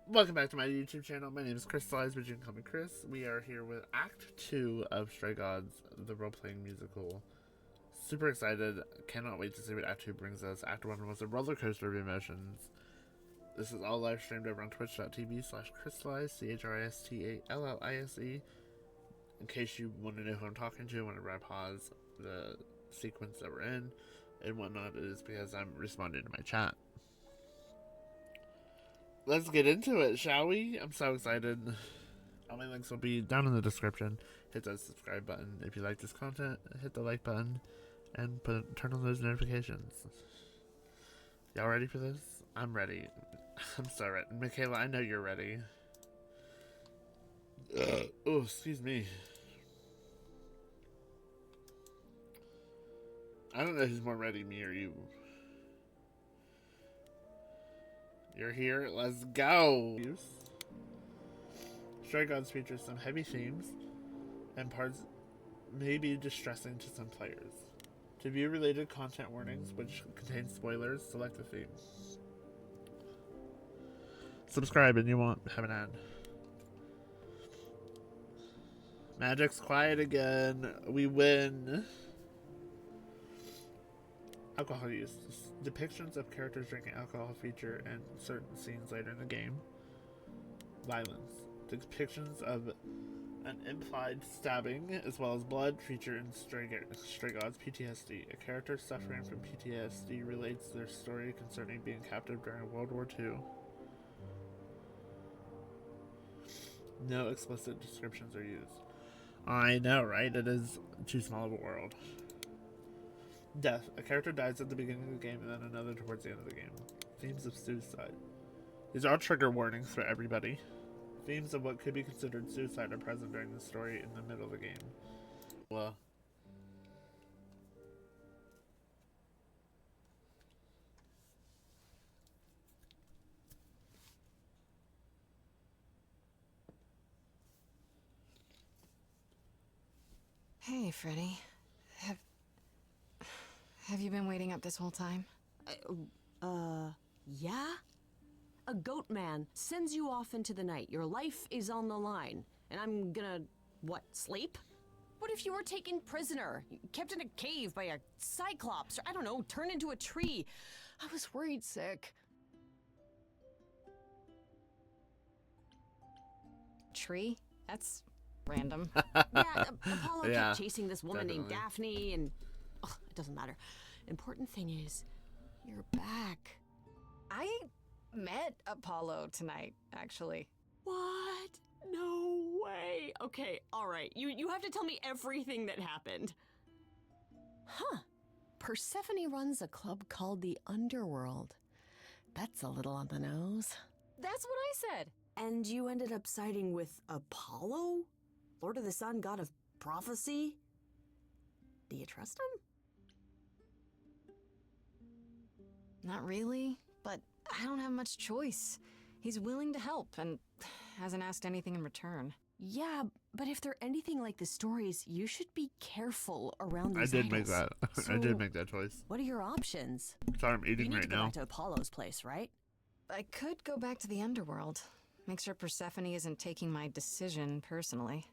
Welcome back to my YouTube channel. My name is Crystallize, but you can call me Chris. We are here with Act 2 of Stray Gods, the role-playing musical. Super excited. Cannot wait to see what Act 2 brings us. Act 1 was a roller coaster of emotions. This is all live streamed over on twitch.tv/Crystallize, CHRISTALLISE. In case you want to know who I'm talking to whenever I pause the sequence that we're in and whatnot, it is because I'm responding to my chat. Let's get into it, shall we? I'm so excited. All my links will be down in the description. Hit that subscribe button if you like this content. Hit the like button and turn on those notifications. Y'all ready for this? I'm ready. I'm so ready. Michaela, I know you're ready. Oh, excuse me. I don't know who's more ready, me or you. You're here. Let's go. Stray Gods features some heavy themes, and parts may be distressing to some players. To view related content warnings, which contain spoilers, select the theme. Subscribe and you won't have an ad. Magic's quiet again. We win. Alcohol use. Depictions of characters drinking alcohol feature in certain scenes later in the game. Violence. Depictions of an implied stabbing as well as blood feature in Stray Gods PTSD. A character suffering from PTSD relates their story concerning being captive during World War II. No explicit descriptions are used. I know, right? It is too small of a world. Death. A character dies at the beginning of the game and then another towards the end of the game. Themes of suicide. These are trigger warnings for everybody. Themes of what could be considered suicide are present during the story in the middle of the game. Well. Hey, Freddy. Have you been waiting up this whole time? Yeah? A goat man sends you off into the night. Your life is on the line. And I'm gonna, what, sleep? What if you were taken prisoner? Kept in a cave by a cyclops? Or, I don't know, turned into a tree? I was worried sick. Tree? That's random. Yeah, Apollo Yeah, kept chasing this woman named definitely. Daphne and... Ugh, it doesn't matter. Important thing is, you're back. I met Apollo tonight, actually. What? No way. Okay, all right. You have to tell me everything that happened. Huh. Persephone runs a club called the Underworld. That's a little on the nose. That's what I said. And you ended up siding with Apollo? Lord of the Sun, god of prophecy? Do you trust him? Not really, but I don't have much choice. He's willing to help and hasn't asked anything in return. Yeah, but if they're anything like the stories, you should be careful around these I did make idols. that. I did make that choice. What are your options? Sorry, I'm You eating need right to go now. back to Apollo's place, right? I could go back to the underworld. Make sure Persephone isn't taking my decision personally.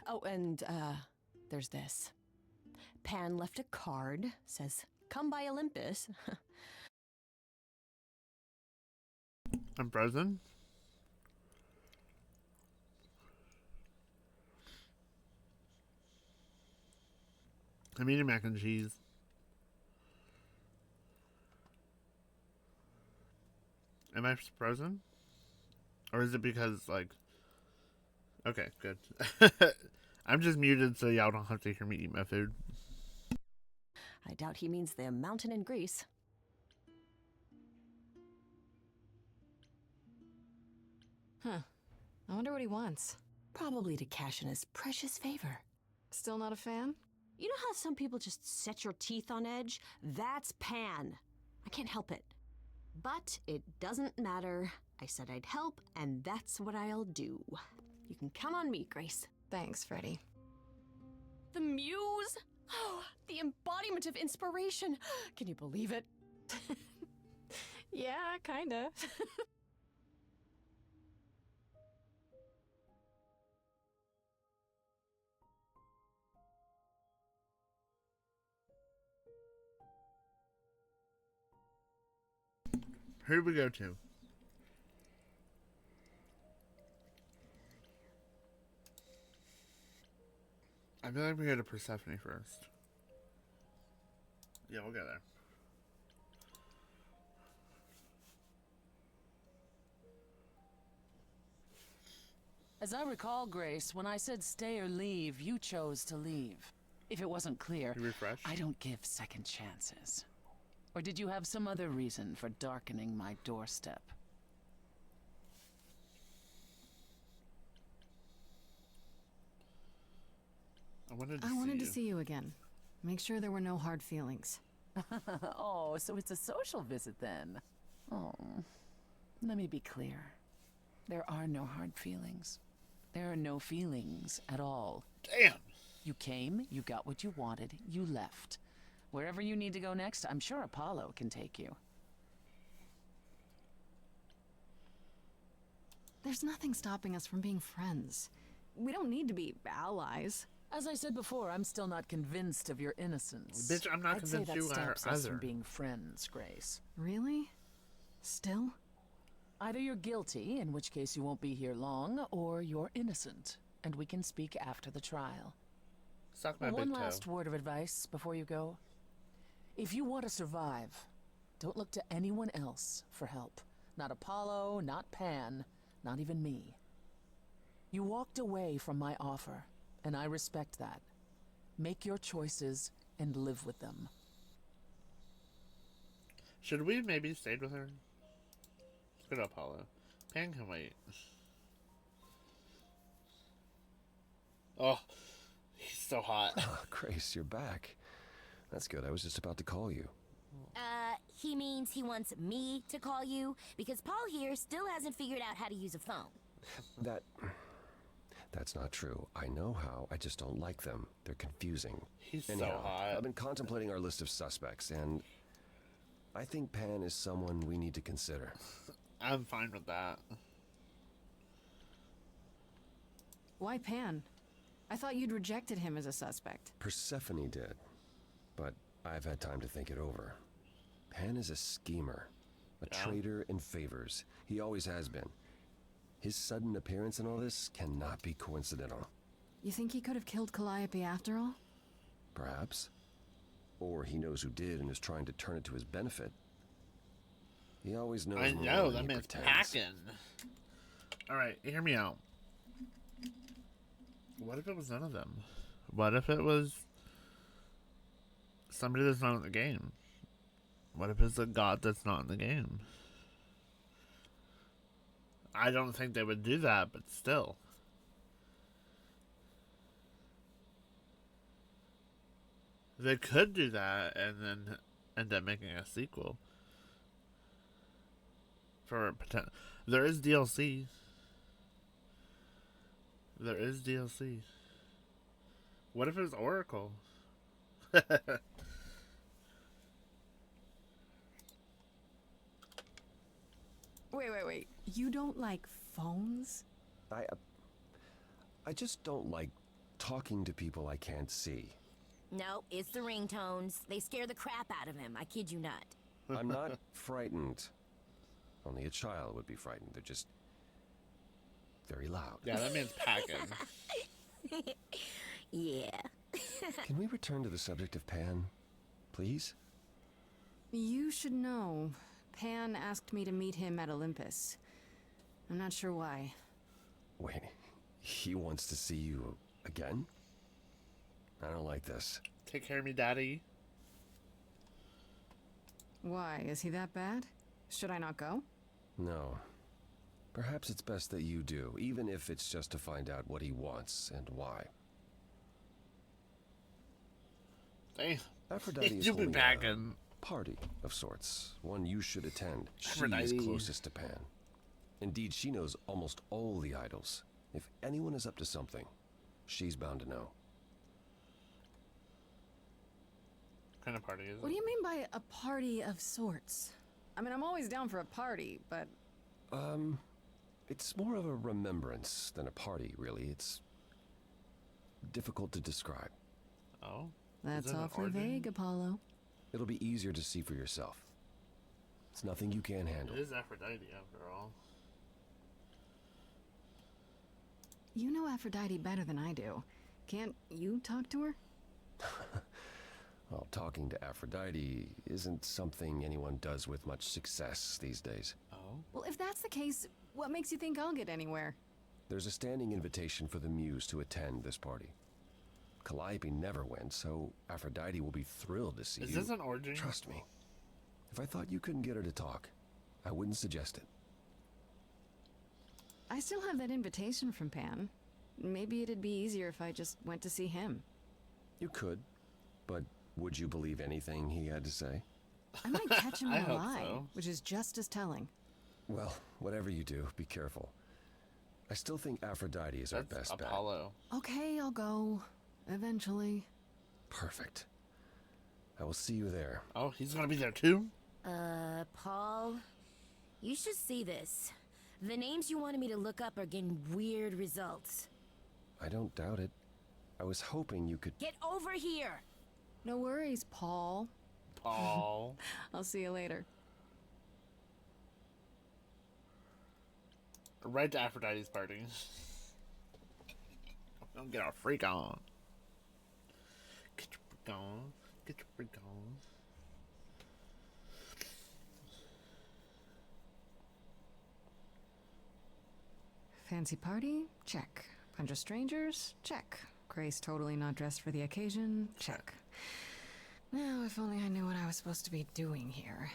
Oh, and, there's this. Pan left a card, says, come by Olympus. I'm frozen. I'm eating mac and cheese. Am I frozen? Or is it because, like... Okay, good. I'm just muted so y'all don't have to hear me eat my food. I doubt he means the mountain in Greece. Huh. I wonder what he wants. Probably to cash in his precious favor. Still not a fan? You know how some people just set your teeth on edge? That's Pan. I can't help it. But it doesn't matter. I said I'd help, and that's what I'll do. You can count on me, Grace. Thanks, Freddy. The muse? Oh, the embodiment of inspiration. Can you believe it? Yeah, Yeah, kinda. Who do we go to? I feel like we go to Persephone first. Yeah, we'll go there. As I recall, Grace, when I said stay or leave, you chose to leave. If it wasn't clear, You refresh? I don't give second chances. Or did you have some other reason for darkening my doorstep? I wanted to see you again. Make sure there were no hard feelings. Oh, so it's a social visit then. Oh, let me be clear. There are no hard feelings. There are no feelings at all. Damn! You came, you got what you wanted, you left. Wherever you need to go next, I'm sure Apollo can take you. There's nothing stopping us from being friends. We don't need to be allies. As I said before, I'm still not convinced of your innocence. Bitch, I'm not I'd say convinced that you are stops us either. from being friends, Grace. Really? Still? Either you're guilty, in which case you won't be here long, or you're innocent, and we can speak after the trial. Suck my One big toe. last word of advice before you go. If you want to survive, don't look to anyone else for help. Not Apollo, not Pan, not even me. You walked away from my offer, and I respect that. Make your choices and live with them. Should we have maybe stayed with her? Let's go to Apollo. Pan can wait. Oh, he's so hot. Oh, Grace, you're back. That's good. I was just about to call you. He means he wants me to call you because Paul here still hasn't figured out how to use a phone. That's not true. I know how. I just don't like them. They're confusing. He's so Anyhow, hot. I've been contemplating our list of suspects, and I think Pan is someone we need to consider. I'm fine with that. Why Pan? I thought you'd rejected him as a suspect. Persephone did, but I've had time to think it over. Pan is a schemer, a traitor in favors. He always has been. His sudden appearance in all this cannot be coincidental. You think he could have killed Calliope after all? Perhaps. Or he knows who did and is trying to turn it to his benefit. He always knows I more know, than that he man's pretends. packing. Alright, hear me out. What if it was none of them? What if it was somebody that's not in the game? What if it's a god that's not in the game? I don't think they would do that, but still. They could do that and then end up making a sequel. For potential. There is DLC. There is DLC. What if it was Oracle? Wait. You don't like phones? I just don't like talking to people I can't see. No, it's the ringtones. They scare the crap out of him. I kid you not. I'm not frightened. Only a child would be frightened. They're just very loud. Yeah, that man's packing. Yeah. Can we return to the subject of Pan, please? You should know. Pan asked me to meet him at Olympus. I'm not sure why. Wait, he wants to see you again? I don't like this. Take care of me, daddy. Why? Is he that bad? Should I not go? No. Perhaps it's best that you do, even if it's just to find out what he wants and why. Damn. Aphrodite is You be holding packing. a party of sorts, one you should attend. She is Aphrodite. closest to Pan. Indeed, she knows almost all the idols. If anyone is up to something, she's bound to know. What kind of party is it? What do you mean by a party of sorts? I mean, I'm always down for a party, but It's more of a remembrance than a party, really. It's difficult to describe. Oh? that's Is that an awfully orgy? vague, Apollo. It'll be easier to see for yourself. It's nothing you can't handle. It is Aphrodite, after all. You know Aphrodite better than I do. Can't you talk to her? Well, talking to Aphrodite isn't something anyone does with much success these days. Oh? Well, if that's the case, what makes you think I'll get anywhere? There's a standing invitation for the Muse to attend this party. Calliope never went, so Aphrodite will be thrilled to see Is you. this an orgy? Trust me. If I thought you couldn't get her to talk, I wouldn't suggest it. I still have that invitation from Pan. Maybe it'd be easier if I just went to see him. You could, but would you believe anything he had to say? I might catch him I in a hope lie, so. which is just as telling. Well, whatever you do, be careful. I still think Aphrodite is our That's best bet. Apollo. Okay, I'll go. Eventually. Perfect. I will see you there. Oh, he's gonna be there too? Paul, you should see this. The names you wanted me to look up are getting weird results. I don't doubt it. I was hoping you could... Get over here! No worries, Paul. Paul. I'll see you later. Right to Aphrodite's party. Don't get our freak on. Get your freak on. Get your freak on. Fancy party? Check. Bunch of strangers? Check. Grace totally not dressed for the occasion? Check. Now, if only I knew what I was supposed to be doing here.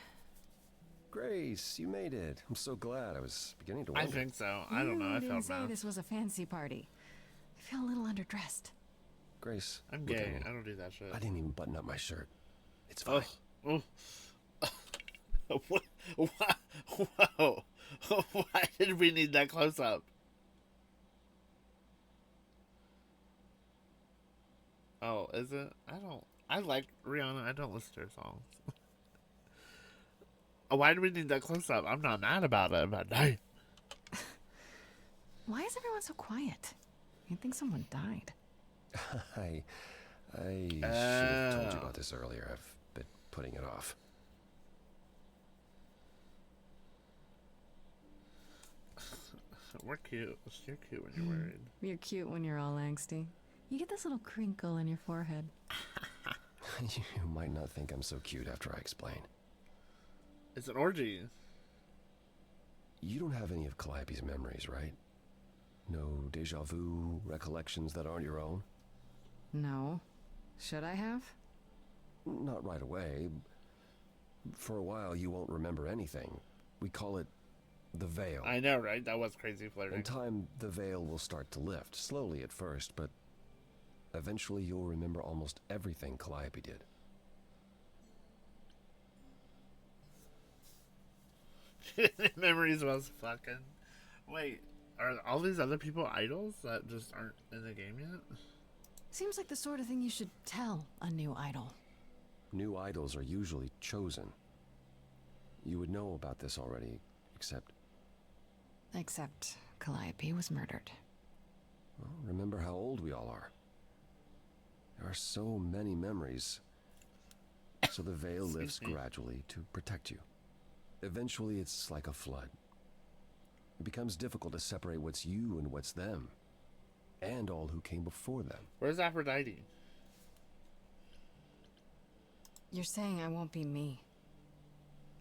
Grace, you made it. I'm so glad. I was beginning to I wonder. think so. I don't know. I You didn't felt say bad. this was a fancy party. I feel a little underdressed. Grace, I'm look at gay. me. I don't do that shit. I didn't even button up my shirt. It's fine. Oh. What? Whoa. Why did we need that close up? Oh, is it? I like Rihanna. I don't listen to her songs. Why do we need that close up? I'm not mad about it, but dang. Why is everyone so quiet? You'd think someone died. I should have told you about this earlier. I've been putting it off. We're cute. You're cute when you're worried. You're cute when you're all angsty. You get this little crinkle in your forehead. You might not think I'm so cute after I explain. It's an orgy. You don't have any of Calliope's memories, right? No deja vu recollections that aren't your own? No. Should I have? Not right away. For a while, you won't remember anything. We call it the veil. I know, right? That was crazy flirting. In time, the veil will start to lift, slowly at first, but eventually you'll remember almost everything Calliope did. Memories was fucking. Wait, are all these other people idols that just aren't in the game yet? Seems like the sort of thing you should tell a new idol. New idols are usually chosen. You would know about this already, except... Except Calliope was murdered. Well, remember how old we all are. There are so many memories. So the veil lifts gradually to protect you. Eventually, it's like a flood. It becomes difficult to separate what's you and what's them, and all who came before them. Where's Aphrodite? You're saying I won't be me.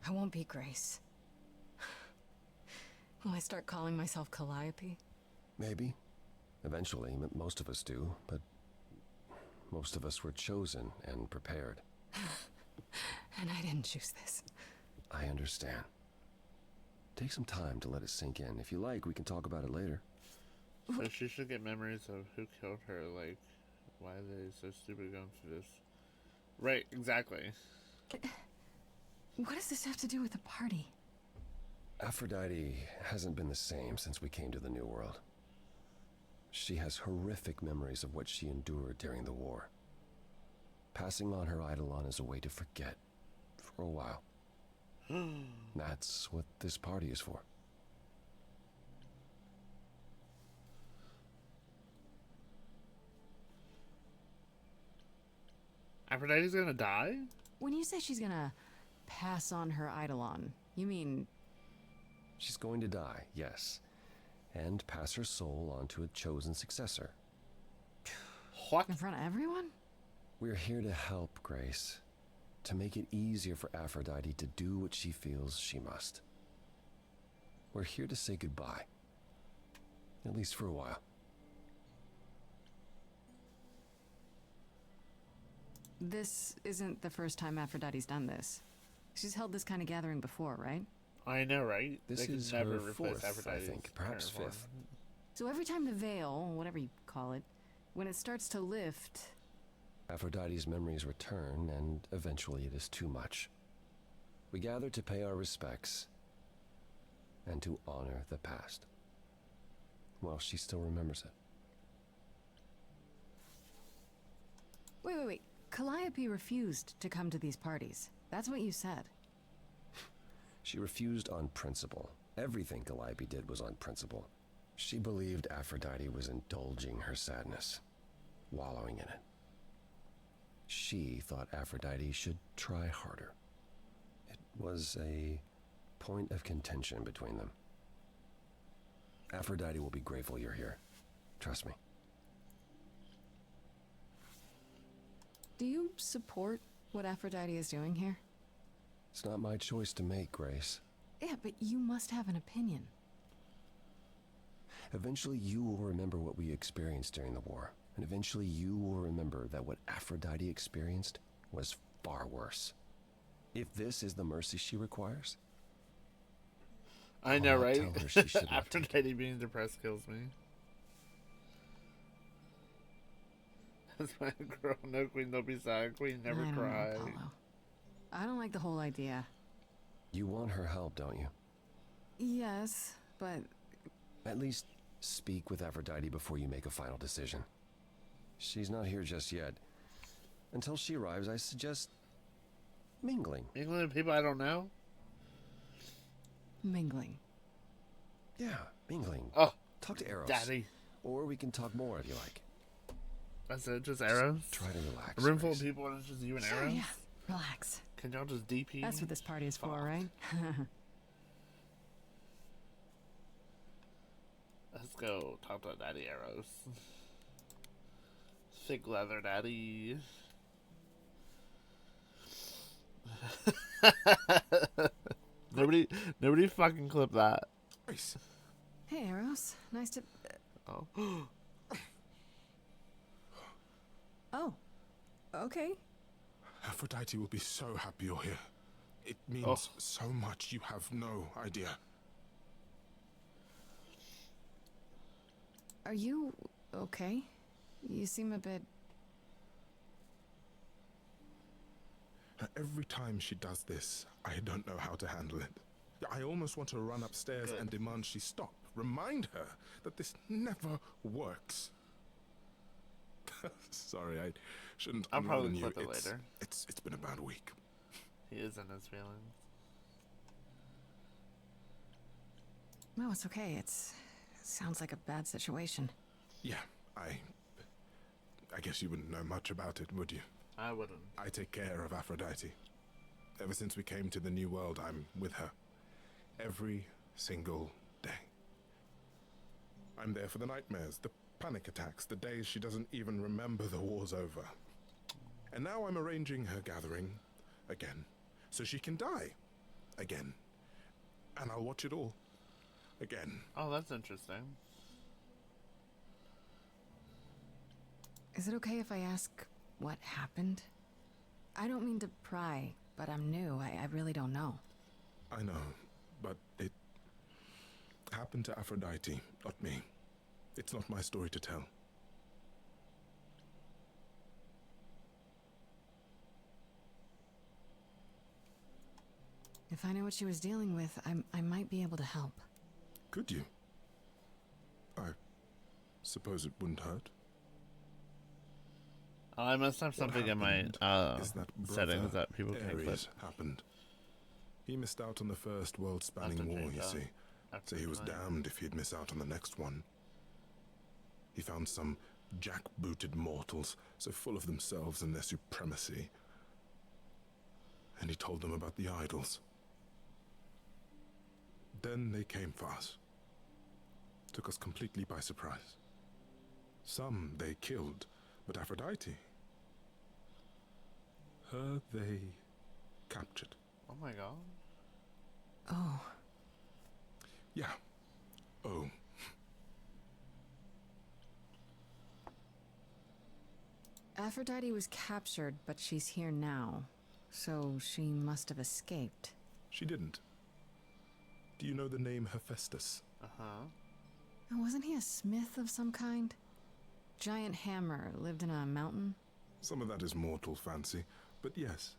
I won't be Grace. Will I start calling myself Calliope? Maybe. Eventually, most of us do, but most of us were chosen and prepared. And I didn't choose this. I understand. Take some time to let it sink in. If you like, we can talk about it later. So she should get memories of who killed her. Like, why are they so stupid going through this? Right, exactly. What does this have to do with the party? Aphrodite hasn't been the same since we came to the New World. She has horrific memories of what she endured during the war. Passing on her eidolon is a way to forget, for a while. That's what this party is for. Aphrodite's gonna die? When you say she's gonna pass on her eidolon, you mean... She's going to die, yes, and pass her soul on to a chosen successor. What? in front of everyone? We're here to help, Grace. To make it easier for Aphrodite to do what she feels she must. We're here to say goodbye. At least for a while. This isn't the first time Aphrodite's done this. She's held this kind of gathering before, right? I know, right? This They could is never her replace fourth, I Aphrodite's think. Perhaps current form. fifth. So every time the veil, whatever you call it, when it starts to lift... Aphrodite's memories return, and eventually it is too much. We gather to pay our respects and to honor the past. Well, she still remembers it. Wait. Calliope refused to come to these parties. That's what you said. She refused on principle. Everything Calliope did was on principle. She believed Aphrodite was indulging her sadness, wallowing in it. She thought Aphrodite should try harder. It was a point of contention between them. Aphrodite will be grateful you're here. Trust me. Do you support what Aphrodite is doing here? It's not my choice to make, Grace. Yeah, but you must have an opinion. Eventually you will remember what we experienced during the war. And eventually you will remember that what Aphrodite experienced was far worse. If this is the mercy she requires, I know, I'll right? tell her she should have taken Aphrodite being depressed kills me. That's my girl. No queen, don't be sad. Queen never I don't cry. know, Apollo. I don't like the whole idea. You want her help, don't you? Yes, but... At least speak with Aphrodite before you make a final decision. She's not here just yet. Until she arrives, I suggest mingling. Mingling with people I don't know? Mingling. Yeah, mingling. Oh, Talk to Eros. daddy. Or we can talk more if you like. That's it, just arrows? Try to relax. A room full Grace. of people and it's just you and Sure, arrows? yeah. Relax. Can y'all just DP? That's what this party is for, Fuck. right? Let's go talk to Daddy Arrows. Thick leather daddy. Nobody fucking clip that. Grace, Hey, Eros. Nice to... Oh. Oh. Okay. Aphrodite will be so happy you're here. It means Oh. so much you have no idea. Are you okay? You seem a bit... Every time she does this, I don't know how to handle it. I almost want to run upstairs and demand she stop. Remind her that this never works. Sorry, I shouldn't I'll probably unlearn you. clip it later. It's been a bad week. He is in his feelings. No, it's okay. It sounds like a bad situation. Yeah, I guess you wouldn't know much about it, would you? I wouldn't. I take care of Aphrodite. Ever since we came to the New World, I'm with her. Every single day. I'm there for the nightmares, the panic attacks, the days she doesn't even remember the war's over. And now I'm arranging her gathering again, so she can die again. And I'll watch it all again. Oh, that's interesting. Is it okay if I ask what happened? I don't mean to pry, but I'm new. I really don't know. I know, but it happened to Aphrodite, not me. It's not my story to tell. If I know what she was dealing with, I might be able to help. Could you? I suppose it wouldn't hurt. I must have something in my happened is that settings brother that people can't clip. Ares happened. He missed out on the first world-spanning After war, Jane you died. see. So he was damned if he'd miss out on the next one. He found some jackbooted mortals, so full of themselves and their supremacy. And he told them about the idols. Then they came for us. Took us completely by surprise. Some they killed, but Aphrodite, her they captured. Oh my god. Oh. Yeah. Oh. Aphrodite was captured, but she's here now. So she must have escaped. She didn't. Do you know the name Hephaestus? Uh-huh. And wasn't he a smith of some kind? Giant hammer, lived in a mountain? Some of that is mortal fancy, but yes.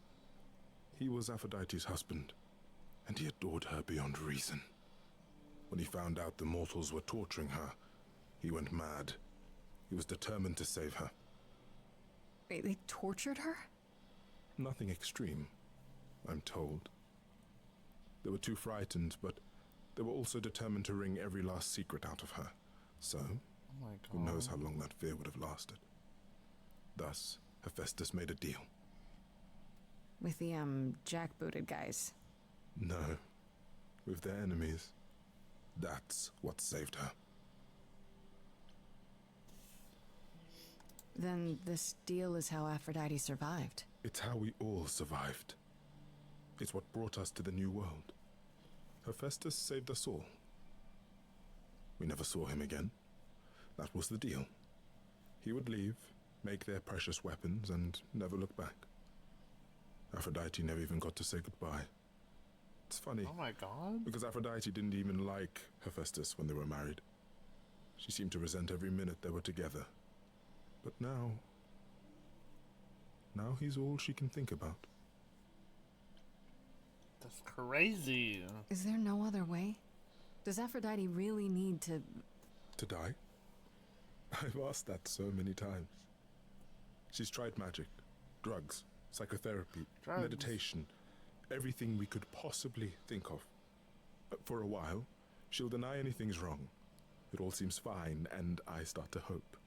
He was Aphrodite's husband, and he adored her beyond reason. When he found out the mortals were torturing her, he went mad. He was determined to save her. Wait, they tortured her? Nothing extreme, I'm told. They were too frightened, but they were also determined to wring every last secret out of her. So, Oh my god. who knows how long that fear would have lasted. Thus, Hephaestus made a deal. With the, jackbooted guys. No, with their enemies. That's what saved her. Then this deal is how Aphrodite survived. It's how we all survived. It's what brought us to the new world. Hephaestus saved us all. We never saw him again. That was the deal. He would leave, make their precious weapons, and never look back. Aphrodite never even got to say goodbye. It's funny, Oh my god. because Aphrodite didn't even like Hephaestus when they were married. She seemed to resent every minute they were together. But now he's all she can think about. That's crazy. Is there no other way? Does Aphrodite really need to... To die? I've asked that so many times. She's tried magic, drugs, psychotherapy, Drugs. meditation, everything we could possibly think of. For a while, she'll deny anything's wrong. It all seems fine, and I start to hope.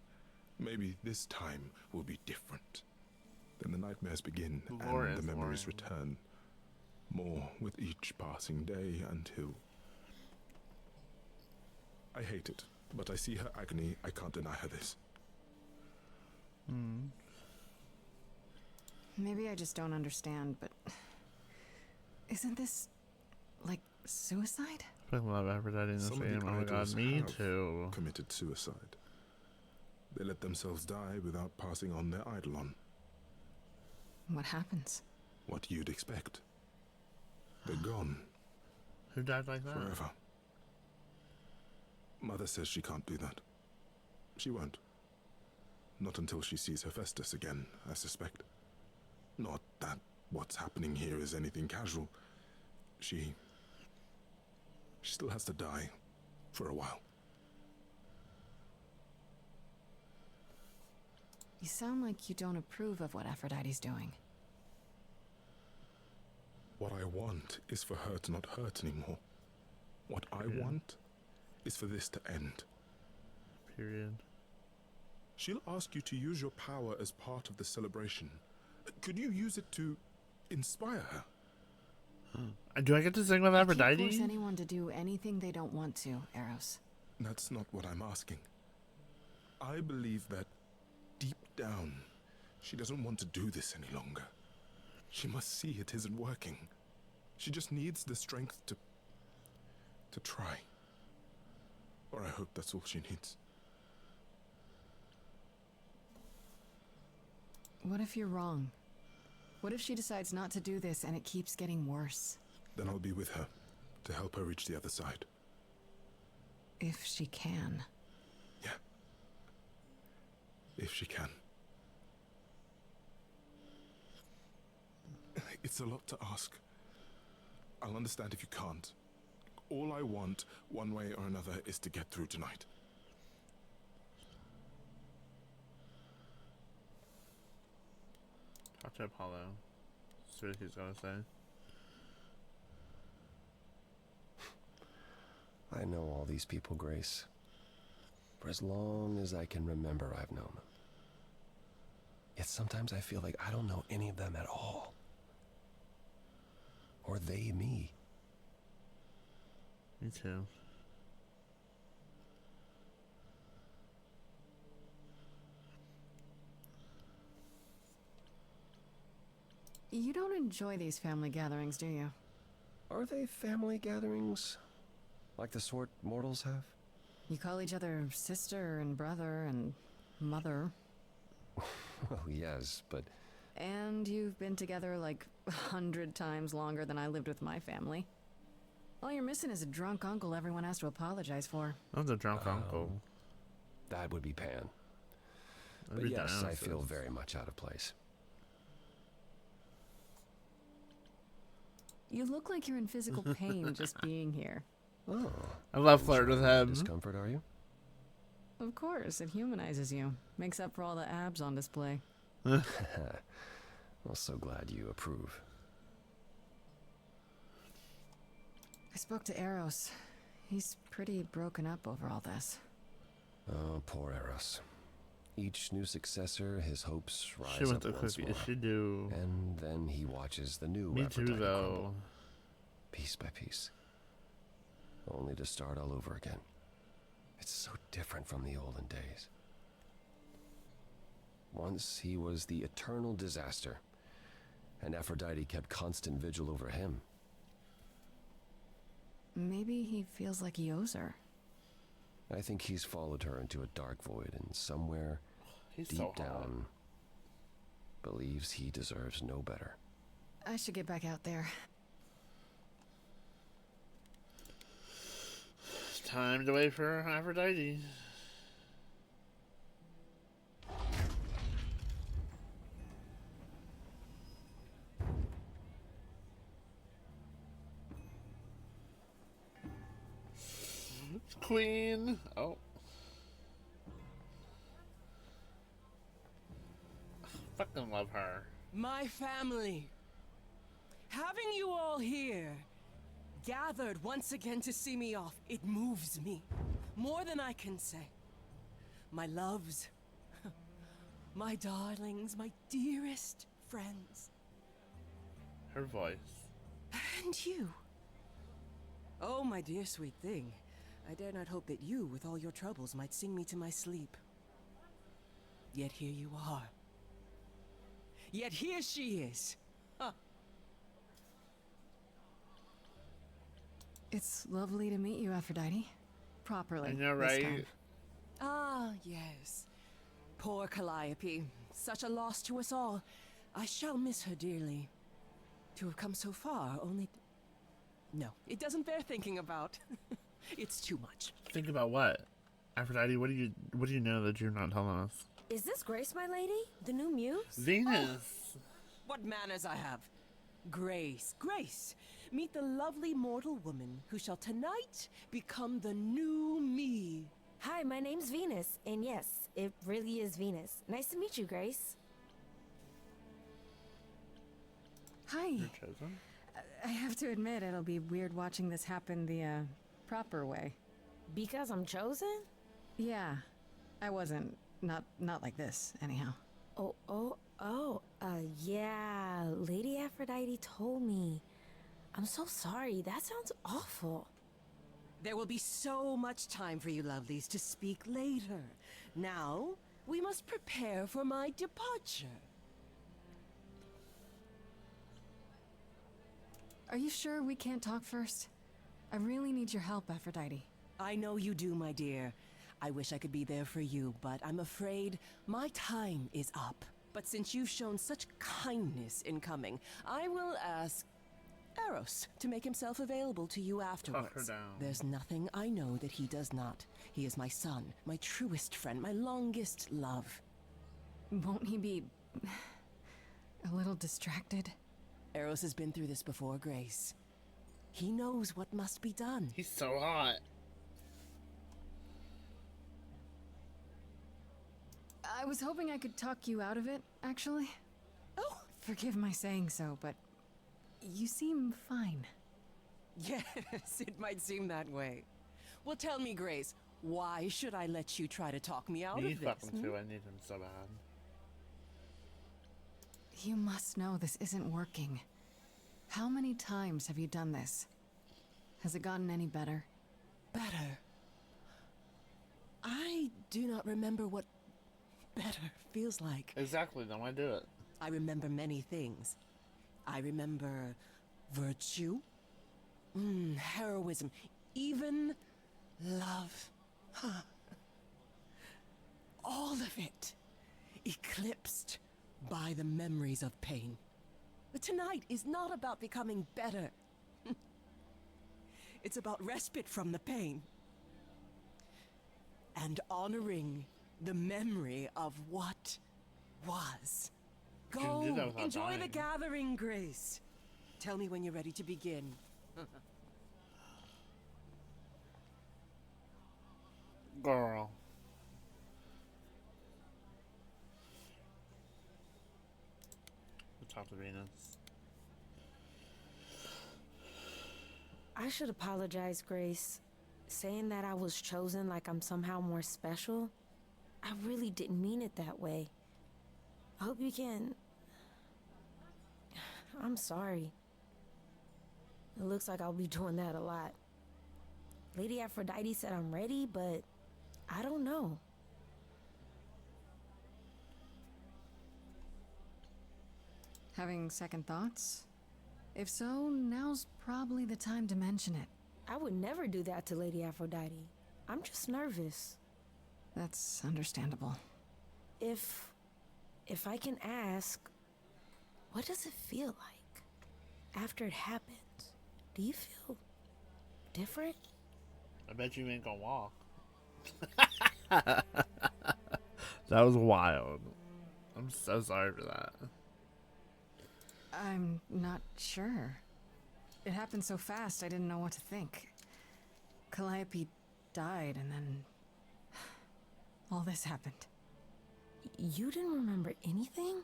Maybe this time will be different. Then the nightmares begin, Lore and the is memories boring. return. More with each passing day until... I hate it, but I see her agony. I can't deny her this. Maybe I just don't understand, but... Isn't this... like, suicide? I love Aphrodite in this Some of game. the Oh my god, idols me have too. committed suicide. They let themselves die without passing on their eidolon. What happens? What you'd expect. They're gone Who died like that? forever. Mother says she can't do that. She won't. Not until she sees Hephaestus again, I suspect. Not that what's happening here is anything casual. She still has to die for a while. You sound like you don't approve of what Aphrodite's doing. What I want is for her to not hurt anymore. What I want is for this to end. Period. She'll ask you to use your power as part of the celebration. Could you use it to inspire her? Do I get to sing with I can't Aphrodite? force anyone to do anything they don't want to, Eros. That's not what I'm asking. I believe that deep down, she doesn't want to do this any longer. She must see it isn't working. She just needs the strength to try. Or I hope that's all she needs. What if you're wrong? What if she decides not to do this and it keeps getting worse? Then I'll be with her to help her reach the other side. If she can. Yeah. If she can. It's a lot to ask. I'll understand if you can't. All I want, one way or another, is to get through tonight. Talk to Apollo. See what he's gonna say. I know all these people, Grace. For as long as I can remember, I've known them. Yet sometimes I feel like I don't know any of them at all. Or they me. Me too. You don't enjoy these family gatherings, do you? Are they family gatherings? Like the sort mortals have? You call each other sister and brother and mother. Well, yes, but... And you've been together like 100 times longer than I lived with my family. All you're missing is a drunk uncle everyone has to apologize for. I'm the drunk uncle. That would be Pan. That'd But be yes, I Dionysus. feel very much out of place. You look like you're in physical pain just being here. Oh. I love flirting with him. Discomfort, are you? Of course, it humanizes you. Makes up for all the abs on display. Well, so glad you approve. I spoke to Eros. He's pretty broken up over all this. Oh, poor Eros. Each new successor, his hopes rise She went up to once cookie. more. She do. And then he watches the new Me too, Aphrodite though. crumble, piece by piece, only to start all over again. It's so different from the olden days. Once he was the eternal disaster, and Aphrodite kept constant vigil over him. Maybe he feels like he owes her. I think he's followed her into a dark void, and somewhere He's deep so hot. down believes he deserves no better. I should get back out there. It's time to wait for Aphrodite. Queen. Oh. Fucking love her. My family. Having you all here, gathered once again to see me off, it moves me. More than I can say. My loves, my darlings, my dearest friends. Her voice. And you. Oh, my dear sweet thing. I dare not hope that you, with all your troubles, might sing me to my sleep. Yet here you are. Yet here she is. Huh. It's lovely to meet you, Aphrodite. Properly. I know, this right? time. Ah, yes. Poor Calliope. Such a loss to us all. I shall miss her dearly. To have come so far, only... No, it doesn't bear thinking about. It's too much. Think about what? Aphrodite, what do you know that you're not telling us? Is this Grace, my lady? The new muse? Venus. What manners I have. Grace, Grace. Meet the lovely mortal woman who shall tonight become the new me. Hi, my name's Venus, and yes, it really is Venus. Nice to meet you, Grace. Hi. You're chosen. I have to admit, it'll be weird watching this happen the proper way. Because I'm chosen? Yeah, I wasn't. Not like this, anyhow. Yeah, Lady Aphrodite told me. I'm so sorry, that sounds awful. There will be so much time for you lovelies to speak later. Now, we must prepare for my departure. Are you sure we can't talk first? I really need your help, Aphrodite. I know you do, my dear. I wish I could be there for you, but I'm afraid my time is up. But since you've shown such kindness in coming, I will ask Eros to make himself available to you afterwards. down. There's nothing I know that he does not. He is my son, my truest friend, my longest love. Won't he be a little distracted? Eros has been through this before, Grace. He knows what must be done. He's so hot. I was hoping I could talk you out of it, actually. Oh, Forgive my saying so, but you seem fine. yes, it might seem that way. Well, tell me, Grace, why should I let you try to talk me out Need of this? fucking too. I need him so bad. You must know this isn't working. How many times have you done this? Has it gotten any better? Better. I do not remember what better feels like. Exactly, then why do it? I remember many things. I remember virtue, heroism, even love. Huh. All of it eclipsed by the memories of pain. But tonight is not about becoming better. It's about respite from the pain. And honoring the memory of what was. You can do that Go, without enjoy the dying. gathering, Grace. Tell me when you're ready to begin. Girl. Talk to Venus. I should apologize, Grace. Saying that I was chosen like I'm somehow more special, I really didn't mean it that way. I hope you can... I'm sorry. It looks like I'll be doing that a lot. Lady Aphrodite said I'm ready, but I don't know. Having second thoughts? If so, now's probably the time to mention it. I would never do that to Lady Aphrodite. I'm just nervous. That's understandable. If I can ask, what does it feel like after it happens? Do you feel different? I bet you ain't gonna walk. That was wild. I'm so sorry for that. I'm not sure. It happened so fast, I didn't know what to think. Calliope died, and then... all this happened. You didn't remember anything?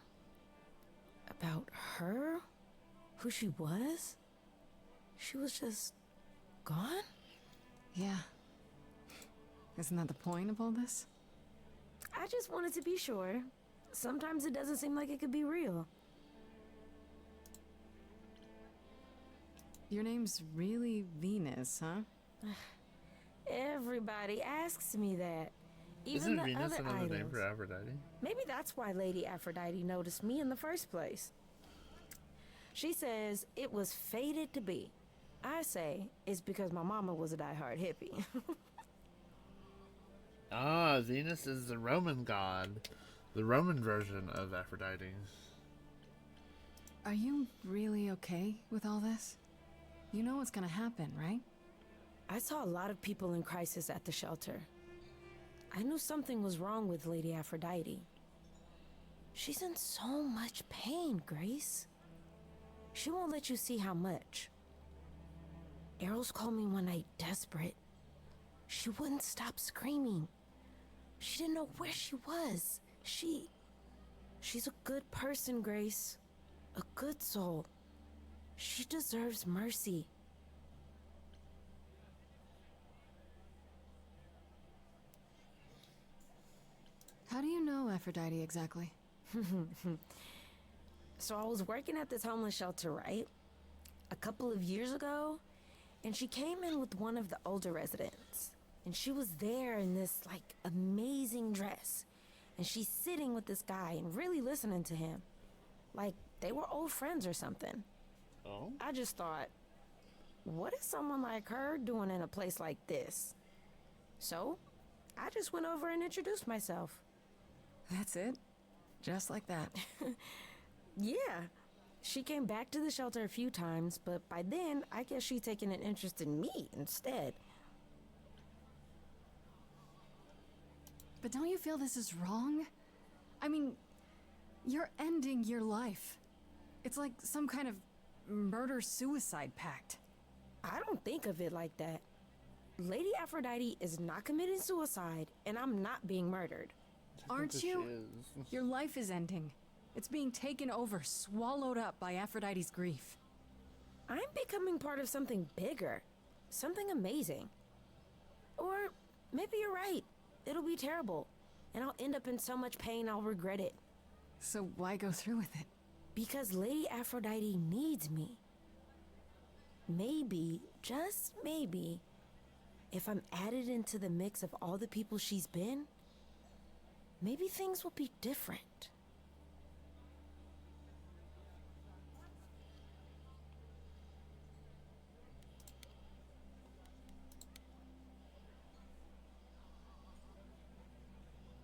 About her? Who she was? She was just... gone? Yeah. Isn't that the point of all this? I just wanted to be sure. Sometimes it doesn't seem like it could be real. Your name's really Venus, huh? Everybody asks me that. Even Isn't the Venus other another name idols. for Aphrodite? Maybe that's why Lady Aphrodite noticed me in the first place. She says it was fated to be. I say it's because my mama was a diehard hippie. Ah, Venus is the Roman god. The Roman version of Aphrodite. Are you really okay with all this? You know what's gonna happen, right? I saw a lot of people in crisis at the shelter. I knew something was wrong with Lady Aphrodite. She's in so much pain, Grace. She won't let you see how much. Eros called me one night desperate. She wouldn't stop screaming. She didn't know where she was. She's a good person, Grace. A good soul. She deserves mercy. How do you know Aphrodite exactly? So I was working at this homeless shelter, right? A couple of years ago, and she came in with one of the older residents. And she was there in this, like, amazing dress. And she's sitting with this guy and really listening to him. Like, they were old friends or something. Oh? I just thought, what is someone like her doing in a place like this? So, I just went over and introduced myself. That's it? Just like that. Yeah. She came back to the shelter a few times, but by then, I guess she'd taken an interest in me instead. But don't you feel this is wrong? I mean, you're ending your life. It's like some kind of murder-suicide pact. I don't think of it like that. Lady Aphrodite is not committing suicide, and I'm not being murdered. Aren't She you? is. Your life is ending. It's being taken over, swallowed up by Aphrodite's grief. I'm becoming part of something bigger. Something amazing. Or maybe you're right. It'll be terrible. And I'll end up in so much pain I'll regret it. So why go through with it? Because Lady Aphrodite needs me. Maybe, just maybe, if I'm added into the mix of all the people she's been, maybe things will be different.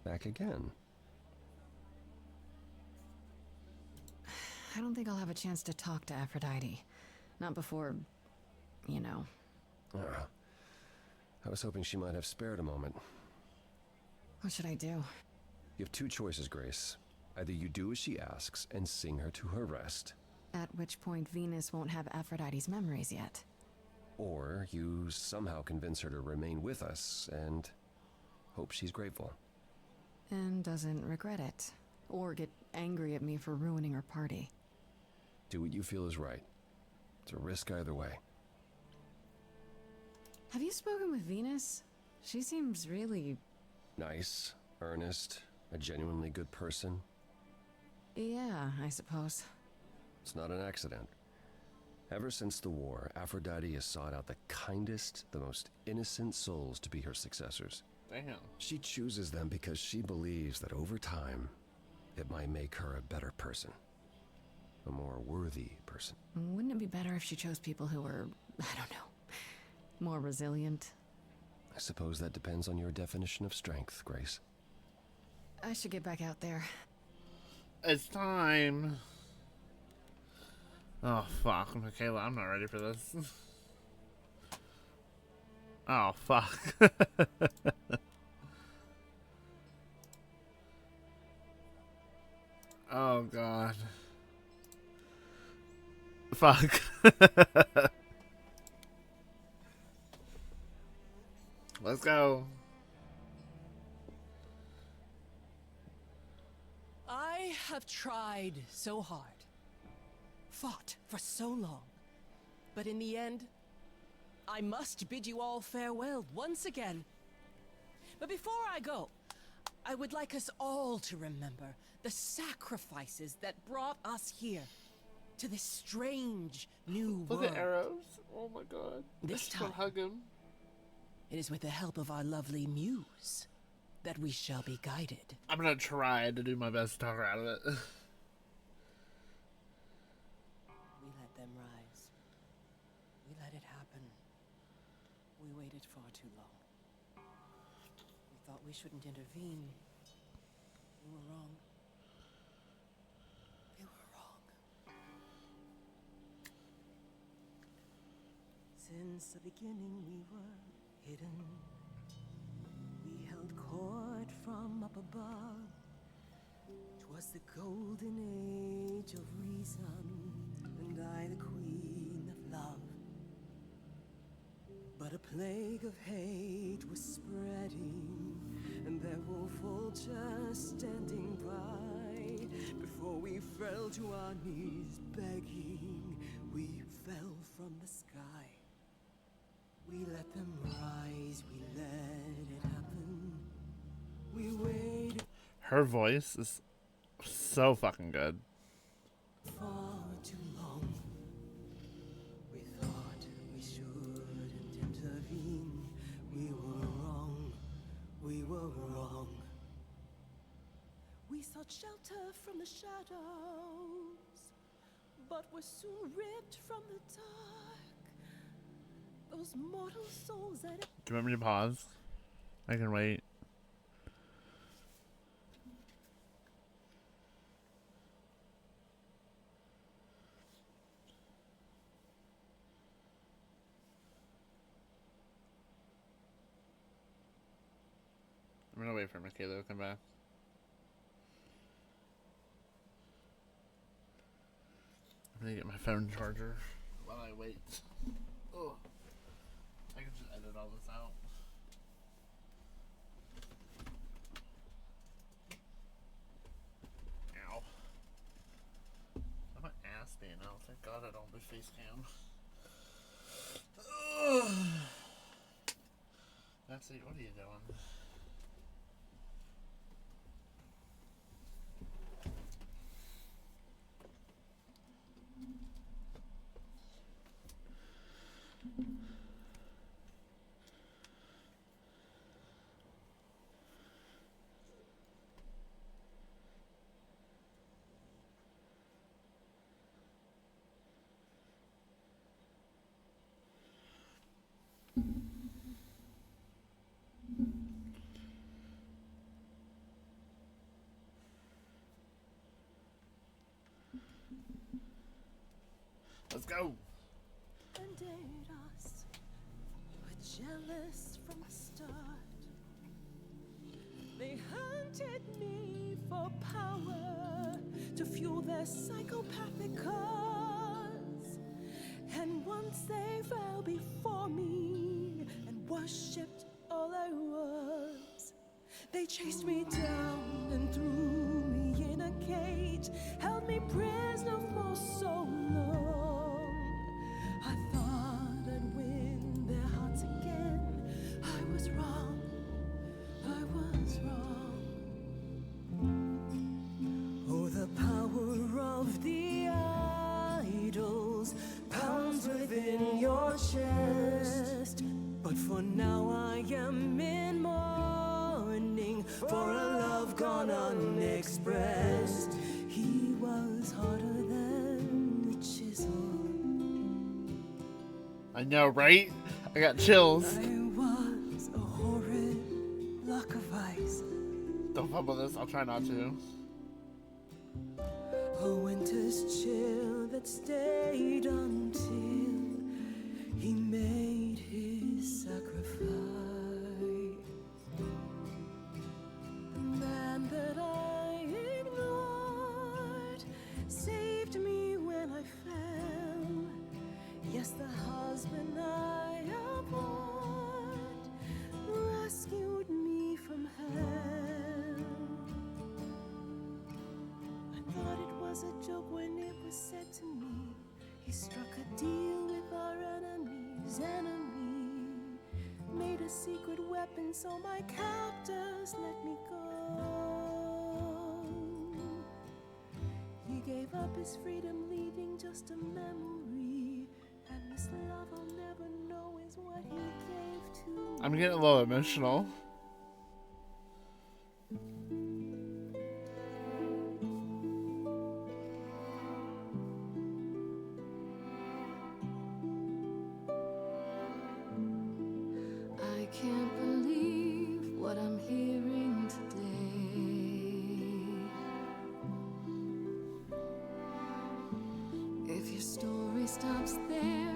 Back again. I don't think I'll have a chance to talk to Aphrodite. Not before, you know. I was hoping she might have spared a moment. What should I do? You have two choices, Grace. Either you do as she asks and sing her to her rest, At which point Venus won't have Aphrodite's memories yet. or you somehow convince her to remain with us and hope she's grateful. And doesn't regret it. Or get angry at me for ruining her party. Do what you feel is right. It's a risk either way. Have you spoken with Venus? She seems really... Nice, earnest, a genuinely good person. Yeah, I suppose. It's not an accident. Ever since the war, Aphrodite has sought out the kindest, the most innocent souls to be her successors. Damn. She chooses them because she believes that over time, it might make her a better person. A more worthy person. Wouldn't it be better if she chose people who were, I don't know, more resilient? I suppose that depends on your definition of strength, Grace. I should get back out there. It's time. Oh, fuck. Michaela, I'm not ready for this. Oh, fuck. Oh, God. Fuck. Let's go. I have tried so hard, fought for so long, but in the end, I must bid you all farewell once again. But before I go, I would like us all to remember the sacrifices that brought us here, to this strange new Look world. at arrows. Oh my god. This I should time. hug him. It is with the help of our lovely muse that we shall be guided. I'm gonna try to do my best to talk her out of it. We let them rise. We let it happen. We waited far too long. We thought we shouldn't intervene. We were wrong. We were wrong. Since the beginning we were hidden. We held court from up above. 'Twas the golden age of reason, and I the queen of love. But a plague of hate was spreading, and there were vultures standing by. Before we fell to our knees begging, we fell from the sky. We let them rise, we let it happen. We waited Her voice is so fucking good. far too long. We thought we shouldn't intervene. We were wrong. We were wrong. We sought shelter from the shadows, but were soon ripped from the dark. Those mortal souls that... Do you want me to pause? I can wait. I'm gonna wait for Michaela to come back. I'm gonna get my phone charger while I wait. Oh, I can just edit all this out. Ow. My ass being out. Thank God I don't do face cam. Ugh. That Fancy, what are you doing? Let's go. Us were jealous from the start. They hunted me for power to fuel their psychopathic cause. And once they fell before me and worshipped all I was, they chased me down and threw me in a cage, held me prisoner for so long. I thought I'd win their hearts again. I was wrong. I was wrong. Oh, the power of the idols pounds within your chest. But for now I am in mourning for a love gone unexpressed. He was harder than the chisel. I know, right? I got chills. I was a horrid block of ice. Don't fumble this. I'll try not to. A winter's chill that stayed until he made his sacrifice. The man that I ignored saved me when I fell. Yes, the husband I abhorred rescued me from hell. I thought it was a joke when it was said to me. He struck a deal with our enemy's enemy, made a secret weapon so my captors let me go. He gave up his freedom, leaving just a memory. And this love I'll never know is what he gave to me. I'm getting a little emotional. I can't believe what I'm hearing today. If your story stops there,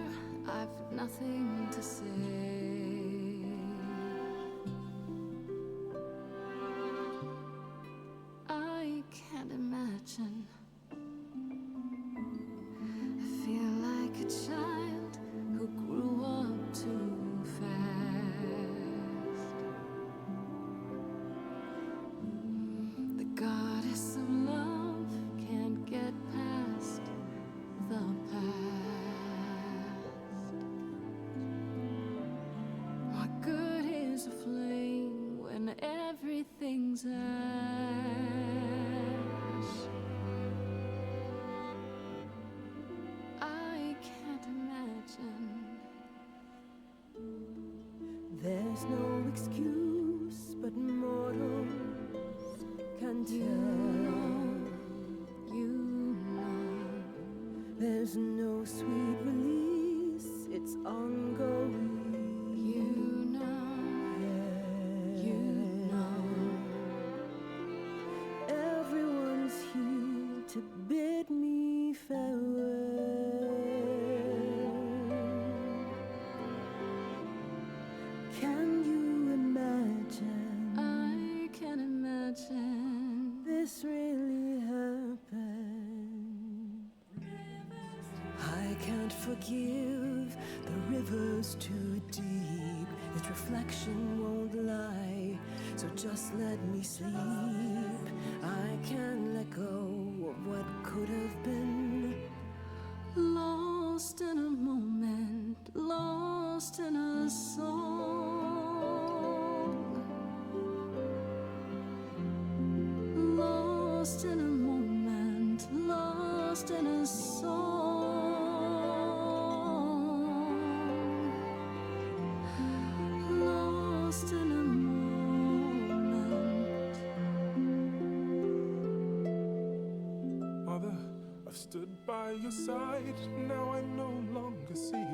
I've nothing to say. I can't imagine. I feel like a child who grew up too fast. The goddess of love can't get past the past. What good is a flame when everything's ash? I can't imagine. There's no excuse but mortals can tell. You know, There's no sweet release, it's ongoing. you know, Everyone's here to bid me farewell. Can you imagine I can imagine. this really happened? I can't forgive, the river's too deep. Its reflection won't lie, so just let me sleep. I can't let go of what could have been. Lost in a moment, lost in a song. lost in a moment. Mother, I've stood by your side, now I no longer see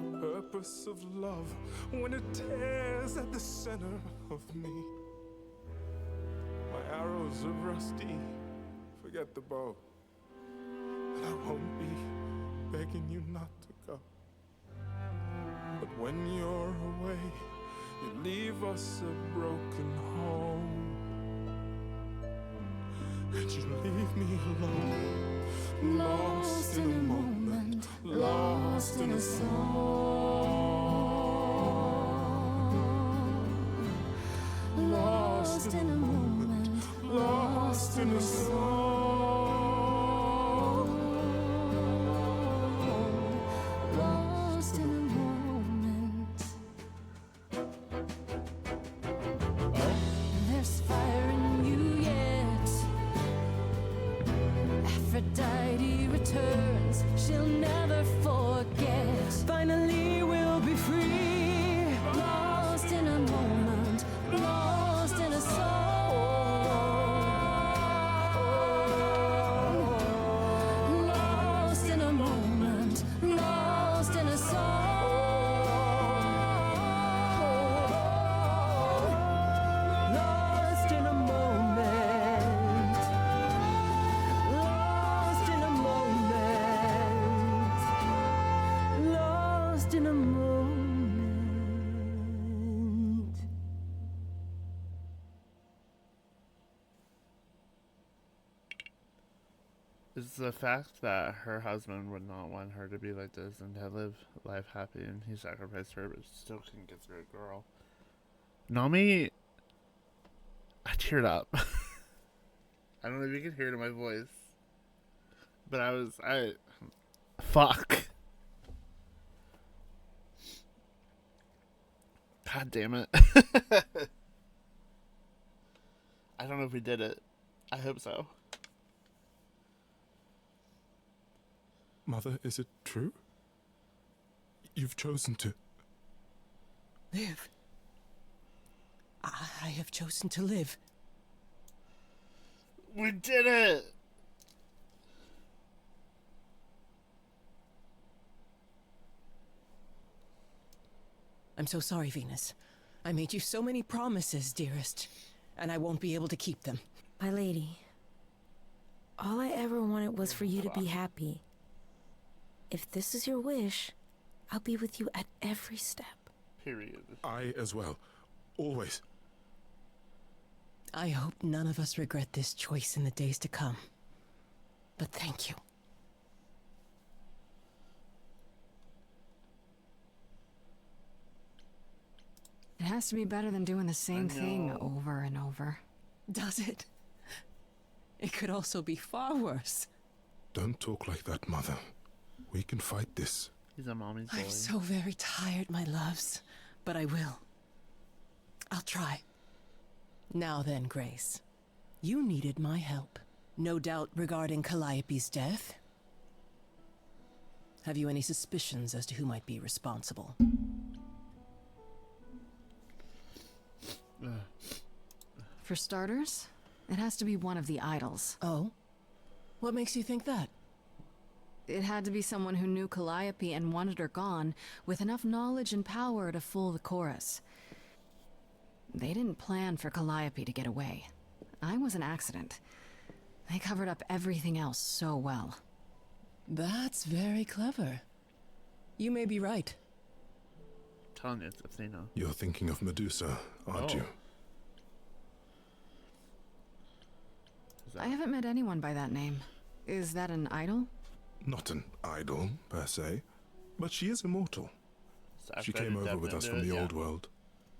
the purpose of love when it tears at the center of me. My arrows are rusty, forget the bow, and I won't be begging you not to go. But when you're away, you leave us a broken home. And you leave me alone, lost in a moment, lost in a song. Lost in a moment, lost in a song. Lost in a moment. There's fire in you yet. Aphrodite returns, she'll never forget. Finally we'll be free. Lost in a moment, lost in a song. Lost in a moment, lost in a song. Lost in a moment. Lost in a moment. Lost in a moment. It's the fact that her husband would not want her to be like this and to live life happy, and he sacrificed her, but still couldn't get through a girl. Nami, I teared up. I don't know if you can hear it in my voice, but fuck. God damn it. I don't know if we did it. I hope so. Mother, is it true? You've chosen to. Live. I have chosen to live. We did it! I'm so sorry, Venus. I made you so many promises, dearest, and I won't be able to keep them. My lady, all I ever wanted was for you to be happy. If this is your wish, I'll be with you at every step. Period. I as well. Always. I hope none of us regret this choice in the days to come. But thank you. It has to be better than doing the same thing over and over. Does it? It could also be far worse. Don't talk like that, Mother. We can fight this. He's a mommy's boy. I'm so very tired, my loves, but I will. I'll try. Now then, Grace. You needed my help. No doubt regarding Calliope's death. Have you any suspicions as to who might be responsible? For starters, it has to be one of the idols. Oh? What makes you think that? It had to be someone who knew Calliope and wanted her gone, with enough knowledge and power to fool the chorus. They didn't plan for Calliope to get away. I was an accident. They covered up everything else so well. That's very clever. You may be right. Telling you, it's Athena. You're thinking of Medusa, aren't you? I haven't met anyone by that name. Is that an idol? Not an idol, per se, but she is immortal. She came over with us from the old world.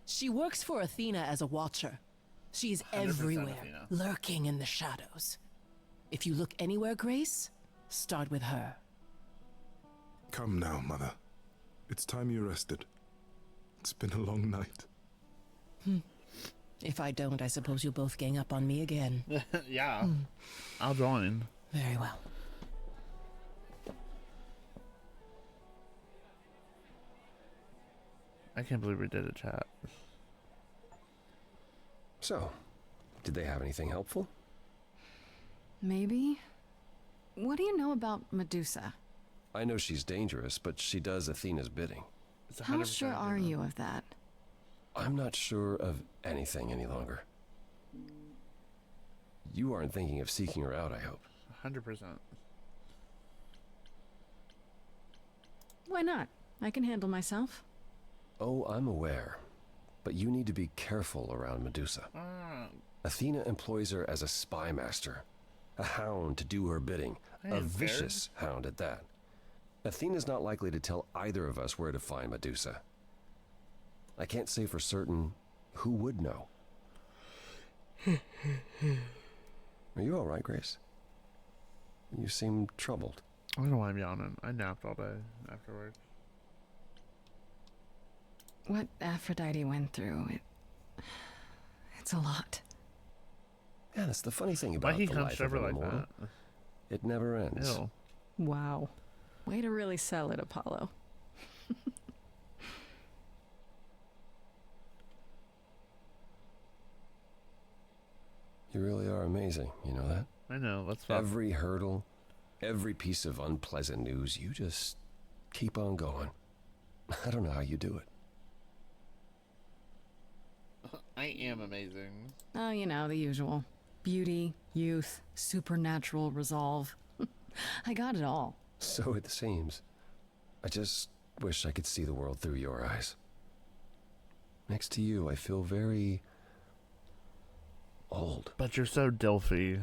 She works for Athena as a watcher. She's 100% everywhere, Athena. lurking in the shadows. If you look anywhere, Grace, start with her. Come now, Mother. It's time you rested. It's been a long night. If I don't, I suppose you'll both gang up on me again. Yeah. I'll join. Very well. I can't believe we did a chat. So, did they have anything helpful? Maybe? What do you know about Medusa? I know she's dangerous, but she does Athena's bidding. It's How 100% sure are human. you of that? I'm not sure of anything any longer. You aren't thinking of seeking her out, I hope. 100%. Why not? I can handle myself. Oh, I'm aware. But you need to be careful around Medusa. Ah, Athena employs her as a spy master. A hound to do her bidding. I A am vicious hound at that. Athena's not likely to tell either of us where to find Medusa. I can't say for certain who would know. Are you all right, Grace? You seem troubled. I don't know why I'm yawning. I napped all day afterwards. What Aphrodite went through, it's a lot. Yeah, that's the funny thing Why about he the hunched life of over an like immortal. that? It never ends. Ew. Wow. Way to really sell it, Apollo. You really are amazing, you know that? I know. Let's fuck. Every hurdle, every piece of unpleasant news, you just keep on going. I don't know how you do it. I am amazing. Oh, you know, the usual. Beauty, youth, supernatural resolve. I got it all. So it seems. I just wish I could see the world through your eyes. Next to you, I feel very old. But you're so Dilfy.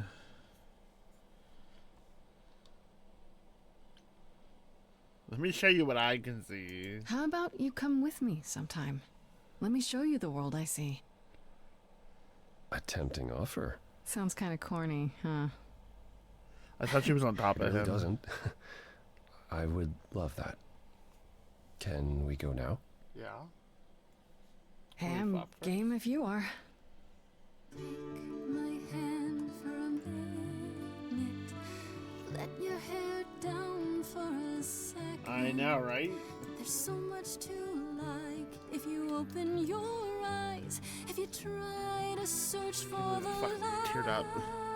Let me show you what I can see. How about you come with me sometime? Let me show you the world I see. A tempting offer. Sounds kind of corny, huh? I thought she was on top It of really him. doesn't. I would love that. Can we go now? Yeah. Hey, Can we I'm flop first? game if you are. My hand for a minute. Let your hair down for a second. I know, right? There's so much to like if you open your eyes. If you try to search for the Fucking teared up.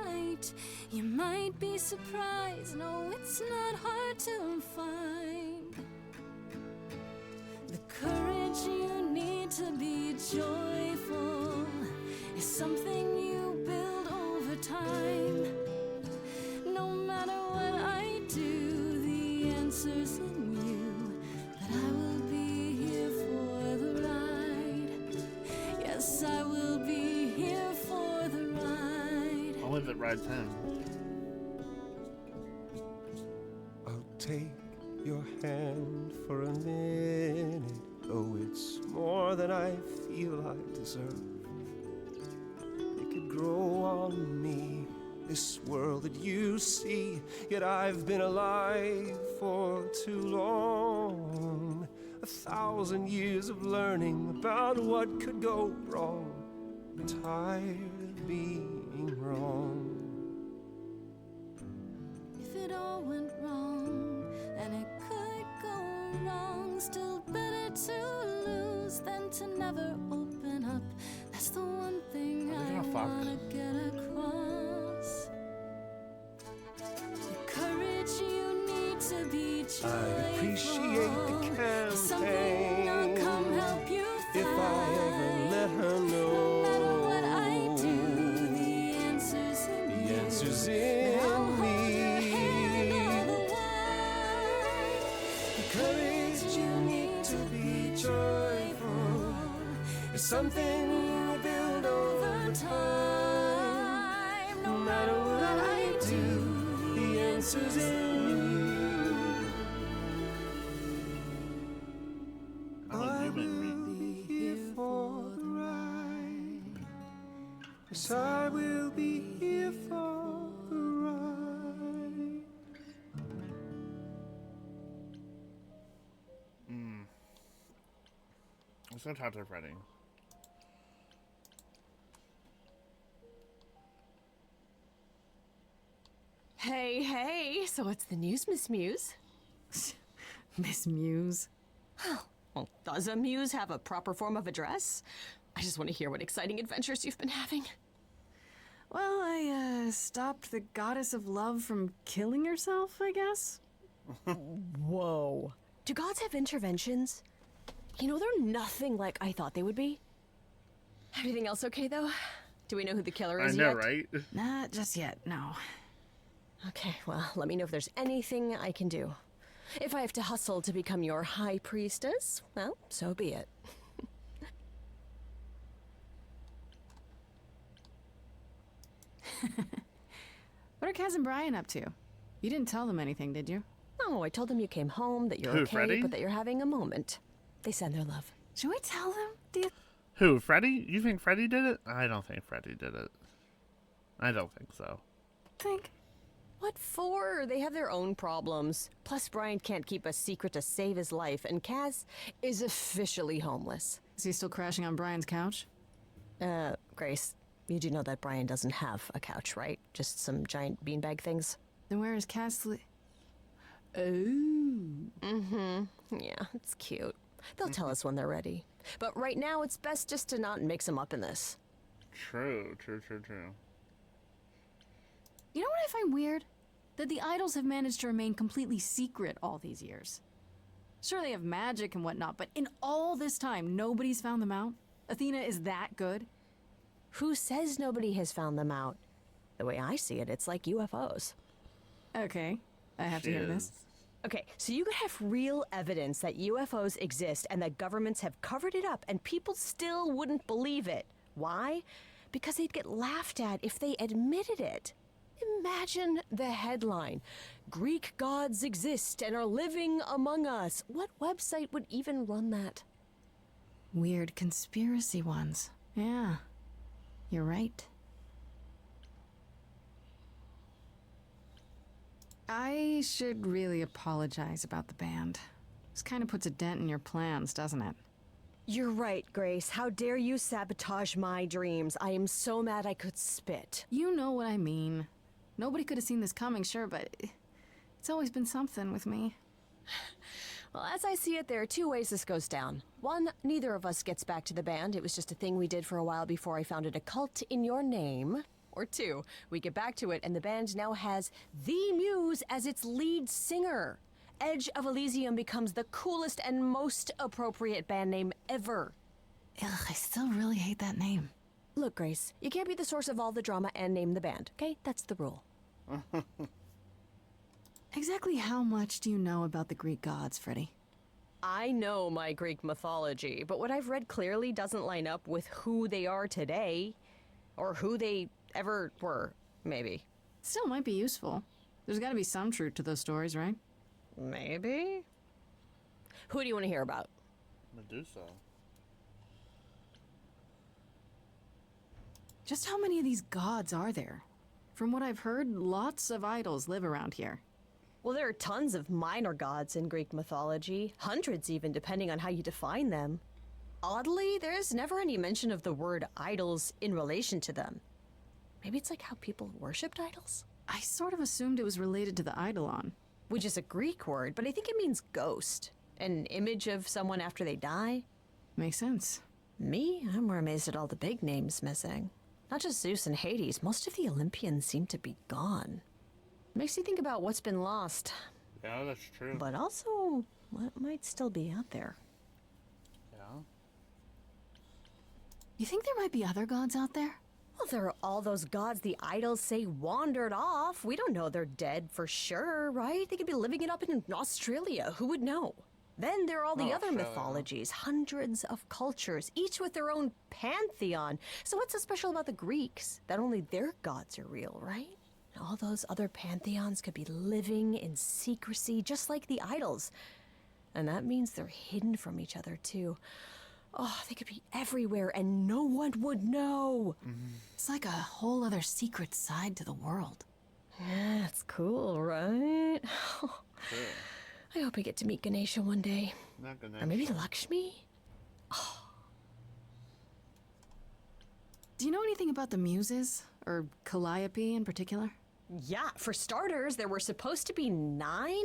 light, you might be surprised. No, it's not hard to find. The courage you need to be joyful is something you build over time. No matter what I do, the answer's in you. That I will be here for the ride. Yes, I will be here for the ride. Only if it rides him. I'll take your hand for a minute, though it's more than I feel I deserve. It could grow on me, this world that you see, yet I've been alive for too long. 1,000 years of learning about what could go wrong. I'm tired of being wrong. If it all went wrong, and it could go wrong, still better to lose than to never open up. That's the one thing Are they I gonna fuck? wanna get across. The courage you need to be joyful. I appreciate the is something I'll come campaign. help you If I ever let her know, no matter what I do, the answer's in the you. answer's I'll in hold your hand all me. the while. The courage you need to be joyful is something you build over time. No matter what I do, the answer's in you. I'm a human. Be here for the ride. Yes, I will be here for the ride. Let's go talk to Freddy. Hey, hey, so what's the news, Miss Muse? Miss Muse. Well, does a muse have a proper form of address? I just want to hear what exciting adventures you've been having. Well, I stopped the goddess of love from killing herself, I guess. Whoa. Do gods have interventions? You know, they're nothing like I thought they would be. Everything else okay, though? Do we know who the killer I is know, yet? right? Not just yet, no. Okay, well, let me know if there's anything I can do. If I have to hustle to become your high priestess, well, so be it. What are Kaz and Brian up to? You didn't tell them anything, did you? No, I told them you came home, that you're Who, okay, Freddy? but that you're having a moment. They send their love. Should we tell them? Do you Who, Freddy? You think Freddy did it? I don't think Freddy did it. I don't think so. think? What for? They have their own problems. Plus, Brian can't keep a secret to save his life, and Kaz is officially homeless. Is he still crashing on Brian's couch? Grace, you do know that Brian doesn't have a couch, right? Just some giant beanbag things? Then where is Kaz Oh. Mm-hmm. Yeah, it's cute. They'll tell us when they're ready. But right now, it's best just to not mix them up in this. True. You know what I find weird? That the idols have managed to remain completely secret all these years. Sure, they have magic and whatnot, but in all this time, nobody's found them out? Athena is that good? Who says nobody has found them out? The way I see it, it's like UFOs. Okay, I have to hear this. Okay, so you could have real evidence that UFOs exist and that governments have covered it up and people still wouldn't believe it. Why? Because they'd get laughed at if they admitted it. Imagine the headline. Greek gods exist and are living among us. What website would even run that? Weird conspiracy ones. Yeah, you're right. I should really apologize about the band. This kind of puts a dent in your plans, doesn't it? You're right, Grace. How dare you sabotage my dreams? I am so mad I could spit. You know what I mean. Nobody could have seen this coming, sure, but it's always been something with me. Well, as I see it, there are two ways this goes down. One, neither of us gets back to the band. It was just a thing we did for a while before I founded a cult in your name. Or two, we get back to it and the band now has the Muse as its lead singer. Edge of Elysium becomes the coolest and most appropriate band name ever. Ugh, I still really hate that name. Look, Grace, you can't be the source of all the drama and name the band, okay? That's the rule. Exactly how much do you know about the Greek gods, Freddy? I know my Greek mythology, but what I've read clearly doesn't line up with who they are today. Or who they ever were, maybe. Still might be useful. There's gotta be some truth to those stories, right? Maybe? Who do you want to hear about? Medusa. Just how many of these gods are there? From what I've heard, lots of idols live around here. Well, there are tons of minor gods in Greek mythology, hundreds even, depending on how you define them. Oddly, there's never any mention of the word idols in relation to them. Maybe it's like how people worshipped idols? I sort of assumed it was related to the eidolon. Which is a Greek word, but I think it means ghost. An image of someone after they die. Makes sense. Me? I'm more amazed at all the big names missing. Not just Zeus and Hades, most of the Olympians seem to be gone. Makes you think about what's been lost, Yeah, that's true. but also what might still be out there. Yeah. You think there might be other gods out there? Well, there are all those gods the idols say wandered off. We don't know they're dead for sure, right? They could be living it up in Australia. Who would know? Then there are all the other Australia. mythologies, hundreds of cultures, each with their own pantheon. So what's so special about the Greeks? That only their gods are real, right? All those other pantheons could be living in secrecy, just like the idols. And that means they're hidden from each other, too. Oh, they could be everywhere and no one would know. It's like a whole other secret side to the world. Yeah, that's cool, right? True. I hope I get to meet Ganesha one day. Not gonna. Or maybe Lakshmi? Do you know anything about the Muses? Or Calliope in particular? Yeah, for starters, there were supposed to be 9,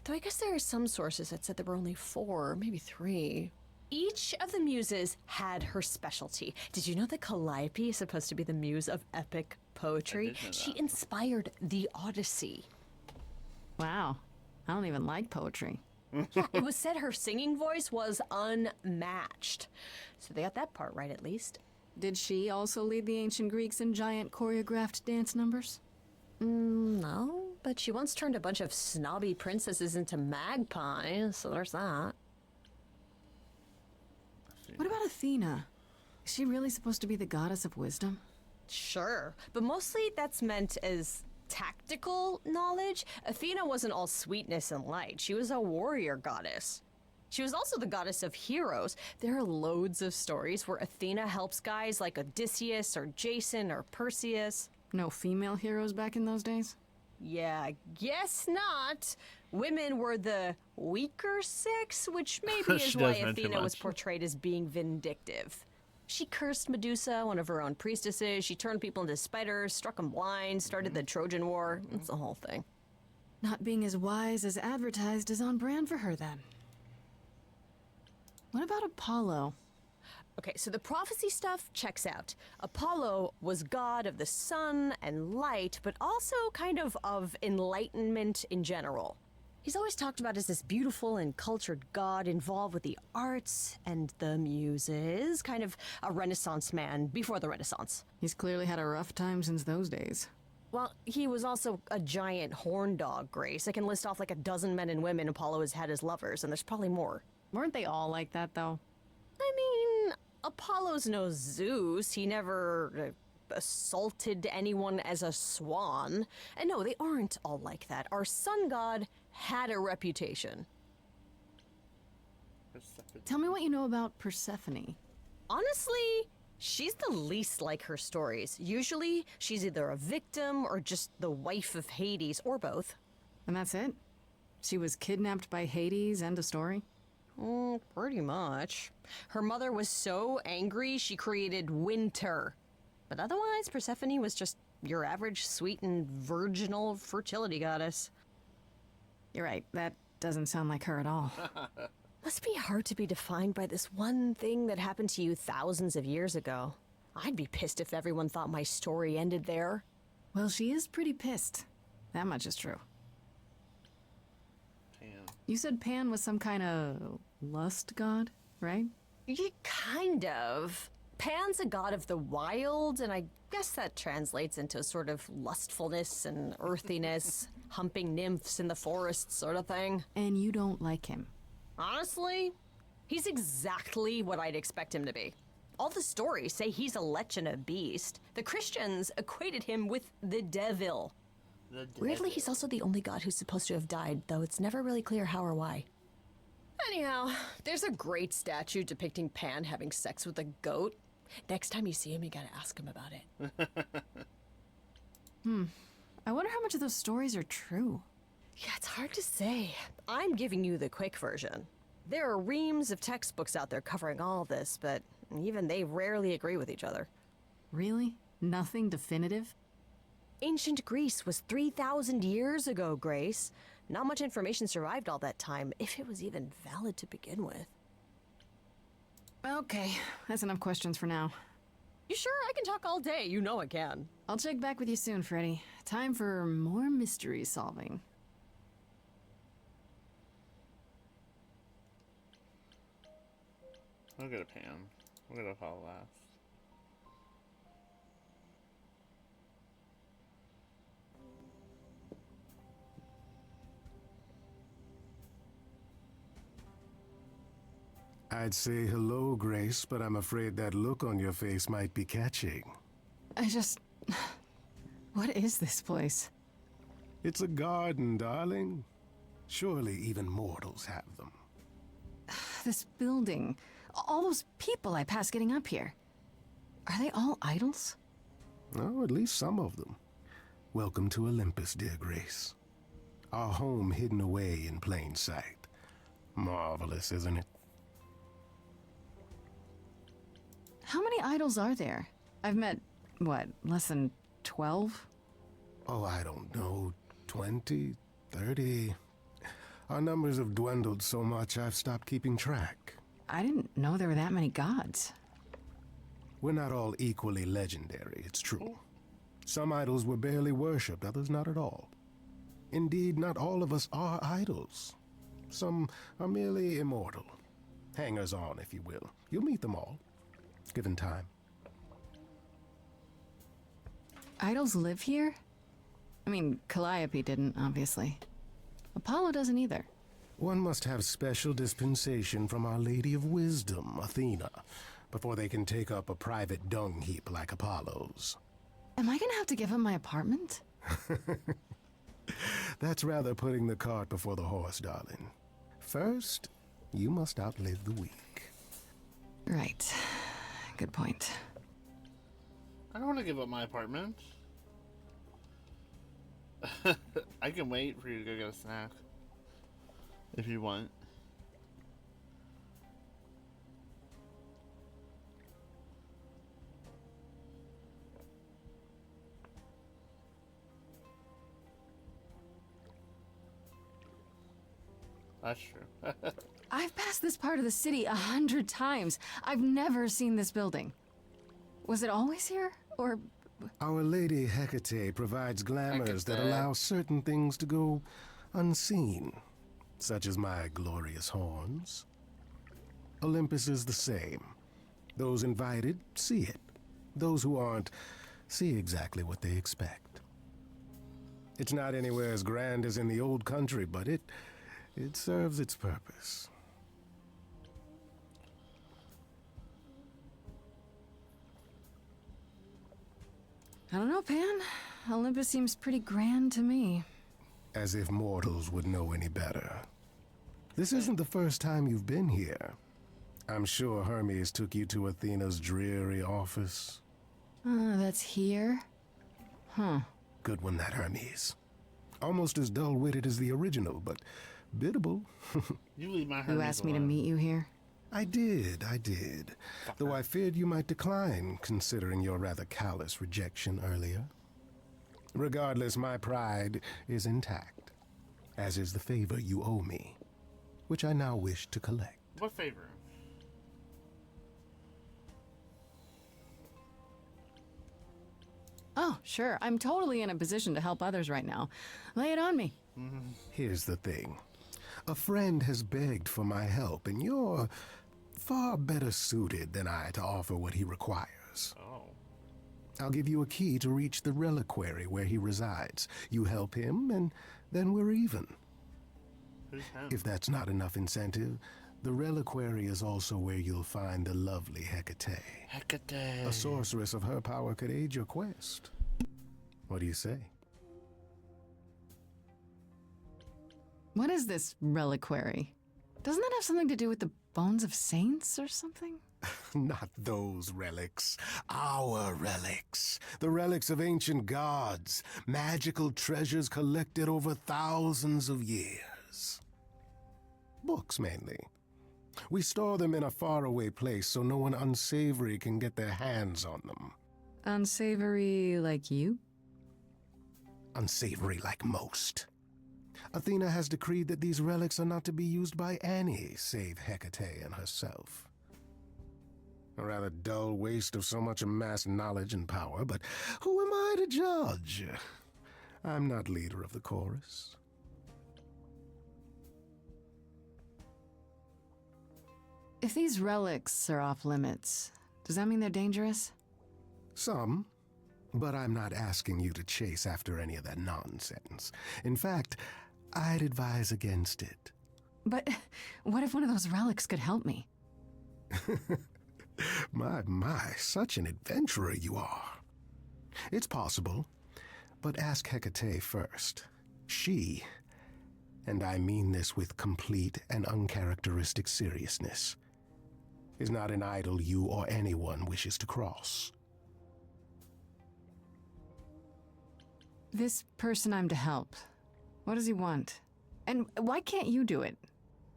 though I guess there are some sources that said there were only 4, maybe 3. Each of the muses had her specialty. Did you know that Calliope is supposed to be the muse of epic poetry? I did know She that. inspired the Odyssey. Wow. I don't even like poetry. Yeah, it was said her singing voice was unmatched. So they got that part right, at least. Did she also lead the ancient Greeks in giant choreographed dance numbers? No, but she once turned a bunch of snobby princesses into magpies, so there's that. What about Athena? Is she really supposed to be the goddess of wisdom? Sure, but mostly that's meant as tactical knowledge. Athena wasn't all sweetness and light. She was a warrior goddess. She was also the goddess of heroes. There are loads of stories where Athena helps guys like Odysseus or Jason or Perseus. No female heroes back in those days? Yeah, I guess not. Women were the weaker sex, which maybe is She why does know too Athena was much. portrayed as being vindictive. She cursed Medusa, one of her own priestesses. She turned people into spiders, struck them blind, started the Trojan War. It's the whole thing. Not being as wise as advertised is on brand for her then. What about Apollo? Okay, so the prophecy stuff checks out. Apollo was god of the sun and light, but also kind of enlightenment in general. He's always talked about as this beautiful and cultured god involved with the arts and the muses, kind of a Renaissance man before the Renaissance. He's clearly had a rough time since those days. Well, he was also a giant horn dog, Grace. I can list off like a dozen men and women Apollo has had as lovers, and there's probably more. Weren't they all like that, though? I mean, Apollo's no Zeus. He never assaulted anyone as a swan. And no, they aren't all like that. Our sun god had a reputation. Tell me what you know about Persephone. Honestly, she's the least like her stories. Usually, she's either a victim or just the wife of Hades, or both. And that's it? She was kidnapped by Hades, end of story? Pretty much. Her mother was so angry she created winter. But otherwise, Persephone was just your average sweet and virginal fertility goddess. You're right, that doesn't sound like her at all. Must be hard to be defined by this one thing that happened to you thousands of years ago. I'd be pissed if everyone thought my story ended there. Well, she is pretty pissed. That much is true. Pan. You said Pan was some kind of lust god, right? Yeah, kind of. Pan's a god of the wild, and I guess that translates into a sort of lustfulness and earthiness, humping nymphs in the forest sort of thing. And you don't like him. Honestly, he's exactly what I'd expect him to be. All the stories say he's a lech and a beast. The Christians equated him with the devil. Weirdly, he's also the only god who's supposed to have died, though it's never really clear how or why. Anyhow, there's a great statue depicting Pan having sex with a goat. Next time you see him, you gotta ask him about it. I wonder how much of those stories are true. Yeah, it's hard to say. I'm giving you the quick version. There are reams of textbooks out there covering all this, but even they rarely agree with each other. Really? Nothing definitive? Ancient Greece was 3,000 years ago, Grace. Not much information survived all that time, if it was even valid to begin with. Okay, that's enough questions for now. You sure? I can talk all day. You know I can. I'll check back with you soon, Freddy. Time for more mystery solving. We'll go to Pan. We'll go to Apollo last. I'd say hello, Grace, but I'm afraid that look on your face might be catching. What is this place? It's a garden, darling. Surely even mortals have them. This building. All those people I pass getting up here. Are they all idols? Oh, at least some of them. Welcome to Olympus, dear Grace. Our home hidden away in plain sight. Marvelous, isn't it? How many idols are there? I've met, what, less than 12? Oh, I don't know, 20, 30. Our numbers have dwindled so much I've stopped keeping track. I didn't know there were that many gods. We're not all equally legendary, it's true. Some idols were barely worshipped, others not at all. Indeed, not all of us are idols. Some are merely immortal. Hangers-on, if you will. You'll meet them all, given time. Idols live here? I mean, Calliope didn't, obviously. Apollo doesn't either. One must have special dispensation from Our Lady of Wisdom, Athena, before they can take up a private dung heap like Apollo's. Am I gonna have to give him my apartment? That's rather putting the cart before the horse, darling. First, you must outlive the week. Right. Good point. I don't want to give up my apartment. I can wait for you to go get a snack. If you want. That's true. I've passed this part of the city 100 times. I've never seen this building. Was it always here? Or... Our Lady Hecate provides glamours that Hecate. allow certain things to go unseen, such as my glorious horns. Olympus is the same. Those invited see it. Those who aren't see exactly what they expect. It's not anywhere as grand as in the old country, but it serves its purpose. I don't know, Pan. Olympus seems pretty grand to me. As if mortals would know any better. This isn't the first time you've been here. I'm sure Hermes took you to Athena's dreary office. That's here? Huh. Good one, that Hermes. Almost as dull-witted as the original, but biddable. You leave my Hermes You asked me to alone. meet you here? I did. Though I feared you might decline, considering your rather callous rejection earlier. Regardless, my pride is intact, as is the favor you owe me, which I now wish to collect. What favor? Oh, sure. I'm totally in a position to help others right now. Lay it on me. Here's the thing. A friend has begged for my help, and you're far better suited than I to offer what he requires. Oh. I'll give you a key to reach the reliquary where he resides. You help him, and then we're even. Who's him? If that's not enough incentive, the reliquary is also where you'll find the lovely Hecate. Hecate. A sorceress of her power could aid your quest. What do you say? What is this reliquary? Doesn't that have something to do with the bones of saints or something? Not those relics. Our relics. The relics of ancient gods. Magical treasures collected over thousands of years. Books, mainly. We store them in a faraway place so no one unsavory can get their hands on them. Unsavory like you? Unsavory like most. Athena has decreed that these relics are not to be used by any save Hecate and herself. A rather dull waste of so much amassed knowledge and power, but who am I to judge? I'm not leader of the chorus. If these relics are off limits, does that mean they're dangerous? Some, but I'm not asking you to chase after any of that nonsense. In fact, I'd advise against it. But what if one of those relics could help me? My, such an adventurer you are. It's possible, but ask Hecate first. She, and I mean this with complete and uncharacteristic seriousness, is not an idol you or anyone wishes to cross. This person I'm to help, what does he want? And why can't you do it?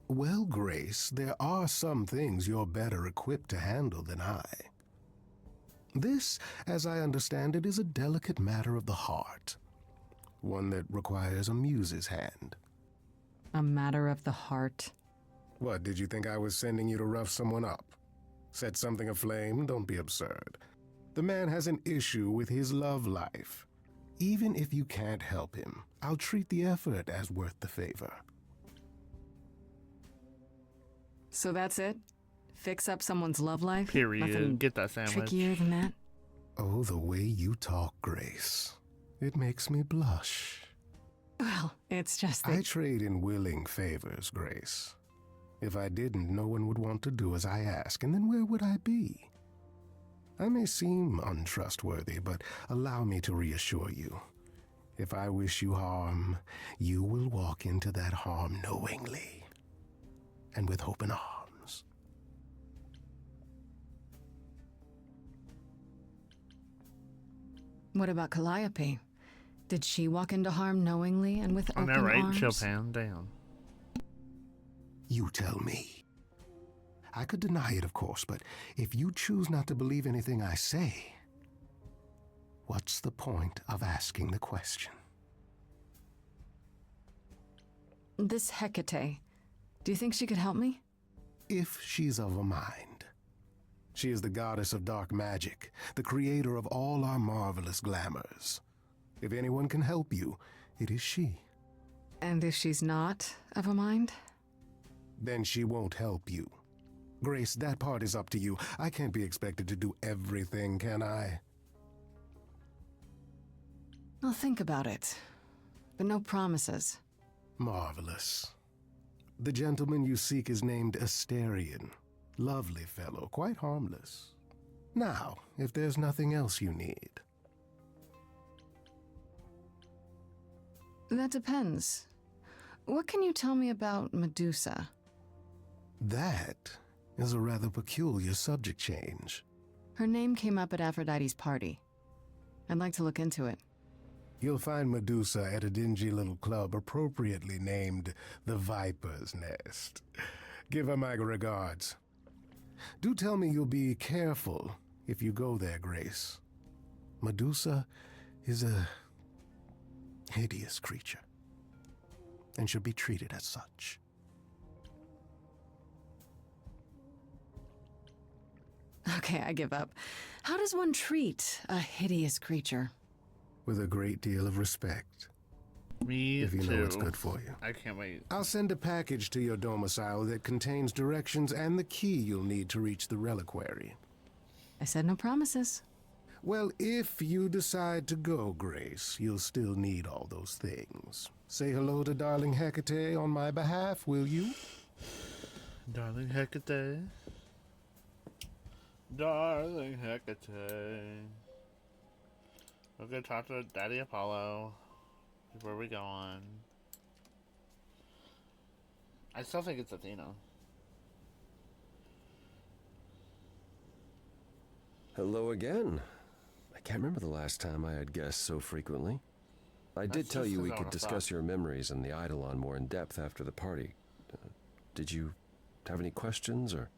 Well, Grace, there are some things you're better equipped to handle than I. This, as I understand it, is a delicate matter of the heart. one that requires a muse's hand. A matter of the heart. What, did you think I was sending you to rough someone up? Set something aflame? Don't be absurd. The man has an issue with his love life. Even if you can't help him, I'll treat the effort as worth the favor. So that's it? Fix up someone's love life? Period. Nothing Get that sandwich. trickier than that? Oh, the way you talk, Grace. It makes me blush. Well, it's just I that... trade in willing favors, Grace. If I didn't, no one would want to do as I ask, and then where would I be? I may seem untrustworthy, but allow me to reassure you. If I wish you harm, you will walk into that harm knowingly, and with open arms. What about Calliope? Did she walk into harm knowingly and with I open know, right? arms? Chopin, damn. You tell me. I could deny it, of course, but if you choose not to believe anything I say, what's the point of asking the question? This Hecate, do you think she could help me? If she's of a mind. She is the goddess of dark magic, the creator of all our marvelous glamours. If anyone can help you, it is she. And if she's not of a mind? Then she won't help you. Grace, that part is up to you. I can't be expected to do everything, can I? I'll think about it, but no promises. Marvelous. The gentleman you seek is named Asterion. Lovely fellow, quite harmless. Now, if there's nothing else you need. That depends. What can you tell me about Medusa? That is a rather peculiar subject change. Her name came up at Aphrodite's party. I'd like to look into it. You'll find Medusa at a dingy little club appropriately named the Viper's Nest. Give her my regards. Do tell me you'll be careful if you go there, Grace. Medusa is a hideous creature and should be treated as such. Okay, I give up. How does one treat a hideous creature? With a great deal of respect. Me if you too. know what's good for you. I can't wait. I'll send a package to your domicile that contains directions and the key you'll need to reach the reliquary. I said no promises. Well, if you decide to go, Grace, you'll still need all those things. Say hello to darling Hecate on my behalf, will you? Darling Hecate. Darling Hecate. We'll go talk to Daddy Apollo. Where we going? I still think it's Athena. Hello again. I can't remember the last time I had guests so frequently. I did tell you we could discuss your memories and the Eidolon more in depth after the party. Did you have any questions, or?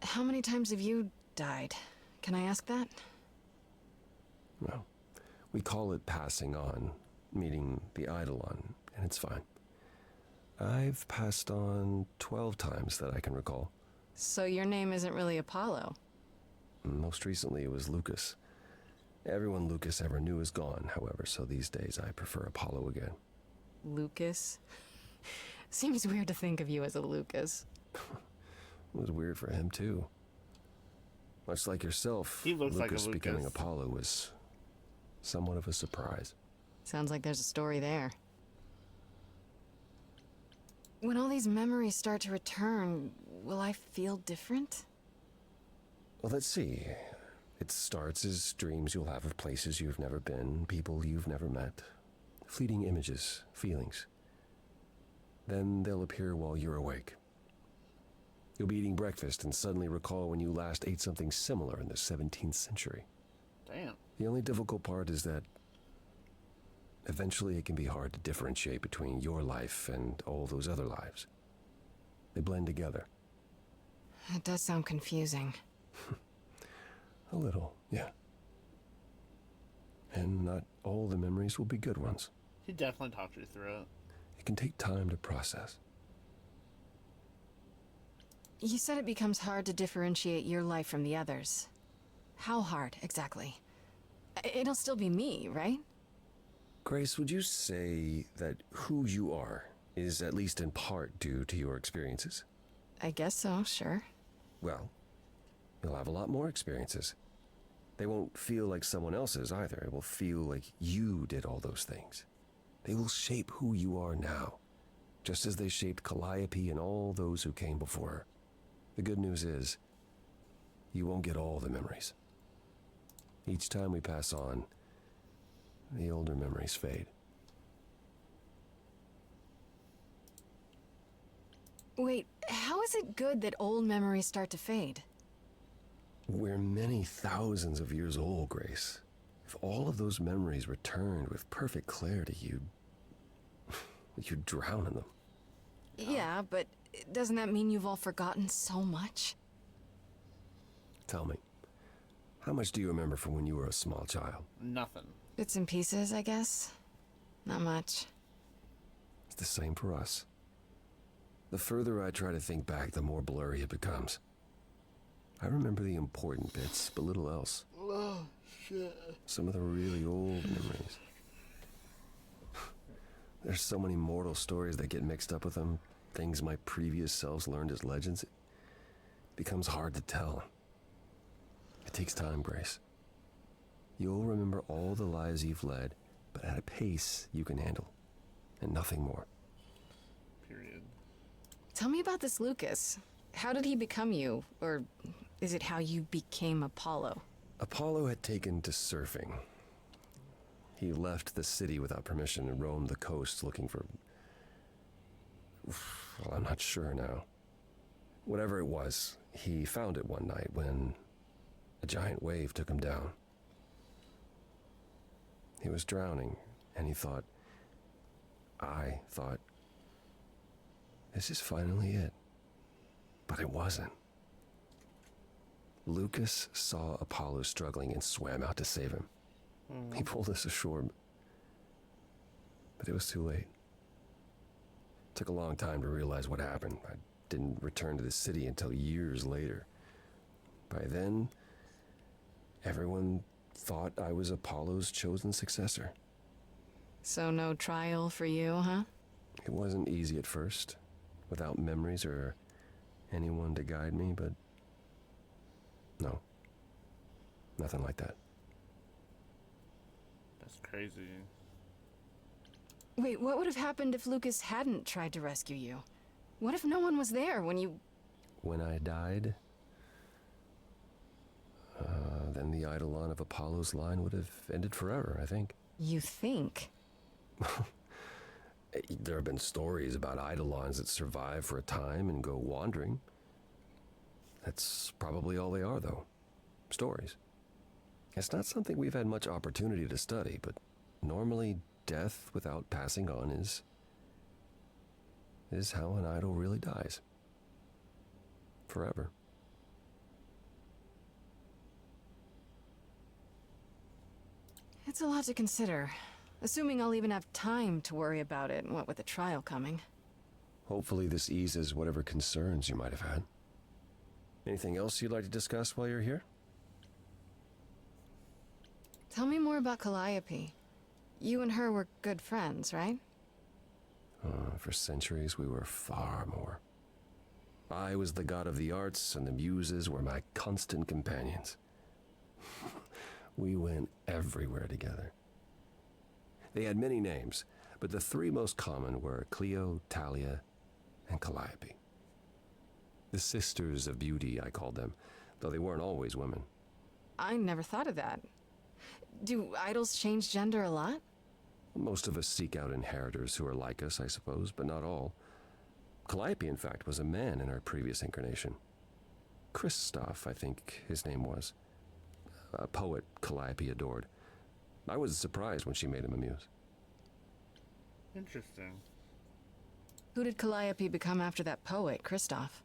How many times have you died? Can I ask that? Well, we call it passing on, meeting the Eidolon, and it's fine. I've passed on 12 times that I can recall. So your name isn't really Apollo? Most recently it was Lucas. Everyone Lucas ever knew is gone, however, so these days I prefer Apollo again. Lucas? Seems weird to think of you as a Lucas. It was weird for him, too. Much like yourself, He looks Lucas like a Lucas. becoming Apollo was somewhat of a surprise. Sounds like there's a story there. When all these memories start to return, will I feel different? Well, let's see. It starts as dreams you'll have of places you've never been, people you've never met, fleeting images, feelings. Then they'll appear while you're awake. You'll be eating breakfast and suddenly recall when you last ate something similar in the 17th century. Damn. The only difficult part is that eventually it can be hard to differentiate between your life and all those other lives. They blend together. It does sound confusing. A little, yeah. And not all the memories will be good ones. He definitely talked you through it. It can take time to process. You said it becomes hard to differentiate your life from the others. How hard, exactly? It'll still be me, right? Grace, would you say that who you are is at least in part due to your experiences? I guess so, sure. Well, you'll have a lot more experiences. They won't feel like someone else's either. It will feel like you did all those things. They will shape who you are now, just as they shaped Calliope and all those who came before her. The good news is, you won't get all the memories. Each time we pass on, the older memories fade. Wait, how is it good that old memories start to fade? We're many thousands of years old, Grace. If all of those memories returned with perfect clarity, you'd drown in them. Yeah, but doesn't that mean you've all forgotten so much? Tell me, how much do you remember from when you were a small child? Nothing. Bits and pieces, I guess. Not much. It's the same for us. The further I try to think back, the more blurry it becomes. I remember the important bits, but little else. Oh, shit. Some of the really old memories. There's so many mortal stories that get mixed up with them, things my previous selves learned as legends. It becomes hard to tell. It takes time, Grace. You'll remember all the lives you've led, but at a pace you can handle, and nothing more. Period. Tell me about this Lucas. How did he become you? Or is it how you became Apollo? Apollo had taken to surfing. He left the city without permission and roamed the coast looking for... Well, I'm not sure now. Whatever it was, he found it one night when a giant wave took him down. He was drowning, and I thought, this is finally it. But it wasn't. Lucas saw Apollo struggling and swam out to save him. He pulled us ashore, but it was too late. It took a long time to realize what happened. I didn't return to the city until years later. By then, everyone thought I was Apollo's chosen successor. So no trial for you, huh? It wasn't easy at first, without memories or anyone to guide me, but no, nothing like that. That's crazy. Wait, what would have happened if Lucas hadn't tried to rescue you? What if no one was there when you... When I died, then the Eidolon of Apollo's line would have ended forever, I think. You think? There have been stories about Eidolons that survive for a time and go wandering. That's probably all they are, though. Stories. It's not something we've had much opportunity to study, but normally death without passing on is how an idol really dies. Forever. It's a lot to consider. Assuming I'll even have time to worry about it, what with the trial coming. Hopefully this eases whatever concerns you might have had. Anything else you'd like to discuss while you're here? Tell me more about Calliope. You and her were good friends, right? For centuries, we were far more. I was the god of the arts, and the muses were my constant companions. We went everywhere together. They had many names, but the three most common were Clio, Talia, and Calliope. The sisters of beauty, I called them, though they weren't always women. I never thought of that. Do idols change gender a lot? Most of us seek out inheritors who are like us, I suppose, but not all. Calliope, in fact, was a man in her previous incarnation. Christoph, I think his name was. A poet Calliope adored. I was surprised when she made him a muse. Interesting. Who did Calliope become after that poet, Christoph?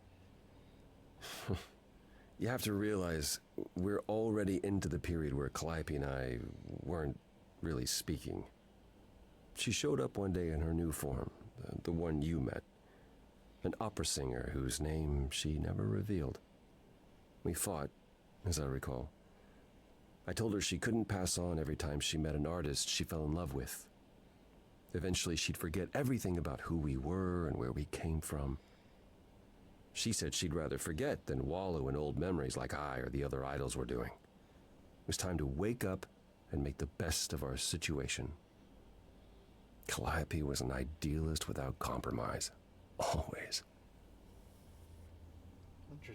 You have to realize we're already into the period where Calliope and I weren't really speaking. She showed up one day in her new form, the one you met. An opera singer whose name she never revealed. We fought, as I recall. I told her she couldn't pass on every time she met an artist she fell in love with. Eventually she'd forget everything about who we were and where we came from. She said she'd rather forget than wallow in old memories like I or the other idols were doing. It was time to wake up and make the best of our situation. Calliope was an idealist without compromise. Always.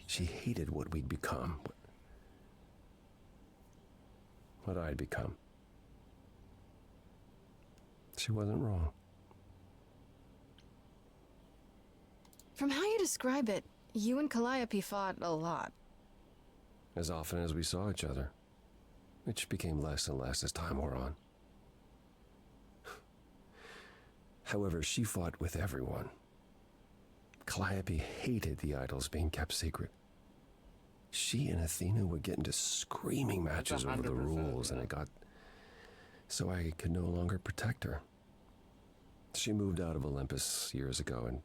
She hated what we'd become. What I'd become. She wasn't wrong. From how you describe it, you and Calliope fought a lot. As often as we saw each other, which became less and less as time wore on. However, she fought with everyone. Calliope hated the idols being kept secret. She and Athena would get into screaming matches over the rules, and it got so I could no longer protect her. She moved out of Olympus years ago and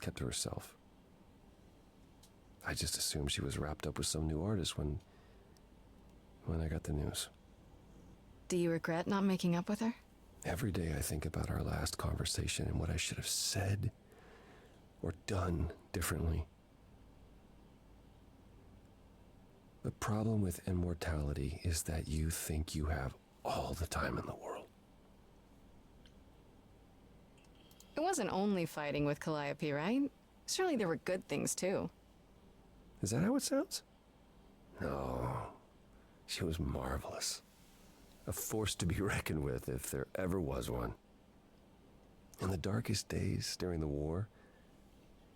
kept to herself. I just assumed she was wrapped up with some new artist when I got the news. Do you regret not making up with her? Every day I think about our last conversation and what I should have said or done differently. The problem with immortality is that you think you have all the time in the world. It wasn't only fighting with Calliope, right? Surely there were good things too. Is that how it sounds? No. She was marvelous. A force to be reckoned with if there ever was one. In the darkest days during the war,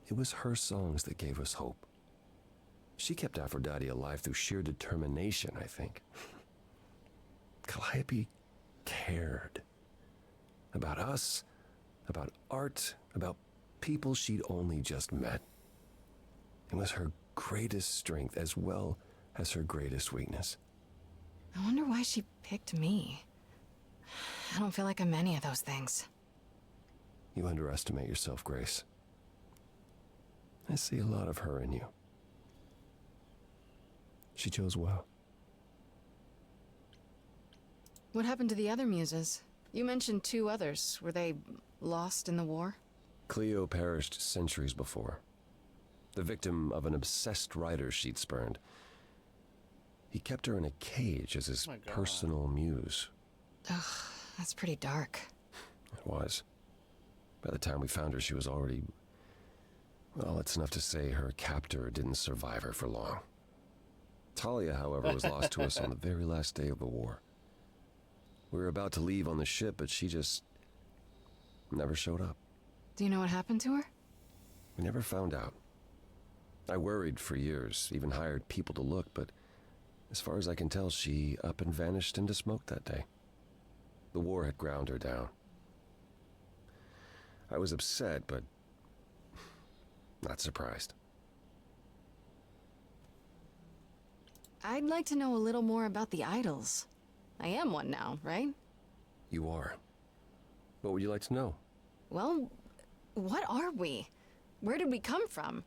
it was her songs that gave us hope. She kept Aphrodite alive through sheer determination, I think. Calliope cared. About us, about art, about people she'd only just met. It was her greatest strength as well as her greatest weakness. I wonder why she picked me. I don't feel like I'm any of those things. You underestimate yourself, Grace. I see a lot of her in you. She chose well. What happened to the other muses? You mentioned 2 others. Were they lost in the war? Cleo perished centuries before. The victim of an obsessed writer she'd spurned. He kept her in a cage as his personal muse. Ugh, that's pretty dark. It was. By the time we found her, she was already... Well, it's enough to say her captor didn't survive her for long. Talia, however, was lost to us on the very last day of the war. We were about to leave on the ship, but she just never showed up. Do you know what happened to her? We never found out. I worried for years, even hired people to look, but as far as I can tell, she up and vanished into smoke that day. The war had ground her down. I was upset, but not surprised. I'd like to know a little more about the idols. I am one now, right? You are. What would you like to know? Well, what are we? Where did we come from?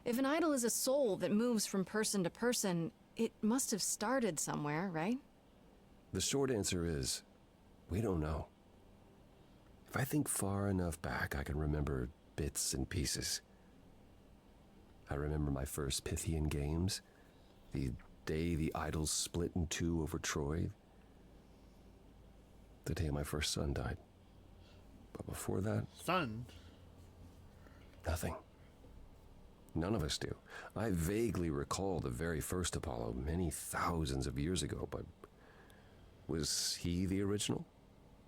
If an idol is a soul that moves from person to person, it must have started somewhere, right? The short answer is, we don't know. If I think far enough back, I can remember bits and pieces. I remember my first Pythian games, the day the idols split in 2 over Troy, the day my first son died. But before that... Son? Nothing. None of us do. I vaguely recall the very first Apollo many thousands of years ago, but was he the original?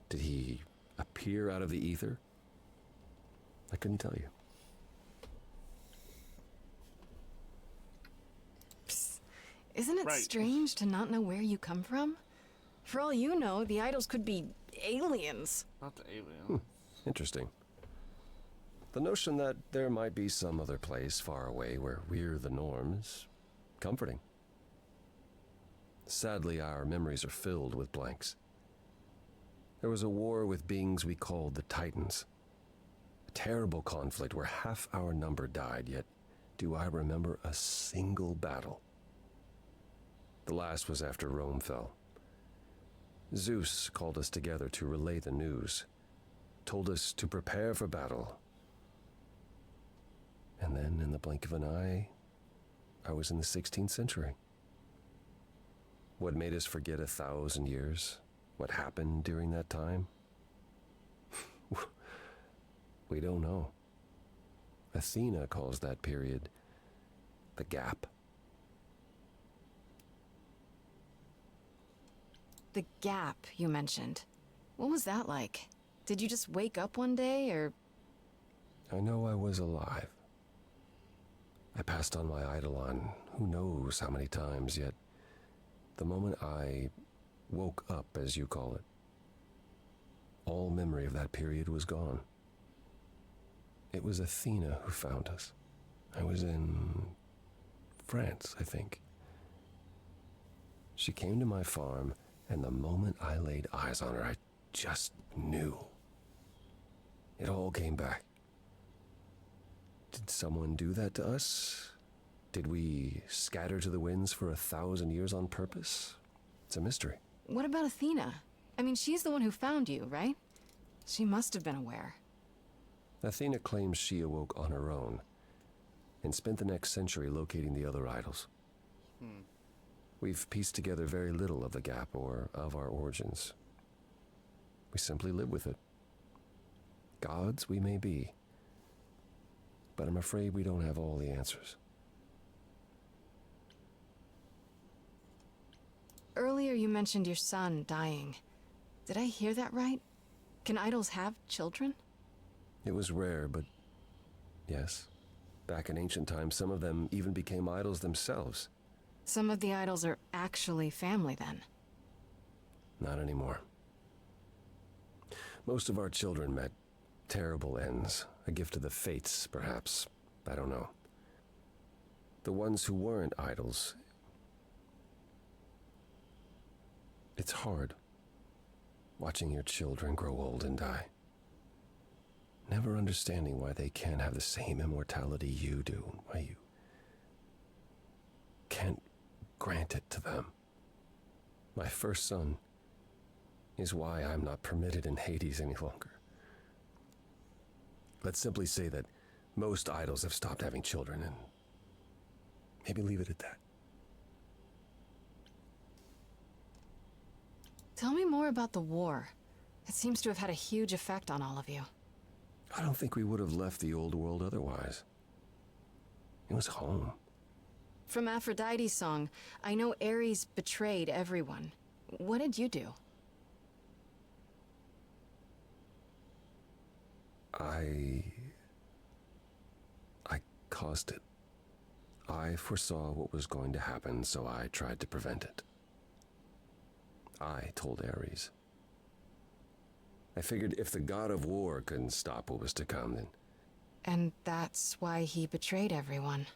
Did he appear out of the ether? I couldn't tell you. Psst. Isn't it Right. strange to not know where you come from? For all you know, the idols could be aliens. Not the alien. Interesting. The notion that there might be some other place far away where we're the norm is comforting. Sadly, our memories are filled with blanks. There was a war with beings we called the Titans. A terrible conflict where half our number died, yet do I remember a single battle. The last was after Rome fell. Zeus called us together to relay the news, told us to prepare for battle. And then, in the blink of an eye, I was in the 16th century. What made us forget 1,000 years? What happened during that time? We don't know. Athena calls that period the gap. The gap you mentioned. What was that like? Did you just wake up one day, or... I know I was alive. I passed on my eidolon who knows how many times, yet the moment I woke up, as you call it, all memory of that period was gone. It was Athena who found us. I was in France, I think. She came to my farm, and the moment I laid eyes on her, I just knew. It all came back. Did someone do that to us? Did we scatter to the winds for 1,000 years on purpose? It's a mystery. What about Athena? I mean, she's the one who found you, right? She must have been aware. Athena claims she awoke on her own and spent the next century locating the other idols. We've pieced together very little of the gap or of our origins. We simply live with it. Gods we may be, but I'm afraid we don't have all the answers. Earlier you mentioned your son dying. Did I hear that right? Can idols have children? It was rare, but yes. Back in ancient times, some of them even became idols themselves. Some of the idols are actually family, then? Not anymore. Most of our children met terrible ends. A gift of the fates, perhaps. I don't know. The ones who weren't idols... It's hard, watching your children grow old and die. Never understanding why they can't have the same immortality you do, why you can't grant it to them. My first son is why I'm not permitted in Hades any longer. Let's simply say that most idols have stopped having children, and maybe leave it at that. Tell me more about the war. It seems to have had a huge effect on all of you. I don't think we would have left the old world otherwise. It was home. From Aphrodite's song, I know Ares betrayed everyone. What did you do? I caused it. I foresaw what was going to happen, so I tried to prevent it. I told Ares. I figured if the god of war couldn't stop what was to come, then... And that's why he betrayed everyone.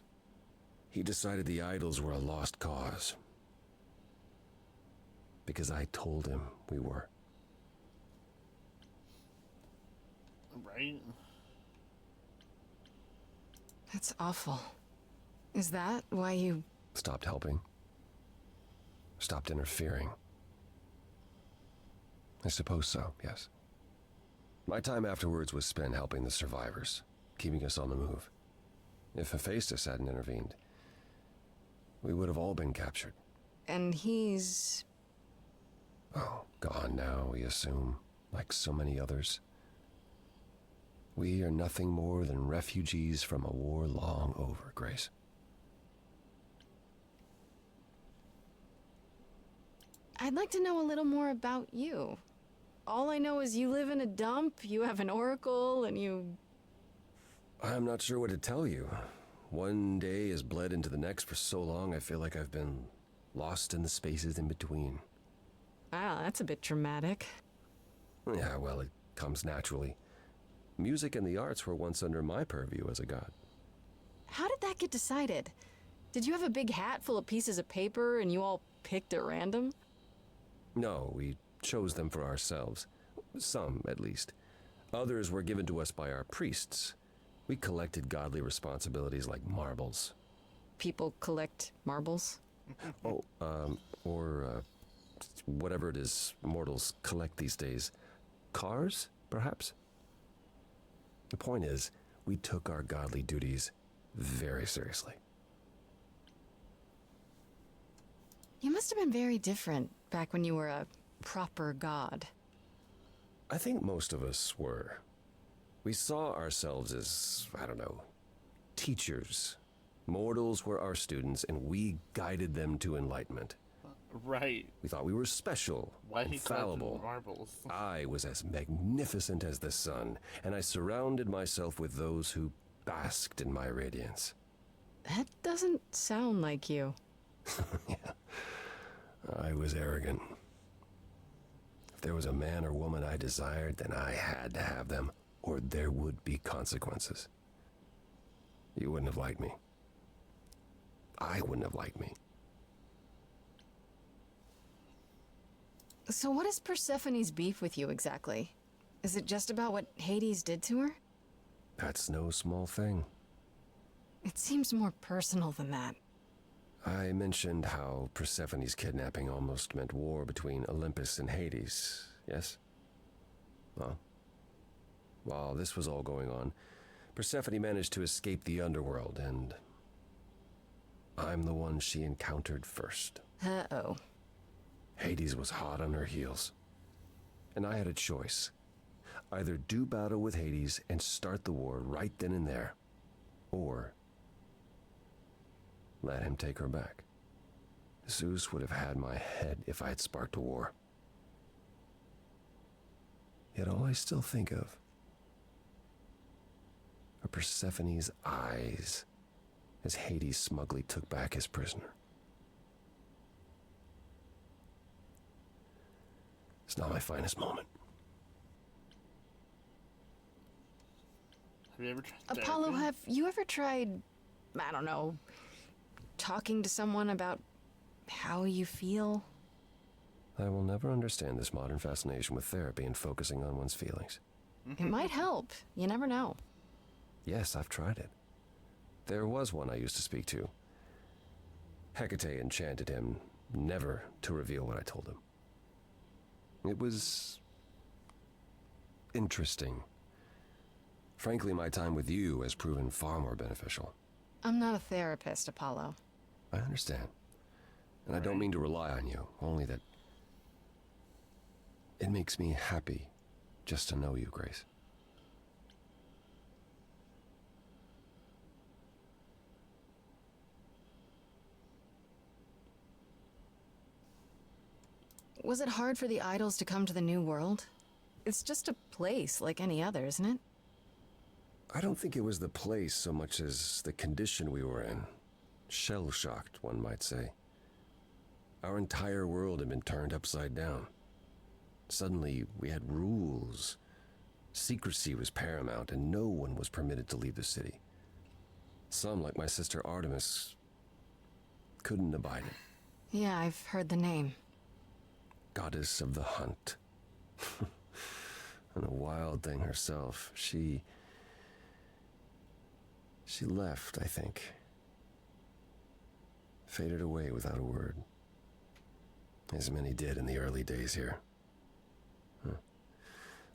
He decided the idols were a lost cause. Because I told him we were. Right? That's awful. Is that why you... Stopped helping. Stopped interfering. I suppose so, yes. My time afterwards was spent helping the survivors, keeping us on the move. If Hephaestus hadn't intervened, we would have all been captured. And he's... Oh, gone now, we assume, like so many others. We are nothing more than refugees from a war long over, Grace. I'd like to know a little more about you. All I know is you live in a dump, you have an oracle, and you... I'm not sure what to tell you. One day has bled into the next for so long, I feel like I've been lost in the spaces in between. Wow, that's a bit dramatic. Yeah, well, it comes naturally. Music and the arts were once under my purview as a god. How did that get decided? Did you have a big hat full of pieces of paper and you all picked at random? No, we chose them for ourselves. Some, at least. Others were given to us by our priests. We collected godly responsibilities like marbles. People collect marbles? Oh, or whatever it is mortals collect these days. Cars, perhaps? The point is, we took our godly duties very seriously. You must have been very different back when you were a proper god. I think most of us were. We saw ourselves as, I don't know, teachers. Mortals were our students, and we guided them to enlightenment. Right. We thought we were special, Why he infallible. collected marbles? I was as magnificent as the sun, and I surrounded myself with those who basked in my radiance. That doesn't sound like you. Yeah. I was arrogant. If there was a man or woman I desired, then I had to have them, or there would be consequences. You wouldn't have liked me. I wouldn't have liked me. So what is Persephone's beef with you exactly? Is it just about what Hades did to her? That's no small thing. It seems more personal than that. I mentioned how Persephone's kidnapping almost meant war between Olympus and Hades, yes? Well, while this was all going on, Persephone managed to escape the underworld, and I'm the one she encountered first. Uh-oh. Hades was hot on her heels, and I had a choice. Either do battle with Hades and start the war right then and there, or let him take her back. Zeus would have had my head if I had sparked a war. Yet all I still think of are Persephone's eyes as Hades smugly took back his prisoner. It's not my finest moment. Have you ever tried Apollo, therapy? have you ever tried, I don't know, talking to someone about how you feel? I will never understand this modern fascination with therapy and focusing on one's feelings. It might help. You never know. Yes, I've tried it. There was one I used to speak to. Hecate enchanted him never to reveal what I told him. It was interesting. Frankly, my time with you has proven far more beneficial. I'm not a therapist, Apollo. I understand. And I don't mean to rely on you, only that it makes me happy just to know you, Grace. Was it hard for the idols to come to the new world? It's just a place like any other, isn't it? I don't think it was the place so much as the condition we were in. Shell-shocked, one might say. Our entire world had been turned upside down. Suddenly, we had rules. Secrecy was paramount, and no one was permitted to leave the city. Some, like my sister Artemis, couldn't abide it. Yeah, I've heard the name. Goddess of the hunt. And a wild thing herself. She left, I think. Faded away without a word. As many did in the early days here.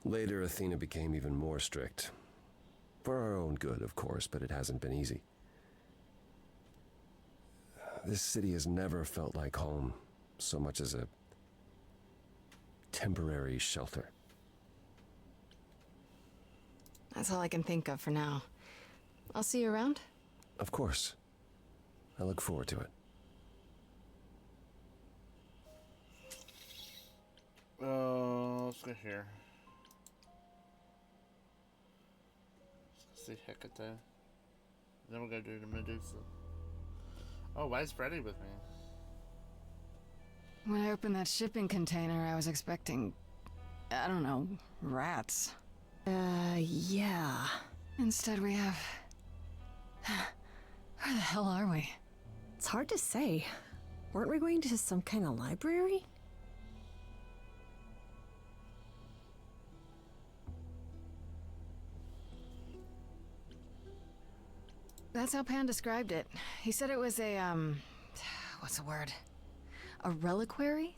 Later, Athena became even more strict. For our own good, of course, but it hasn't been easy. This city has never felt like home so much as a temporary shelter. That's all I can think of for now. I'll see you around. Of course. I look forward to it. Let's go here. Let's see Hecate. Then we'll go do the Medusa. Oh, why is Freddy with me? When I opened that shipping container, I was expecting, I don't know, rats. Yeah. Instead we have... Where the hell are we? It's hard to say. Weren't we going to some kind of library? That's how Pan described it. He said it was a, what's the word? A reliquary?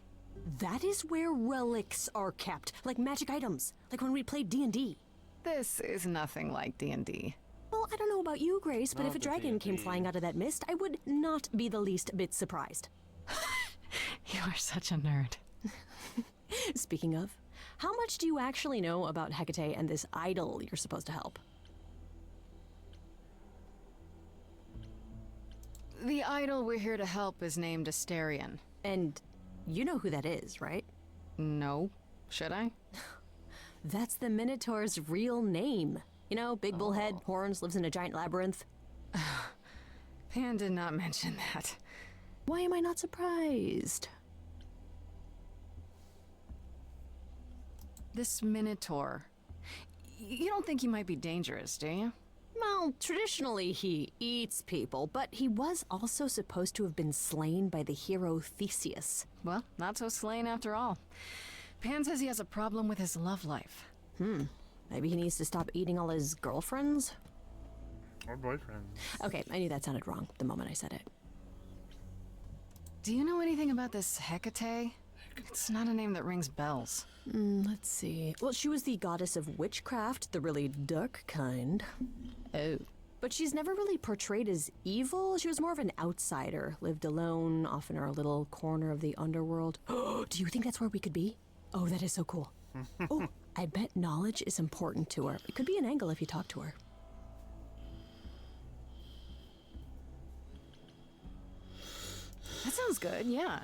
That is where relics are kept, like magic items, like when we played D&D. This is nothing like D&D. Well, I don't know about you, Grace, but Not if a the dragon came D&D. flying out of that mist, I would not be the least bit surprised. You are such a nerd. Speaking of, how much do you actually know about Hecate and this idol you're supposed to help? The idol we're here to help is named Asterion. And you know who that is, right? No. Should I? That's the Minotaur's real name. You know, big bullhead, horns, lives in a giant labyrinth. Pan did not mention that. Why am I not surprised? This Minotaur. You don't think he might be dangerous, do you? Well, traditionally he eats people, but he was also supposed to have been slain by the hero Theseus. Well, not so slain after all. Pan says he has a problem with his love life. Maybe he needs to stop eating all his girlfriends? Or boyfriend. Okay, I knew that sounded wrong the moment I said it. Do you know anything about this Hecate? It's not a name that rings bells. Let's see. Well, she was the goddess of witchcraft, the really dark kind. Oh. But she's never really portrayed as evil. She was more of an outsider, lived alone, off in her little corner of the underworld. Do you think that's where we could be? Oh, that is so cool. Oh, I bet knowledge is important to her. It could be an angle if you talk to her. That sounds good, yeah.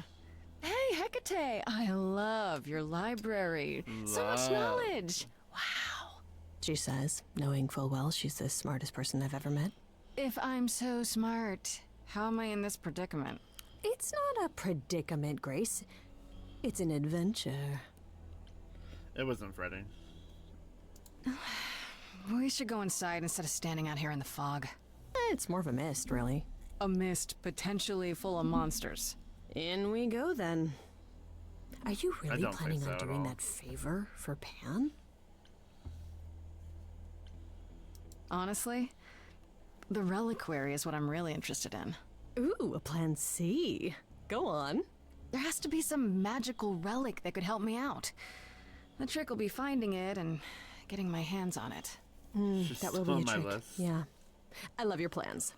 Hey, Hecate, I love your library. So much knowledge. Wow. She says, knowing full well she's the smartest person I've ever met. If I'm so smart, how am I in this predicament? It's not a predicament, Grace. It's an adventure. It wasn't fretting. We should go inside instead of standing out here in the fog. It's more of a mist, really. A mist potentially full of monsters. In we go, then. Are you really don't planning think so on at doing all. that favor for Pan? Honestly, the reliquary is what I'm really interested in. Ooh, a plan C. Go on. There has to be some magical relic that could help me out. The trick will be finding it and getting my hands on it. She's That will still be a on my trick. list. Yeah. I love your plans.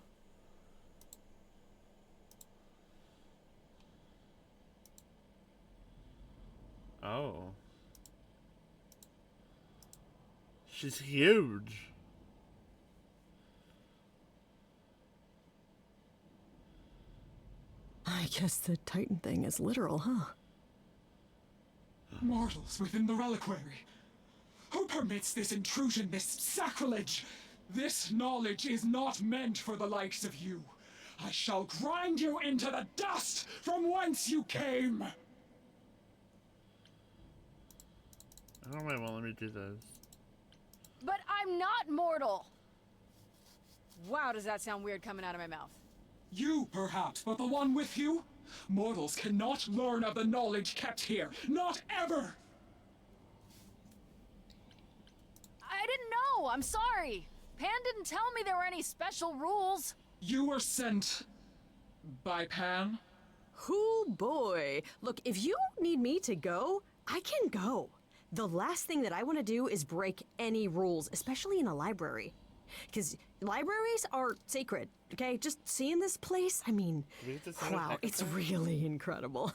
Oh. She's huge. I guess the Titan thing is literal, huh? Mortals within the reliquary. Who permits this intrusion, this sacrilege? This knowledge is not meant for the likes of you. I shall grind you into the dust from whence you came. I don't know why it won't let me do this. But I'm not mortal! Wow, does that sound weird coming out of my mouth? You, perhaps, but the one with you? Mortals cannot learn of the knowledge kept here. Not ever! I didn't know! I'm sorry! Pan didn't tell me there were any special rules. You were sent by Pan? Oh boy. Look, if you need me to go, I can go. The last thing that I want to do is break any rules, especially in a library. Because libraries are sacred, okay? Just seeing this place, I mean, Do we get to see wow, what it's Hecate- really incredible.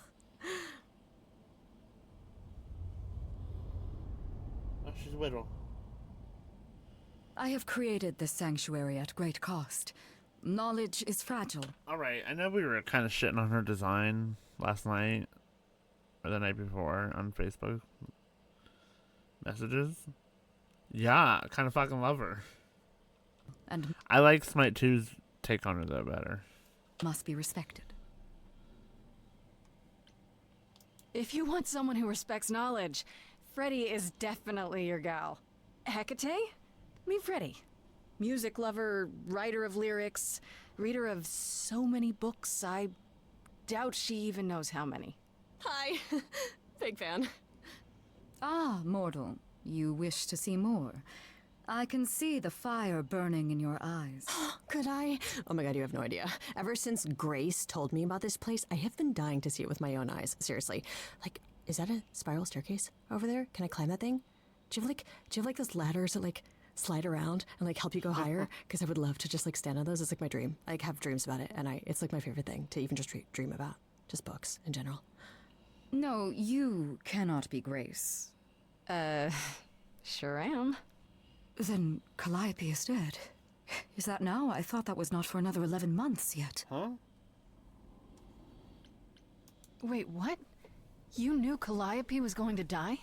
Oh, she's Whittle. I have created this sanctuary at great cost. Knowledge is fragile. Alright, I know we were kind of shitting on her design last night. Or the night before on Facebook messages. Yeah, I kind of fucking love her. And I like Smite 2's take on her though better. must be respected. If you want someone who respects knowledge, Freddie is definitely your gal. Hecate? Meet Freddie. Music lover, writer of lyrics, reader of so many books, I doubt she even knows how many. Hi. Big fan. Ah, mortal. You wish to see more. I can see the fire burning in your eyes. Could I? Oh my god, you have no idea. Ever since Grace told me about this place, I have been dying to see it with my own eyes. Seriously. Like, is that a spiral staircase over there? Can I climb that thing? Do you have like those ladders that like slide around and like help you go higher? Because I would love to just like stand on those. It's like my dream. I like, have dreams about it, and it's like my favorite thing to even just dream about. Just books in general. No, you cannot be Grace. Sure am. Then Calliope is dead. Is that now? I thought that was not for another 11 months yet. Huh? Wait, what? You knew Calliope was going to die?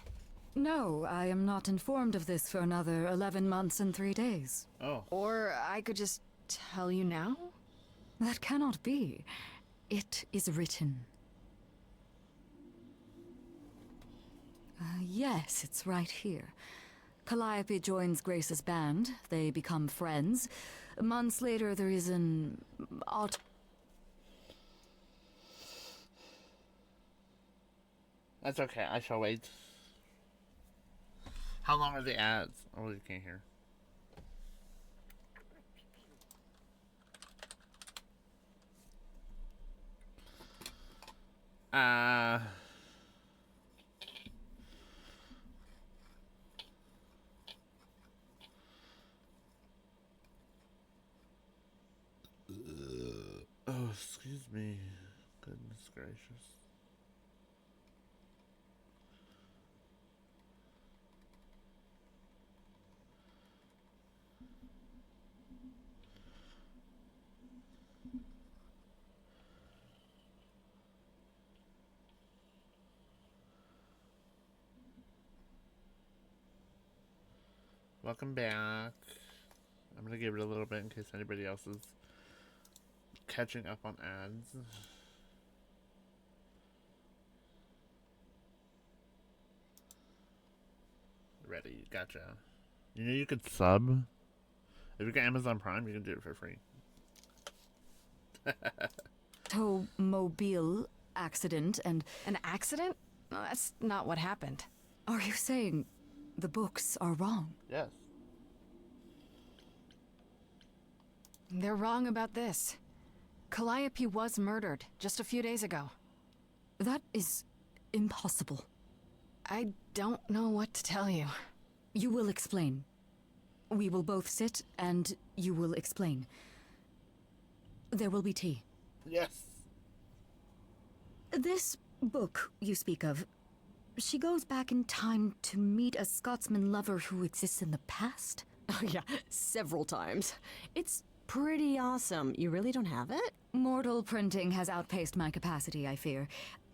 No, I am not informed of this for another 11 months and 3 days. Oh. Or I could just tell you now? That cannot be. It is written. Yes, it's right here. Calliope joins Grace's band. They become friends. Months later, there is an That's okay. I shall wait. How long are the ads? Oh, you can't hear. Oh, excuse me. Goodness gracious. Welcome back. I'm gonna give it a little bit in case anybody else is catching up on ads. Ready, gotcha. You know you could sub? If you get Amazon Prime, you can do it for free. automobile accident and... An accident? No, that's not what happened. Are you saying the books are wrong? Yes. They're wrong about this. Calliope was murdered just a few days ago. That is impossible. I don't know what to tell you. You will explain. We will both sit and you will explain. There will be tea. Yes. This book you speak of, she goes back in time to meet a Scotsman lover who exists in the past? Oh yeah, several times. It's pretty awesome. You really don't have it? Mortal printing has outpaced my capacity, I fear.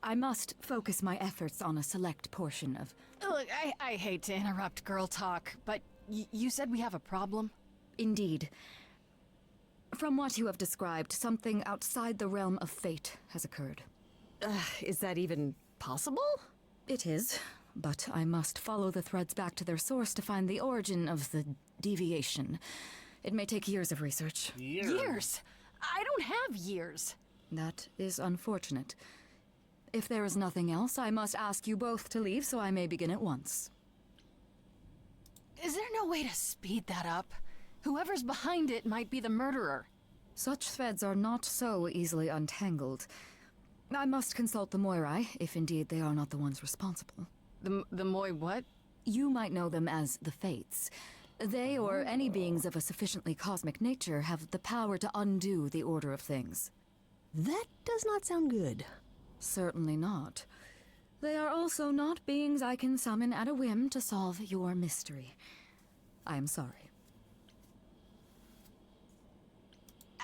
I must focus my efforts on a select portion of... Look, I hate to interrupt girl talk, but you said we have a problem? Indeed. From what you have described, something outside the realm of fate has occurred. Is that even possible? It is, but I must follow the threads back to their source to find the origin of the deviation. It may take years of research. Years? I don't have years. That is unfortunate. If there is nothing else, I must ask you both to leave so I may begin at once. Is there no way to speed that up? Whoever's behind it might be the murderer. Such threads are not so easily untangled. I must consult the Moirai, if indeed they are not the ones responsible. The Moi what? You might know them as the Fates. They, or any beings of a sufficiently cosmic nature, have the power to undo the order of things. That does not sound good. Certainly not. They are also not beings I can summon at a whim to solve your mystery. I am sorry.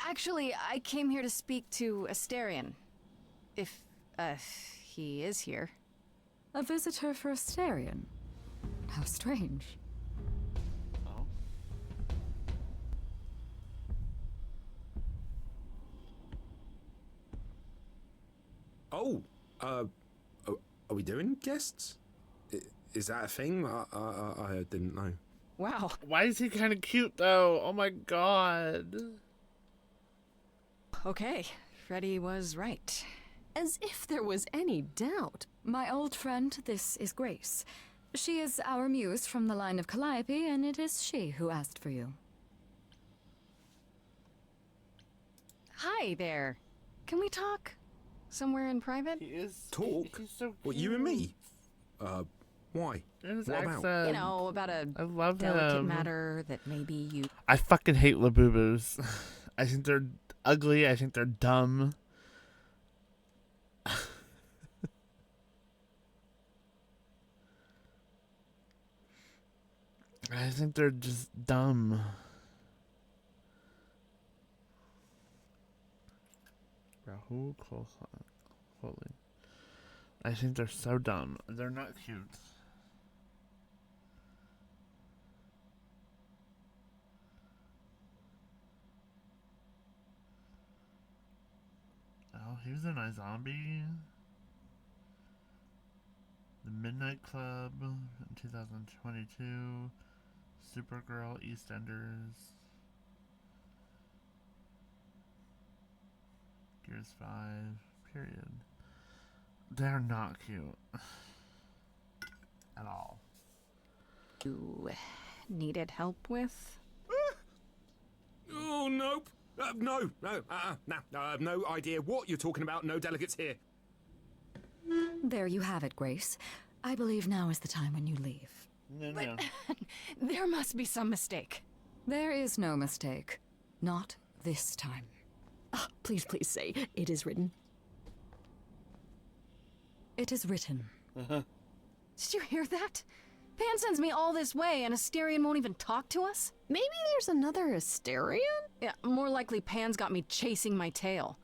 Actually, I came here to speak to Asterion. If, he is here. A visitor for Asterion? How strange. Oh, are we doing guests? Is that a thing? I didn't know. Wow. Why is he kind of cute though? Oh my god. Okay, Freddy was right. As if there was any doubt. My old friend, this is Grace. She is our muse from the line of Calliope, and it is she who asked for you. Hi there. Can we talk? Somewhere in private? He is. Talk? He's so What, you and me? Why? And his What about? accent. You know, about a I love delicate him. matter that maybe you... I fucking hate Labubus. I think they're ugly. I think they're dumb. I think they're just dumb. Rahul Kohli. I think they're so dumb. They're not cute. Oh, he was in iZombie. The Midnight Club in 2022. Supergirl, EastEnders. Gears 5. Period. They're not cute. At all. You needed help with? Oh, nope. No. I have no idea what you're talking about. No delegates here. There you have it, Grace. I believe now is the time when you leave. No. There must be some mistake. There is no mistake. Not this time. Please say, it is written. It is written. Did you hear that? Pan sends me all this way and Asterion won't even talk to us? Maybe there's another Asterion? Yeah, more likely Pan's got me chasing my tail.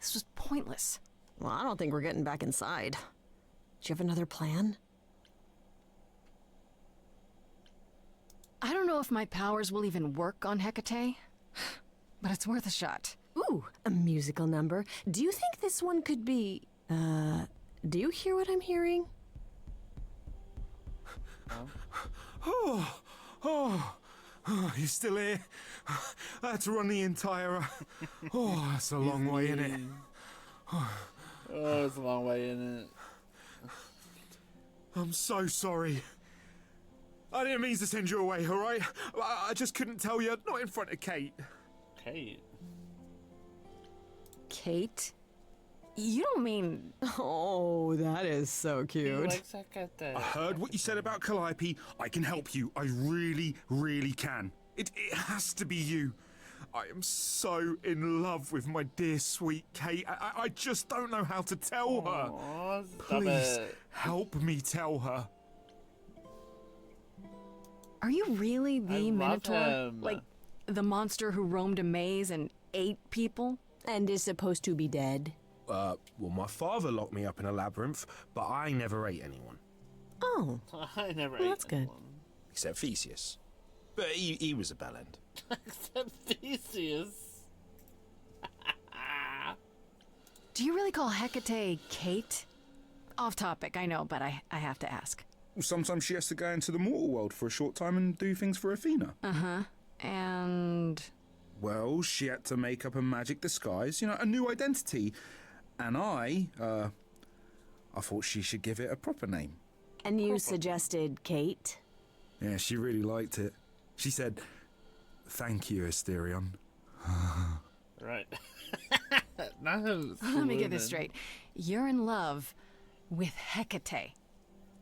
This was pointless. Well, I don't think we're getting back inside. Do you have another plan? I don't know if my powers will even work on Hecate, but it's worth a shot. Ooh, a musical number. Do you think this one could be... do you hear what I'm hearing? Oh, you're still here? I had to run the entire... Oh, that's a long way, innit? Oh, it's a long way in it. I'm so sorry. I didn't mean to send you away, alright? I just couldn't tell you, not in front of Kate. Kate? Kate? You don't mean... Oh, that is so He cute. likes Hecate. I heard what you said about Calliope. I can help you. I really, really can. It has to be you. I am so in love with my dear sweet Kate. I just don't know how to tell her. Aw, stop Please it. help me tell her. Are you really I the love Minotaur? him. Like, the monster who roamed a maze and ate people? And is supposed to be dead. Well, my father locked me up in a labyrinth, but I never ate anyone. Oh, I never well, ate that's good. one. Except Theseus. But he was a bellend. Except Theseus. Do you really call Hecate Kate? Off topic, I know, but I have to ask. Well, sometimes she has to go into the mortal world for a short time and do things for Athena. Uh-huh. And... Well, she had to make up a magic disguise, you know, a new identity. And I thought she should give it a proper name. And you suggested Kate? Yeah, she really liked it. She said, "Thank you, Asterion." Right. Not him. Let me get this straight. You're in love with Hecate.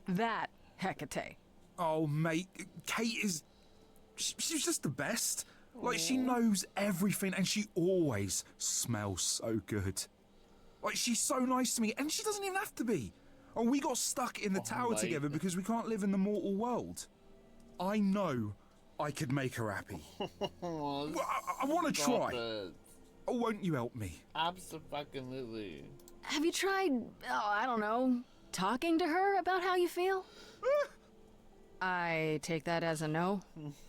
That Hecate. Oh, mate, Kate is... She's just the best. Like, she knows everything, and she always smells so good. Like, she's so nice to me, and she doesn't even have to be. Oh, we got stuck in the tower mate. together because we can't live in the mortal world. I know I could make her happy. Oh, Well, I want to stop try. it. Oh, won't you help me? Abso-fucking-lutely. Have you tried, I don't know, talking to her about how you feel? I take that as a no.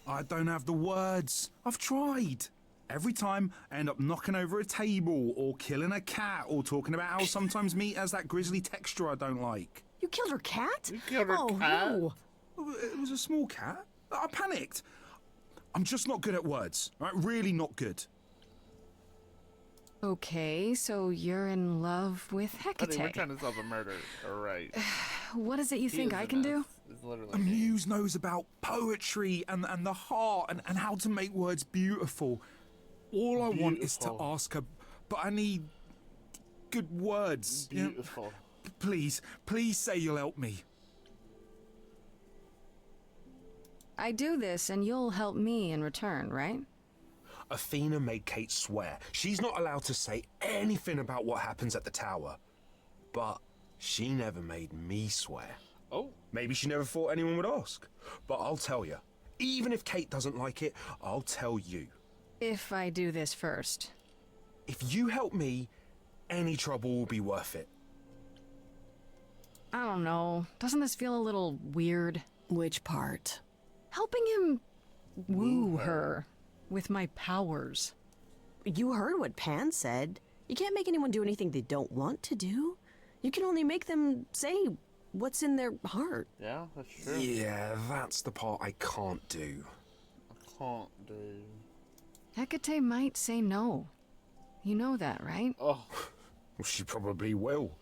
I don't have the words. I've tried. Every time I end up knocking over a table or killing a cat or talking about how sometimes meat has that grisly texture I don't like. You killed her cat? You killed her oh, cat? no. It was a small cat. I panicked. I'm just not good at words. Right? Really not good. Okay, so you're in love with Honey, we're Hecate. trying to solve a murder. Alright. What is it you think I can do? It's literally A muse knows about poetry and the heart and how to make words beautiful. All I want is to Beautiful. ask her, but I need good words. you know? beautiful. Please say you'll help me. I do this and you'll help me in return, right? Athena made Kate swear she's not allowed to say anything about what happens at the tower. But she never made me swear. Oh. Maybe she never thought anyone would ask. But I'll tell you, even if Kate doesn't like it, I'll tell you. If I do this first. If you help me, any trouble will be worth it. I don't know. Doesn't this feel a little weird? Which part? Helping him woo her with my powers. You heard what Pan said. You can't make anyone do anything they don't want to do. You can only make them say what's in their heart. Yeah, that's true. Yeah, that's the part I can't do. I can't do. Hecate might say no. You know that, right? Oh. Well, she probably will.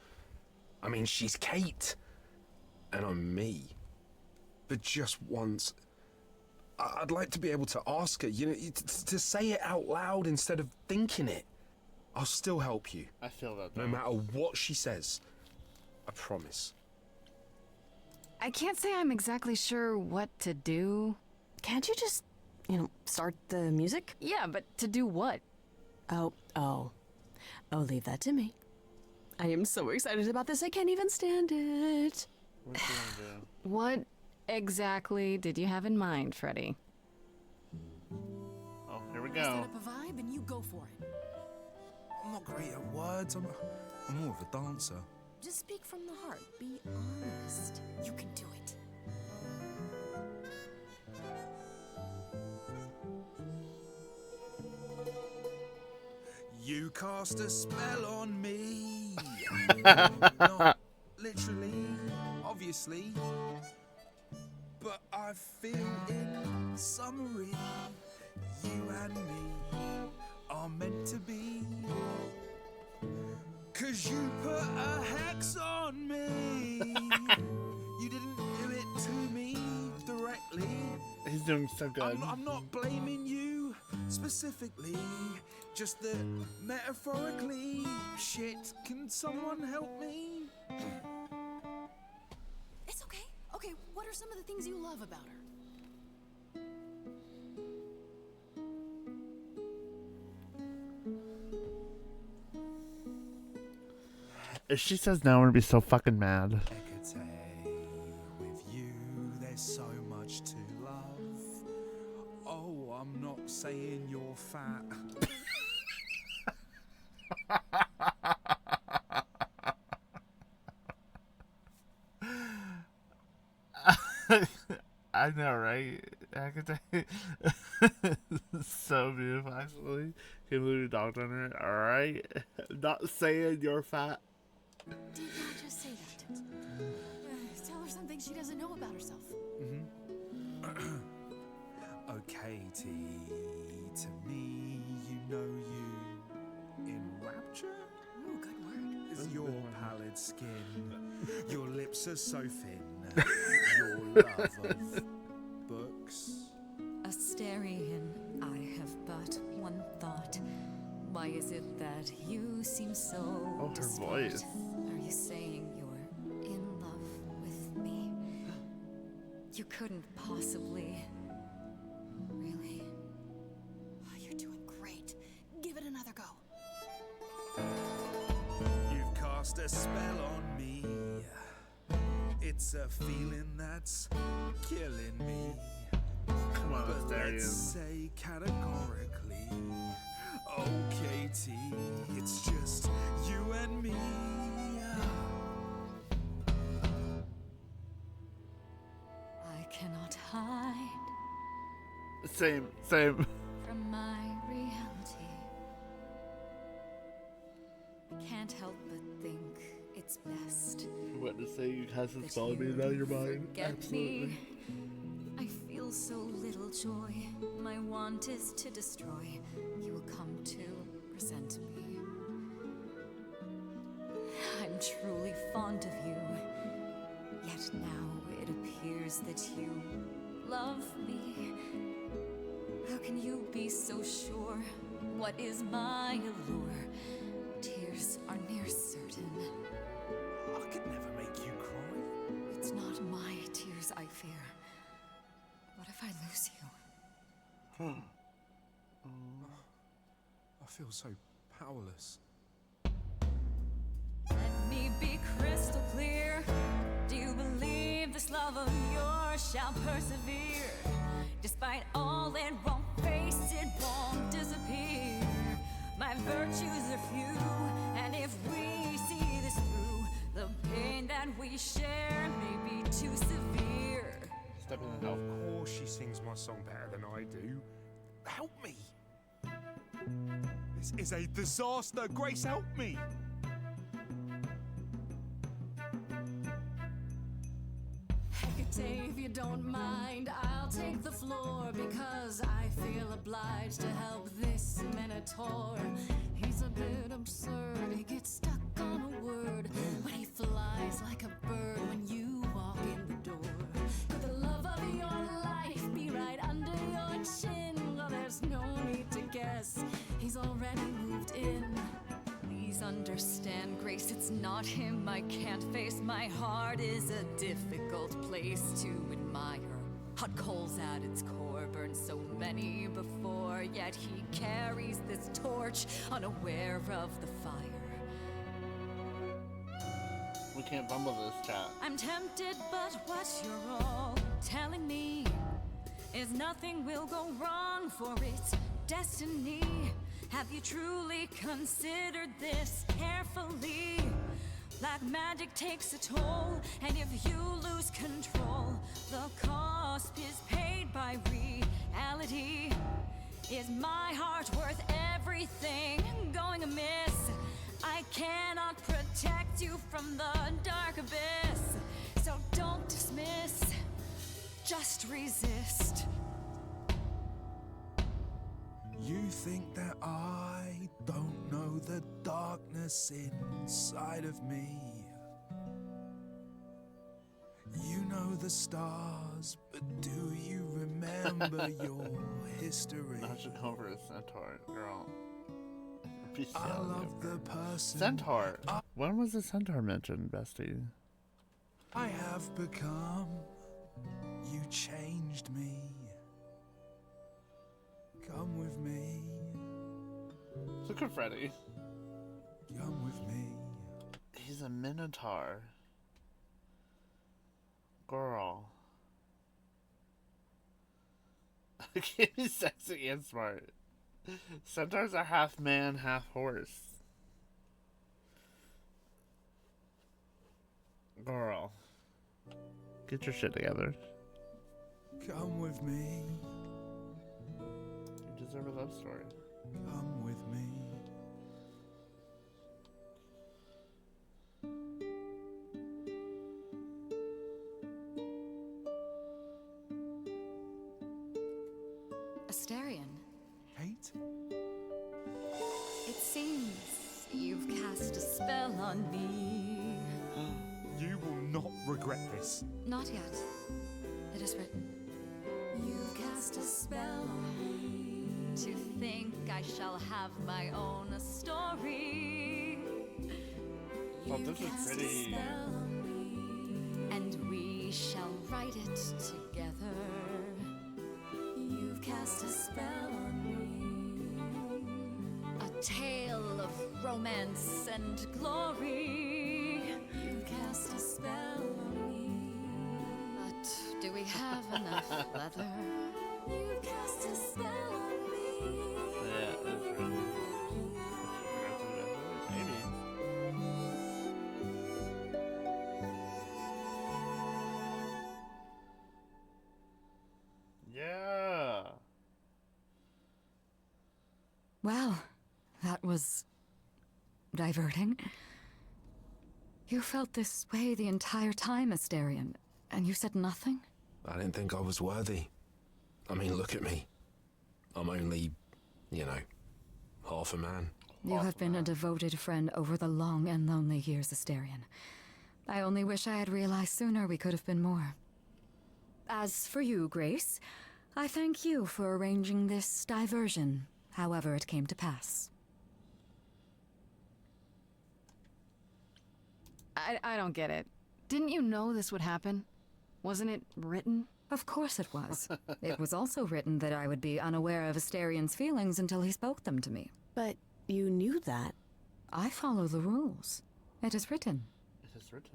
I mean, she's Kate. And I'm me. But just once, I'd like to be able to ask her, you know, to say it out loud instead of thinking it. I'll still help you. I feel that. No matter what she says. I promise. I can't say I'm exactly sure what to do. Can't you just, start the music? Yeah, but to do what? Oh, leave that to me. I am so excited about this, I can't even stand it. What you gonna do? What exactly did you have in mind, Freddy? Oh, here we Set go. up a vibe and you go for it. I'm not great at words. I'm more of a dancer. Just speak from the heart. Be honest. You can do it. You cast a spell on me. Not literally, obviously. But I feel in summary, you and me are meant to be. 'Cause you put a hex on me. You didn't do it to me directly. He's doing so good. I'm not blaming you specifically, just that metaphorically. Shit, can someone help me? It's okay. Okay, what are some of the things you love about her? If she says no, I'm gonna be so fucking mad. Hecate, with you there's so much to love. Oh, I'm not saying you're fat. I know, right? Hecate. So beautiful, actually. Can't believe you dogged on her. Alright. Not saying you're fat. Did not just say that. Tell her something she doesn't know about herself. Okay, T, to me, you know you in rapture? Ooh, good word. Is your pallid skin, your lips are so thin, your love of books. Asterian, I have but one thought. Why is it that you seem so Oh, her distraught? voice. Are you saying you're in love with me? You couldn't possibly. Really? Oh, you're doing great. Give it another go. You've cast a spell on me. It's a feeling that's killing me. Come on, But Asterian. let's say categorically, oh, Katie, it's just you and me. I cannot hide Same. from my reality. I can't help but think it's best. What to say? You has that this spell me you now your mind. forget Absolutely. me. I feel so little joy. My want is to destroy. You will come to resent me. truly fond of you. Yet now it appears that you love me. How can you be so sure? What is my allure? Tears are near certain. I could never make you cry. It's not my tears I fear. What if I lose you? I feel so powerless. Let me be crystal clear. Do you believe this love of yours shall persevere? Despite all it won't face, it won't disappear. My virtues are few, and if we see this through, the pain that we share may be too severe. Step in and help. Of course she sings my song better than I do. Help me! This is a disaster. Grace, help me! Hecate, if you don't mind, I'll take the floor because I feel obliged to help this Minotaur. He's a bit absurd, he gets stuck on a word, but he flies like a bird when you walk in the door. Could the love of your life be right under your chin? Well, there's no need to guess, he's already moved in. Please understand, Grace, it's not him I can't face. My heart is a difficult place to admire. Hot coals at its core burned so many before, yet he carries this torch unaware of the fire. We can't fumble this chat. I'm tempted, but what you're all telling me is nothing will go wrong, for it's destiny. Have you truly considered this carefully? Black magic takes a toll, and if you lose control, the cost is paid by reality. Is my heart worth everything going amiss? I cannot protect you from the dark abyss, so don't dismiss, just resist. You think that I don't know the darkness inside of me? You know the stars, but do you remember your history? I should come for a centaur, girl. I love the person Centaur. When was the centaur mentioned, bestie? I have become. You changed me. Come with me. Look at Freddy. Come with me. He's a minotaur. Girl. Can't be sexy and smart. Centaurs are half man, half horse. Girl. Get your shit together. Come with me. You deserve a love story. Come with me. Astarion. Kate? It seems you've cast a spell on me. You will not regret this. Not yet. It is written. You've cast a spell on me. To think I shall have my own story. Well, this is pretty. And we shall write it together. You've cast a spell on me. A tale of romance and glory. You've cast a spell on me. But do we have enough leather? You've cast a spell on me. Yeah, that's right. Maybe. Yeah. Well, that was diverting. You felt this way the entire time, Astarion, and you said nothing? I didn't think I was worthy. I mean, look at me. I'm only, half a man. You have been a devoted friend over the long and lonely years, Asterion. I only wish I had realized sooner we could have been more. As for you, Grace, I thank you for arranging this diversion, however it came to pass. I don't get it. Didn't you know this would happen? Wasn't it written? Of course it was. It was also written that I would be unaware of Asterion's feelings until he spoke them to me. But you knew that. I follow the rules. It is written. It is written.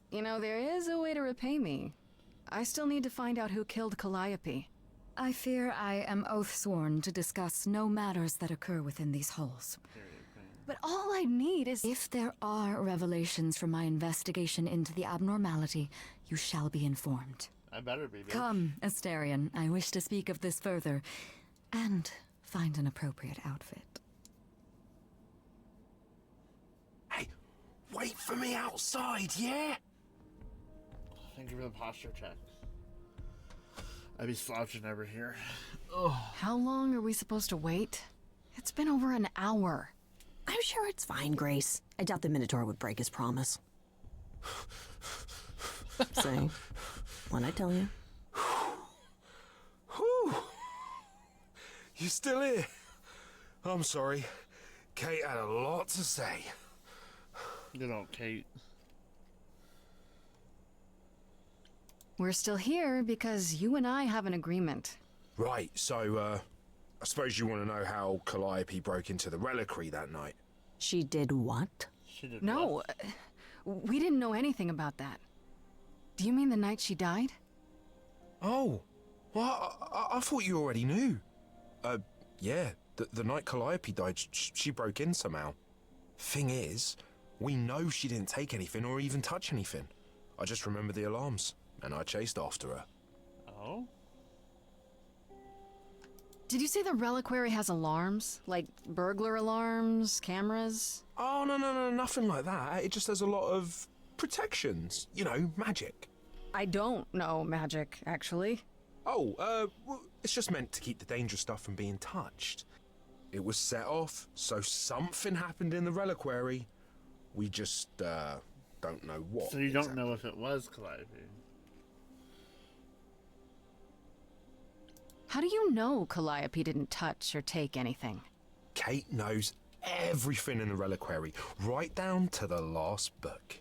You know, there is a way to repay me. I still need to find out who killed Calliope. I fear I am oath-sworn to discuss no matters that occur within these halls. But all I need is... If there are revelations from my investigation into the abnormality, you shall be informed. I better be, bitch. Come, Asterion. I wish to speak of this further, and find an appropriate outfit. Hey, wait for me outside, yeah? Thank you for the posture check. I'd be slouching over here. How long are we supposed to wait? It's been over an hour. I'm sure it's fine, Grace. I doubt the Minotaur would break his promise. Say, when I tell you. Whew. You still here? I'm sorry. Kate had a lot to say. Good old Kate. We're still here because you and I have an agreement. Right, so, I suppose you want to know how Calliope broke into the reliquary that night. She did what? She did No, we didn't know anything about that. Do you mean the night she died? Oh, well, I thought you already knew. Yeah, the night Calliope died, she broke in somehow. Thing is, we know she didn't take anything or even touch anything. I just remember the alarms, and I chased after her. Oh? Did you say the reliquary has alarms? Like burglar alarms, cameras? Oh, no, nothing like that. It just has a lot of protections. You know, magic. I don't know magic, actually. Oh, well, it's just meant to keep the dangerous stuff from being touched. It was set off, so something happened in the reliquary. We just, don't know what. So you don't know if it was Calliope? How do you know Calliope didn't touch or take anything? Kate knows everything in the reliquary, right down to the last book.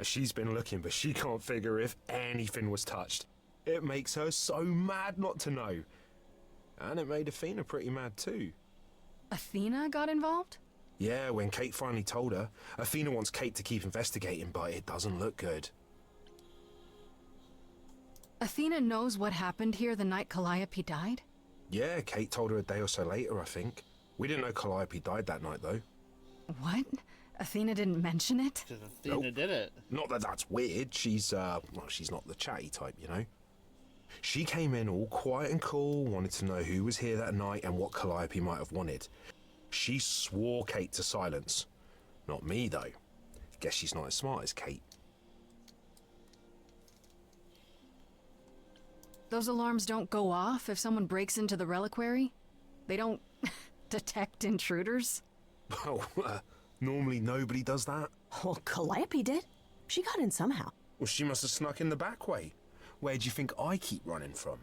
She's been looking, but she can't figure if anything was touched. It makes her so mad not to know. And it made Athena pretty mad too. Athena got involved? Yeah, when Kate finally told her, Athena wants Kate to keep investigating, but it doesn't look good. Athena knows what happened here the night Calliope died? Yeah, Kate told her a day or so later, I think. We didn't know Calliope died that night, though. What? Athena didn't mention it? Because Athena did it. Not that that's weird. She's, well, she's not the chatty type, you know? She came in all quiet and cool, wanted to know who was here that night and what Calliope might have wanted. She swore Kate to silence. Not me, though. Guess she's not as smart as Kate. Those alarms don't go off if someone breaks into the reliquary? They don't detect intruders? Well, normally nobody does that. Well, Calliope did. She got in somehow. Well, she must have snuck in the back way. Where do you think I keep running from?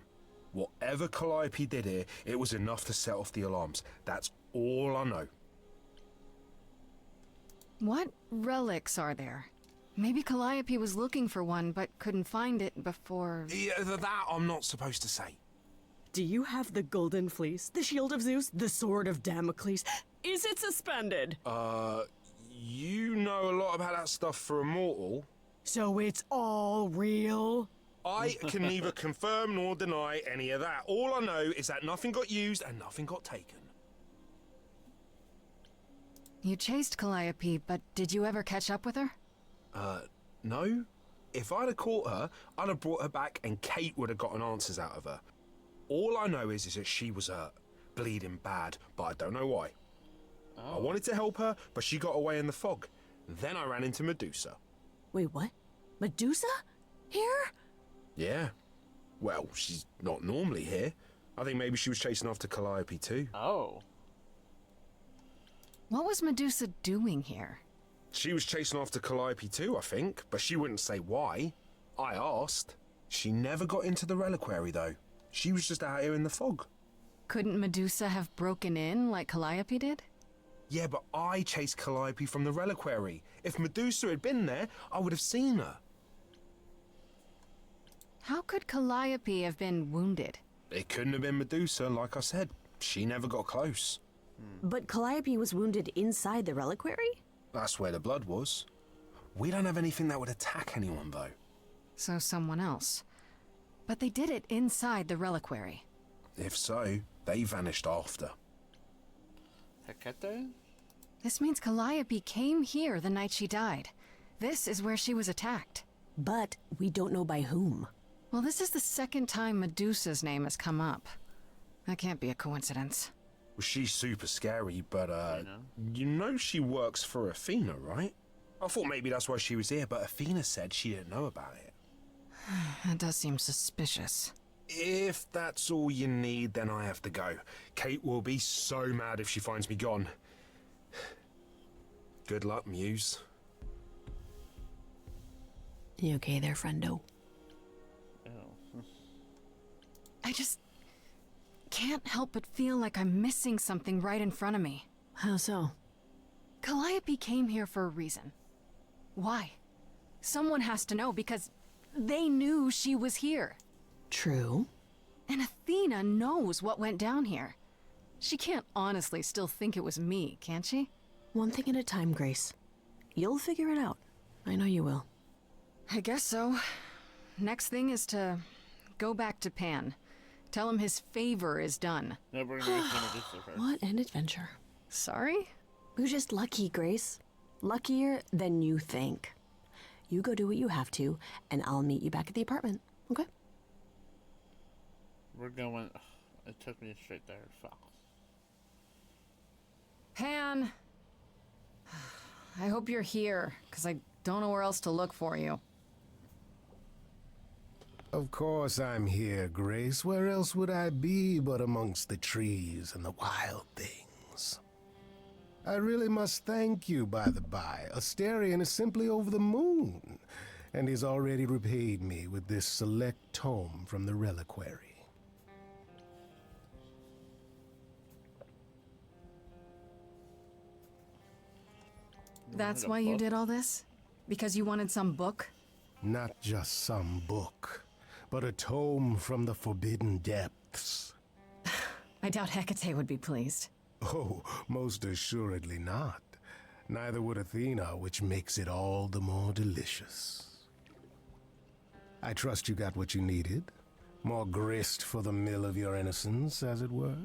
Whatever Calliope did here, it was enough to set off the alarms. That's all I know. What relics are there? Maybe Calliope was looking for one, but couldn't find it before... Yeah, that I'm not supposed to say. Do you have the golden fleece, the shield of Zeus, the sword of Damocles? Is it suspended? You know a lot about that stuff for a mortal. So it's all real? I can neither confirm nor deny any of that. All I know is that nothing got used and nothing got taken. You chased Calliope, but did you ever catch up with her? No. If I'd have caught her, I'd have brought her back and Kate would have gotten answers out of her. All I know is that she was hurt, bleeding bad, but I don't know why. I wanted to help her, but she got away in the fog. Then I ran into Medusa. Wait, what? Medusa? Here? Yeah. Well, she's not normally here. I think maybe she was chasing after Calliope too. Oh. What was Medusa doing here? She was chasing after Calliope too, I think, but she wouldn't say why. I asked. She never got into the reliquary, though. She was just out here in the fog. Couldn't Medusa have broken in like Calliope did? Yeah, but I chased Calliope from the reliquary. If Medusa had been there, I would have seen her. How could Calliope have been wounded? It couldn't have been Medusa, like I said. She never got close. But Calliope was wounded inside the reliquary? That's where the blood was. We don't have anything that would attack anyone, though. So someone else. But they did it inside the reliquary. If so, they vanished after. Hecate? This means Calliope came here the night she died. This is where she was attacked. But we don't know by whom. Well, this is the second time Medusa's name has come up. That can't be a coincidence. Well, she's super scary, but, you know she works for Athena, right? I thought maybe that's why she was here, but Athena said she didn't know about it. That does seem suspicious. If that's all you need, then I have to go. Kate will be so mad if she finds me gone. Good luck, Muse. You okay there, friendo? I just can't help but feel like I'm missing something right in front of me. How so? Calliope came here for a reason. Why? Someone has to know because they knew she was here. True. And Athena knows what went down here. She can't honestly still think it was me, can she? One thing at a time, Grace. You'll figure it out. I know you will. I guess so. Next thing is to go back to Pan. Tell him his favor is done. No, we're gonna get Medusa first. What an adventure. Sorry? You're just lucky, Grace. Luckier than you think. You go do what you have to, and I'll meet you back at the apartment, okay? We're going... It took me straight there. Fuck. Pan! I hope you're here, because I don't know where else to look for you. Of course I'm here, Grace. Where else would I be but amongst the trees and the wild things? I really must thank you, by the by. Asterion is simply over the moon, and he's already repaid me with this select tome from the reliquary. That's why you did all this? Because you wanted some book? Not just some book, but a tome from the forbidden depths. I doubt Hecate would be pleased. Oh, most assuredly not. Neither would Athena, which makes it all the more delicious. I trust you got what you needed? More grist for the mill of your innocence, as it were?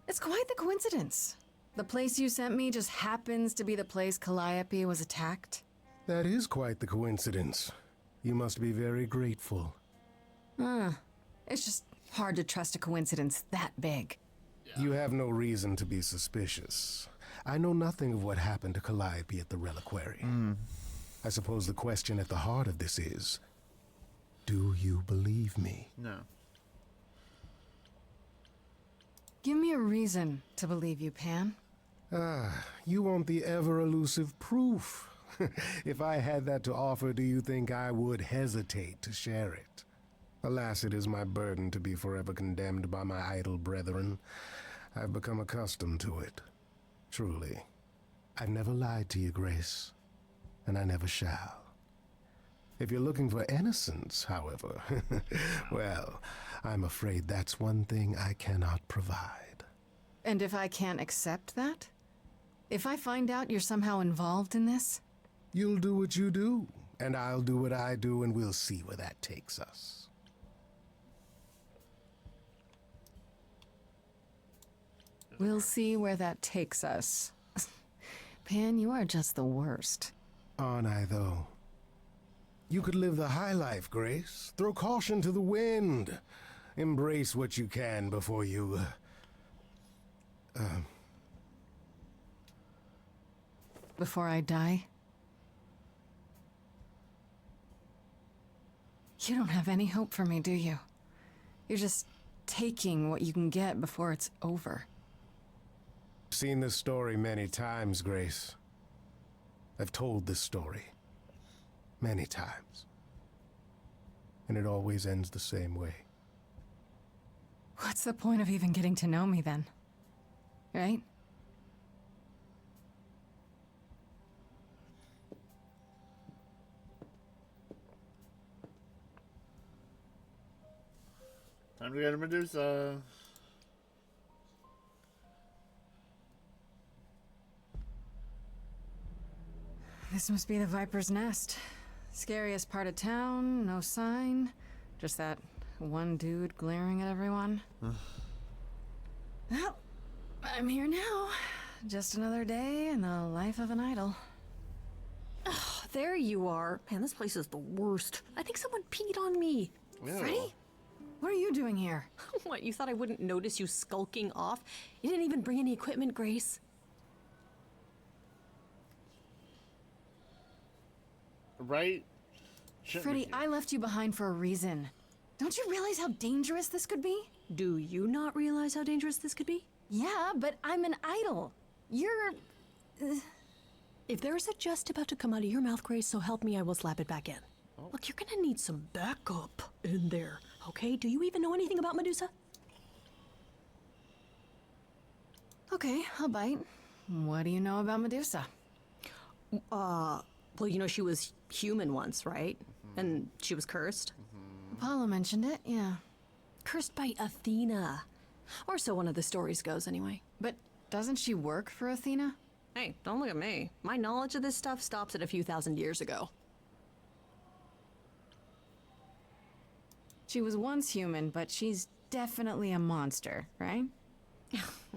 It's quite the coincidence. The place you sent me just happens to be the place Calliope was attacked. That is quite the coincidence. You must be very grateful. It's just hard to trust a coincidence that big. You have no reason to be suspicious. I know nothing of what happened to Calliope at the reliquary. I suppose the question at the heart of this is, do you believe me? No. Give me a reason to believe you, Pan. You want the ever-elusive proof. If I had that to offer, do you think I would hesitate to share it? Alas, it is my burden to be forever condemned by my idle brethren. I've become accustomed to it. Truly. I've never lied to you, Grace, and I never shall. If you're looking for innocence, however, well, I'm afraid that's one thing I cannot provide. And if I can't accept that? If I find out you're somehow involved in this? You'll do what you do, and I'll do what I do, and we'll see where that takes us. We'll see where that takes us. Pan, you are just the worst. Aren't I, though? You could live the high life, Grace. Throw caution to the wind. Embrace what you can before you... Before I die? You don't have any hope for me, do you? You're just taking what you can get before it's over. Seen this story many times, Grace. I've told this story many times. And it always ends the same way. What's the point of even getting to know me then? Right? Time to go to Medusa. This must be the Viper's Nest. Scariest part of town, no sign. Just that one dude glaring at everyone. Well, I'm here now. Just another day in the life of an idol. Oh, there you are. Man, this place is the worst. I think someone peed on me. Ew. Freddy? What are you doing here? What, you thought I wouldn't notice you skulking off? You didn't even bring any equipment, Grace. Right? Shouldn't Freddy, be. I left you behind for a reason. Don't you realize how dangerous this could be? Do you not realize how dangerous this could be? Yeah, but I'm an idol. You're... If there's a jest about to come out of your mouth, Grace, so help me, I will slap it back in. Oh. Look, you're gonna need some backup in there, okay? Do you even know anything about Medusa? Okay, I'll bite. What do you know about Medusa? Well, you know, she was human once, right? And she was cursed. Apollo mentioned it, yeah. Cursed by Athena. Or so one of the stories goes, anyway. But doesn't she work for Athena? Hey, don't look at me. My knowledge of this stuff stops at a few thousand years ago. She was once human, but she's definitely a monster, right?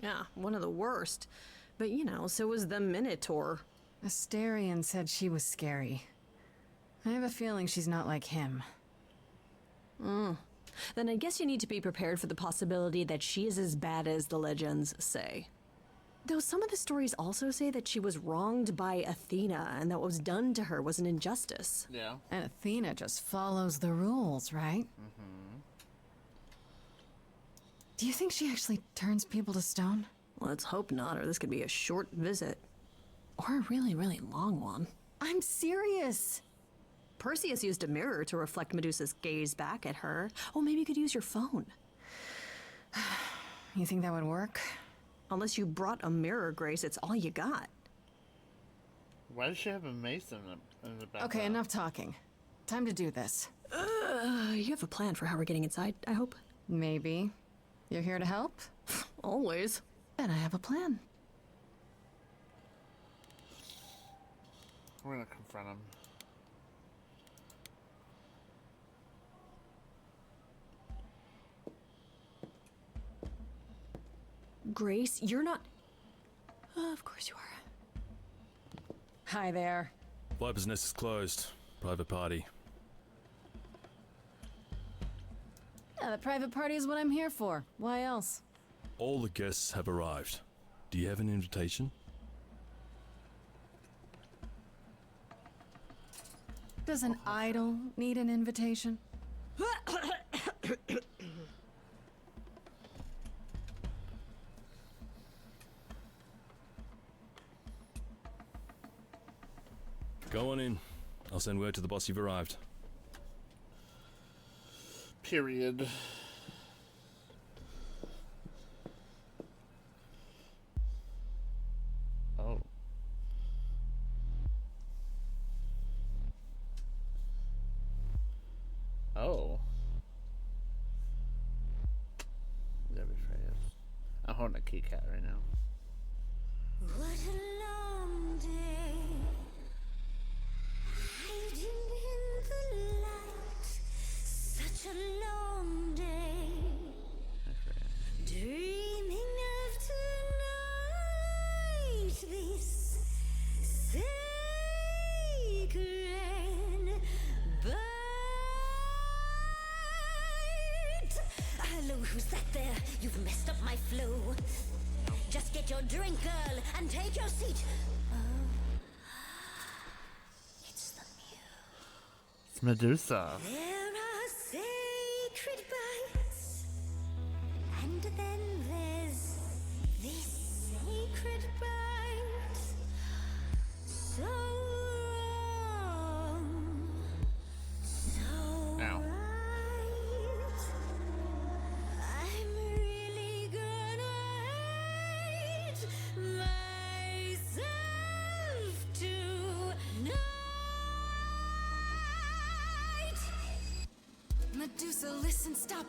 Yeah, one of the worst. But, you know, so was the Minotaur. Asterion said she was scary. I have a feeling she's not like him. Then I guess you need to be prepared for the possibility that she is as bad as the legends say. Though some of the stories also say that she was wronged by Athena and that what was done to her was an injustice. Yeah. And Athena just follows the rules, right? Do you think she actually turns people to stone? Let's hope not, or this could be a short visit. Or a really, really long one. I'm serious. Perseus used a mirror to reflect Medusa's gaze back at her. Oh, maybe you could use your phone. You think that would work? Unless you brought a mirror, Grace, it's all you got. Why does she have a mace in the back? Okay, enough talking. Time to do this. You have a plan for how we're getting inside, I hope? Maybe. You're here to help? Always. Then I have a plan. We're gonna confront him. Grace, you're not... of course you are. Hi there. Viper's Nest is closed. Private party. Yeah, the private party is what I'm here for. Why else? All the guests have arrived. Do you have an invitation? Does an idol need an invitation? Go on in. I'll send word to the boss you've arrived. Period. Oh. Oh. That'd be Freya's. I'm holding a Kit Kat right now. What a long day, hiding in the light. Such a long day, dreaming of tonight. This sacred bite. Hello, who's that there? You've messed up my flow. Just get your drink, girl, and take your seat. Oh, it's the muse. It's Medusa. There are sacred bites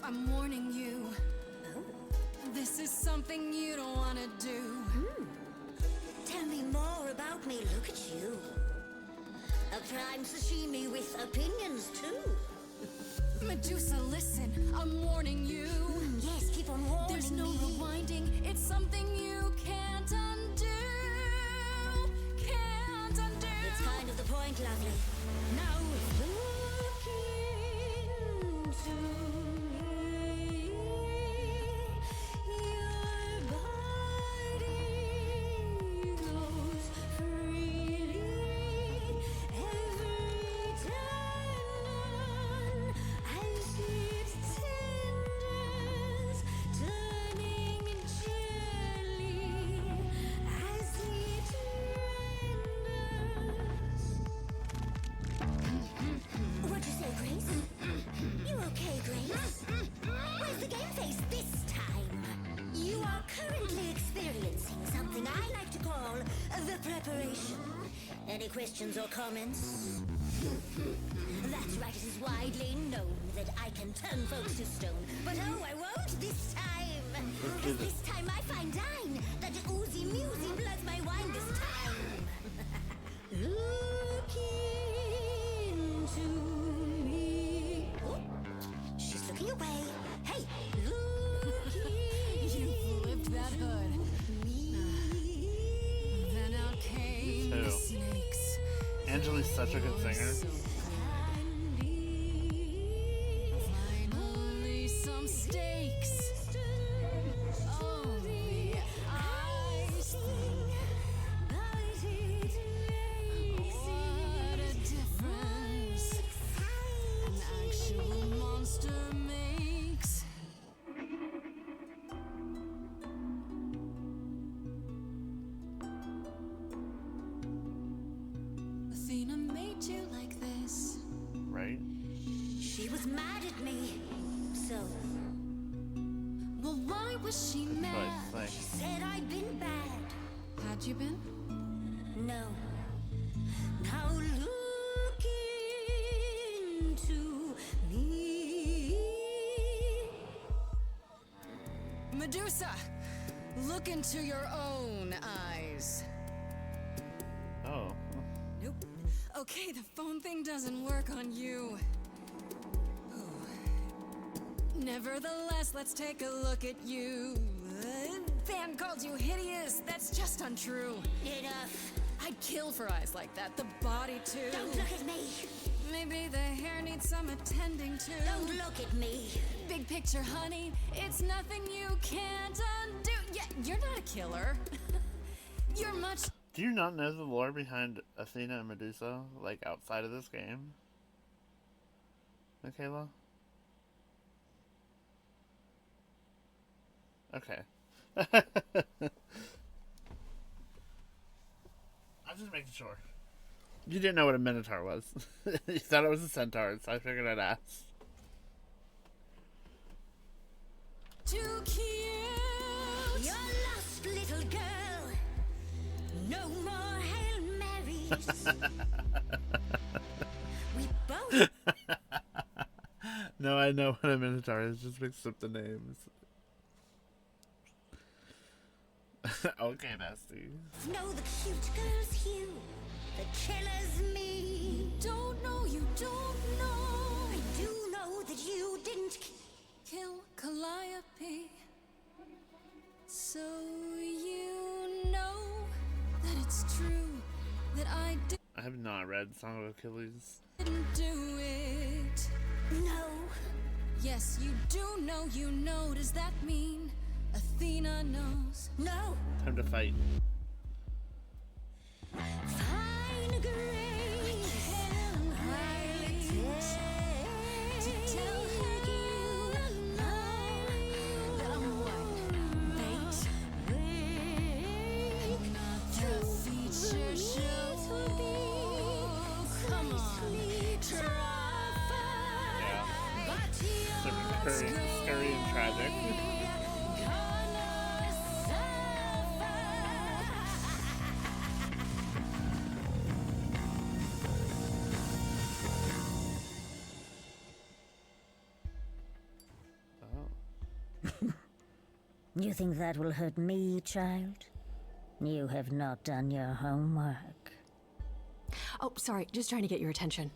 up, I'm warning you. This is something you don't wanna do. Tell me more about me, look at you. A prime sashimi with opinions, too. Medusa, listen, I'm warning you. Yes, keep on warning There's no me. rewinding, it's something you can't undo. Can't undo. It's kind of the point, lovely. Now Look into me. Your body glows freely every time as it tenders, turning jelly as it renders. What'd you say, Grace? You okay, Grace? Where's the game face this time? You are currently experiencing something I like to call the preparation. Any questions or comments? That's right, it is widely known that I can turn folks to stone. But oh, I won't this time. 'Cause this time I find dine that oozy musy bloods my wine this time. Look into me. Oh, she's looking away. Hey, look you flipped that hood. Then out came the Who? snakes. Angela's such a good singer. Finally, some stakes. Oh, the ice thing. What a difference an actual monster makes. Athena made you like this. Right? She was mad at me. So, Well, why was she mad? Like, she said I'd been bad. Had you been? No. Now look into me. Medusa, look into your own eyes. oh. Nope. Okay, the phone thing doesn't work on you. Ooh. Nevertheless, let's take a look at you. Fan called you hideous. That's just untrue. Enough. I'd kill for eyes like that. The body too. Don't look at me. Maybe the hair needs some attending to. Don't look at me. Big picture, honey. It's nothing you can't undo. Yeah, you're not a killer. You're much. Do you not know the lore behind Athena and Medusa, like outside of this game? Michaela? Okay. I'm just making sure. You didn't know what a Minotaur was. You thought it was a centaur, so I figured I'd ask. Too cute. You're lost, little girl. No more Hail Marys. We both. No, I know what a Minotaur is, just mixed up the names. Okay, bestie. know the cute girl's hue. The killer's me. You don't know, you don't know. I do know that you didn't Kill Calliope. So you know that it's true that I I have not read Song of Achilles. didn't do it. No. Yes, you do know, you know. Does that mean Athena knows? No. Time to fight. Fine grace. To tell you that I'm what? Bait? Not the feature show. Come on, try. Scary and tragic. You think that will hurt me, child? You have not done your homework. Oh, sorry, just trying to get your attention.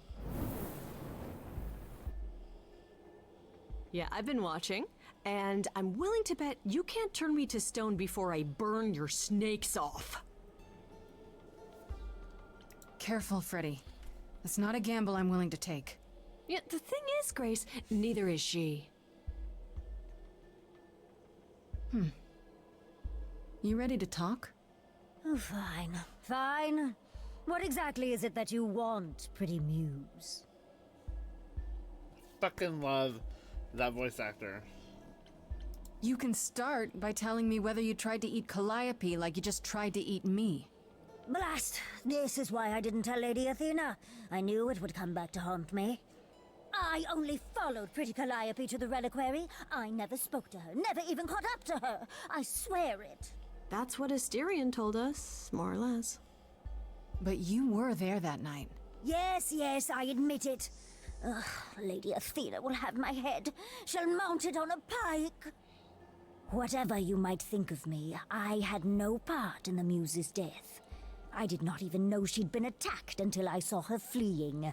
Yeah, I've been watching, and I'm willing to bet you can't turn me to stone before I burn your snakes off. Careful, Freddy. That's not a gamble I'm willing to take. Yeah, the thing is, Grace, neither is she. You ready to talk? Oh, fine. Fine. What exactly is it that you want, pretty muse? Fucking love that voice actor. You can start by telling me whether you tried to eat Calliope like you just tried to eat me. Blast! This is why I didn't tell Lady Athena. I knew it would come back to haunt me. I only followed pretty Calliope to the reliquary. I never spoke to her, never even caught up to her. I swear it. That's what Asterion told us, more or less. But you were there that night. Yes, yes, I admit it. Ugh, Lady Athena will have my head. She'll mount it on a pike. Whatever you might think of me, I had no part in the Muse's death. I did not even know she'd been attacked until I saw her fleeing.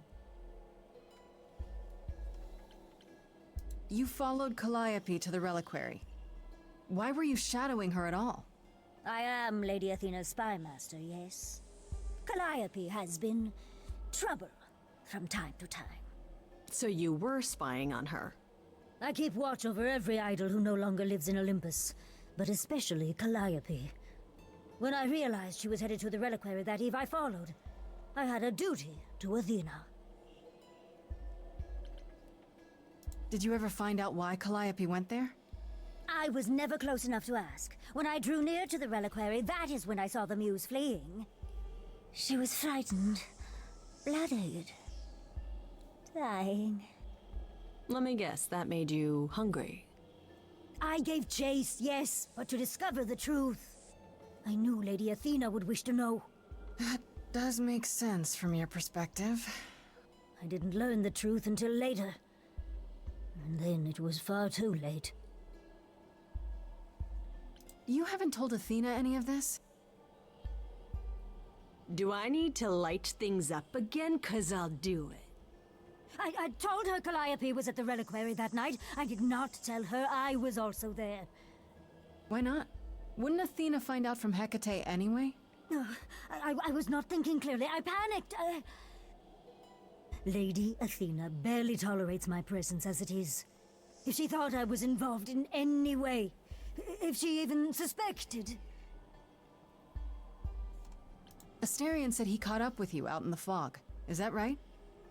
You followed Calliope to the reliquary. Why were you shadowing her at all? I am Lady Athena's spy master, yes. Calliope has been trouble from time to time. So you were spying on her? I keep watch over every idol who no longer lives in Olympus, but especially Calliope. When I realized she was headed to the reliquary that eve, I followed. I had a duty to Athena. Did you ever find out why Calliope went there? I was never close enough to ask. When I drew near to the reliquary, that is when I saw the Muse fleeing. She was frightened, bloodied, dying. Let me guess, that made you hungry. I gave chase, yes, but to discover the truth. I knew Lady Athena would wish to know. That does make sense from your perspective. I didn't learn the truth until later. And then it was far too late. You haven't told Athena any of this? Do I need to light things up again? 'Cause I'll do it. I told her Calliope was at the reliquary that night. I did not tell her I was also there. Why not? Wouldn't Athena find out from Hecate anyway? I was not thinking clearly. I panicked. Lady Athena barely tolerates my presence as it is. If she thought I was involved in any way, if she even suspected... Asterion said he caught up with you out in the fog. Is that right?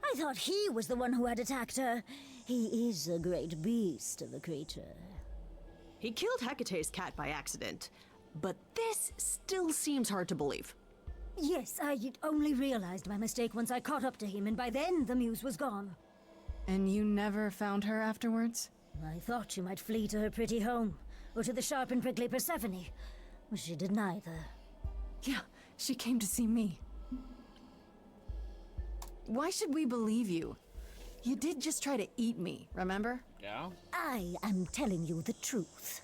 I thought he was the one who had attacked her. He is a great beast of a creature. He killed Hecate's cat by accident, but this still seems hard to believe. Yes, I only realized my mistake once I caught up to him, and by then the Muse was gone. And you never found her afterwards? I thought she might flee to her pretty home, or to the sharp and prickly Persephone. She did neither. Yeah, she came to see me. Why should we believe you? You did just try to eat me, remember? Yeah? I am telling you the truth.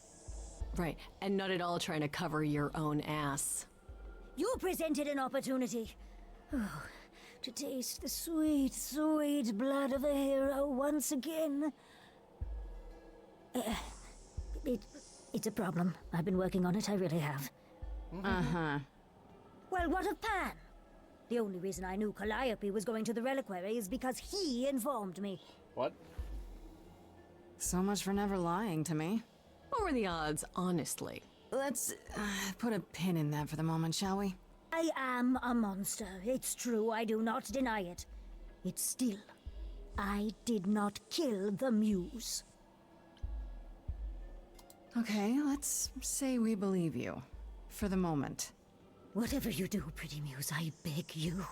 Right, and not at all trying to cover your own ass. You presented an opportunity. Oh, to taste the sweet, sweet blood of a hero once again. It's a problem. I've been working on it, I really have. Uh-huh. Well, what of Pan? The only reason I knew Calliope was going to the reliquary is because he informed me. What? So much for never lying to me. What were the odds, honestly? Let's put a pin in that for the moment, shall we? I am a monster. It's true, I do not deny it. It's still, I did not kill the Muse. Okay, let's say we believe you. For the moment. Whatever you do, pretty Muse, I beg you.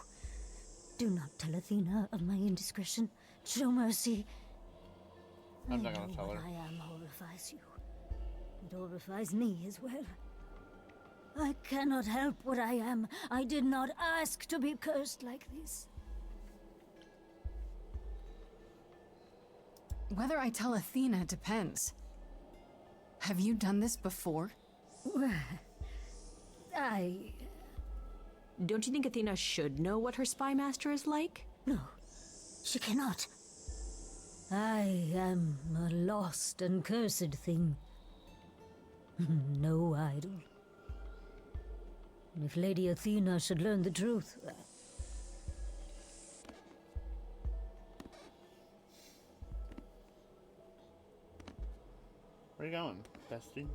Do not tell Athena of my indiscretion. Show mercy. I'm not gonna tell her. What I am horrifies you. It horrifies me as well. I cannot help what I am. I did not ask to be cursed like this. Whether I tell Athena depends. Have you done this before? Don't you think Athena should know what her spy master is like? No, she cannot. I am a lost and cursed thing. No idol. If Lady Athena should learn the truth... Where you going, bestie?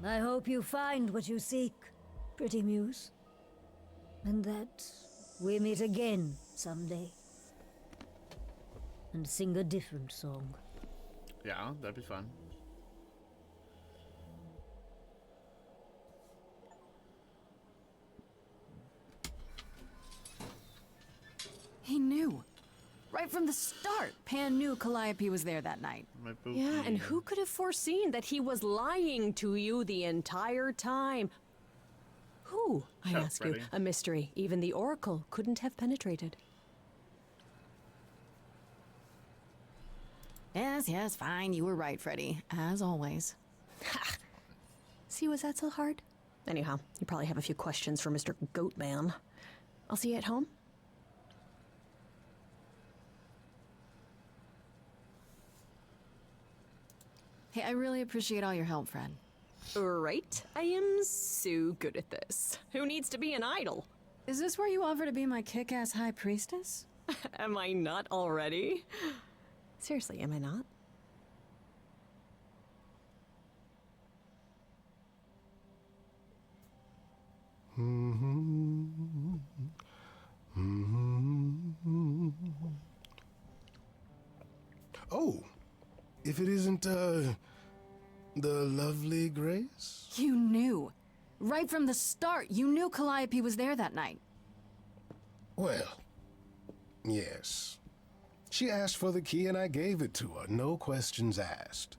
I hope you find what you seek, pretty muse. And that we meet again someday. And sing a different song. Yeah, that'd be fun. He knew. Right from the start, Pan knew Calliope was there that night. Yeah, and who could have foreseen that he was lying to you the entire time? Who, I ask you? A mystery even the Oracle couldn't have penetrated. Yes, fine. You were right, Freddy. As always. Ha! See, was that so hard? Anyhow, you probably have a few questions for Mr. Goatman. I'll see you at home. Hey, I really appreciate all your help, Fred. Right? I am so good at this. Who needs to be an idol? Is this where you offer to be my kick-ass high priestess? Am I not already? Seriously, am I not? Oh, if it isn't, the lovely Grace? You knew. Right from the start, you knew Calliope was there that night. Well, yes. She asked for the key and I gave it to her, no questions asked.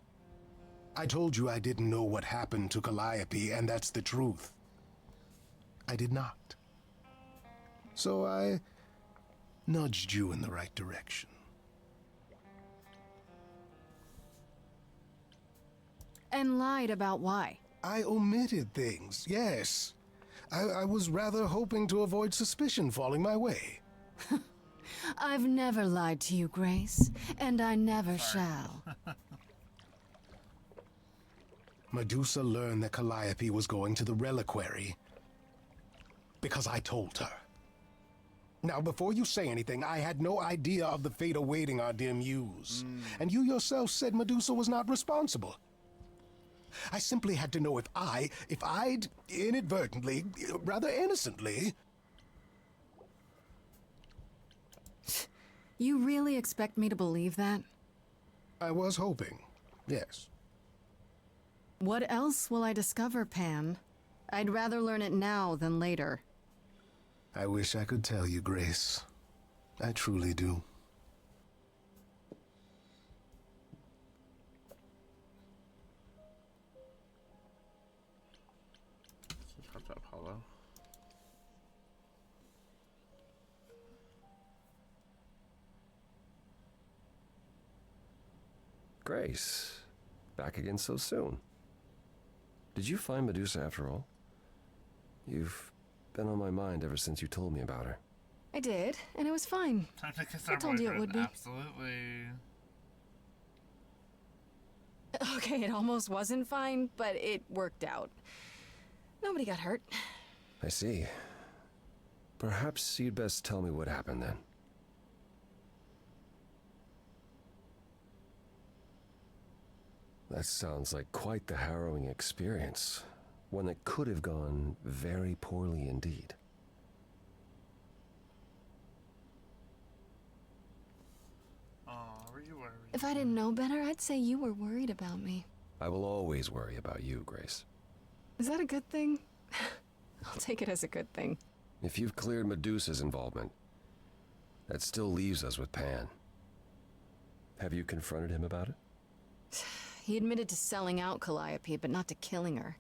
I told you I didn't know what happened to Calliope, and that's the truth. I did not. So I nudged you in the right direction. And lied about why. I omitted things, yes. I was rather hoping to avoid suspicion falling my way. I've never lied to you, Grace, and I never shall. Medusa learned that Calliope was going to the reliquary because I told her. Now, before you say anything, I had no idea of the fate awaiting our dear muse. And you yourself said Medusa was not responsible. I simply had to know if I'd inadvertently, rather innocently... You really expect me to believe that? I was hoping, yes. What else will I discover, Pan? I'd rather learn it now than later. I wish I could tell you, Grace. I truly do. Talk to Apollo. Grace, back again so soon. Did you find Medusa after all? You've been on my mind ever since you told me about her. I did, and it was fine. Time to kiss I our told you it would be. Absolutely. Okay, it almost wasn't fine, but it worked out. Nobody got hurt. I see. Perhaps you'd best tell me what happened then. That sounds like quite the harrowing experience. One that could have gone very poorly indeed. Were you worried? If I didn't know better, I'd say you were worried about me. I will always worry about you, Grace. Is that a good thing? I'll take it as a good thing. If you've cleared Medusa's involvement, that still leaves us with Pan. Have you confronted him about it? He admitted to selling out Calliope, but not to killing her.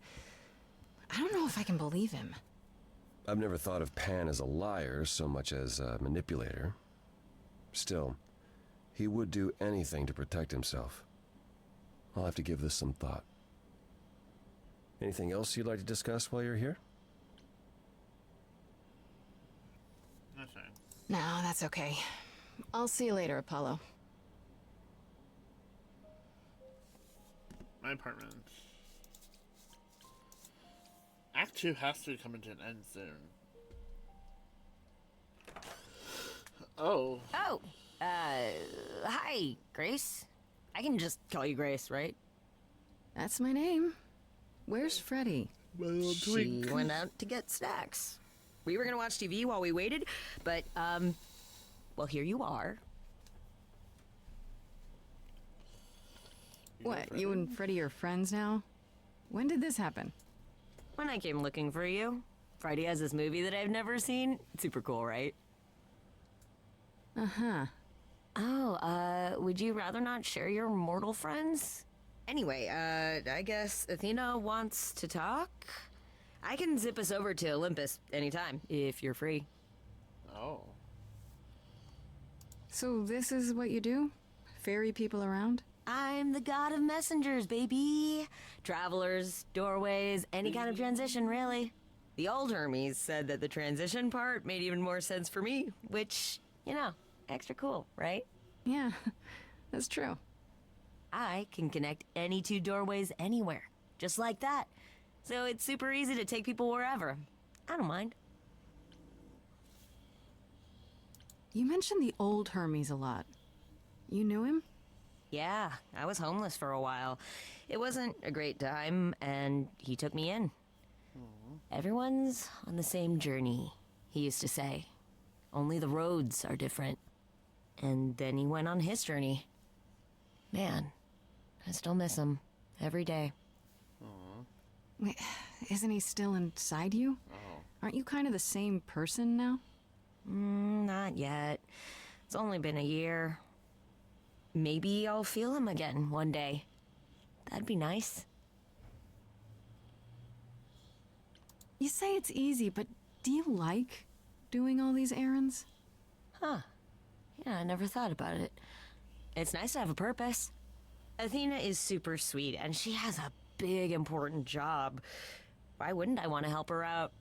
I don't know if I can believe him. I've never thought of Pan as a liar so much as a manipulator. Still, he would do anything to protect himself. I'll have to give this some thought. Anything else you'd like to discuss while you're here? No, that's okay. I'll see you later, Apollo. My apartment. Act 2 has to come to an end soon. Oh. Oh, hi, Grace. I can just call you Grace, right? That's my name. Where's Freddy? She went out to get snacks. We were gonna watch TV while we waited, but, well, here you are. What, you and Freddy are friends now? When did this happen? When I came looking for you. Freddy has this movie that I've never seen. It's super cool, right? Uh-huh. Oh, would you rather not share your mortal friends? Anyway, I guess Athena wants to talk? I can zip us over to Olympus anytime, if you're free. Oh. So this is what you do? Ferry people around? I'm the god of messengers, baby. Travelers, doorways, any kind of transition, really. The old Hermes said that the transition part made even more sense for me, which, you know, extra cool, right? Yeah, that's true. I can connect any two doorways anywhere, just like that. So it's super easy to take people wherever. I don't mind. You mentioned the old Hermes a lot. You knew him? Yeah, I was homeless for a while. It wasn't a great time, and he took me in. Everyone's on the same journey, he used to say. Only the roads are different. And then he went on his journey. Man, I still miss him every day. Wait, isn't he still inside you? Aren't you kind of the same person now? Not yet. It's only been a year. Maybe I'll feel him again one day. That'd be nice. You say it's easy, but do you like doing all these errands? Huh. Yeah, I never thought about it. It's nice to have a purpose. Athena is super sweet, and she has a big, important job. Why wouldn't I want to help her out?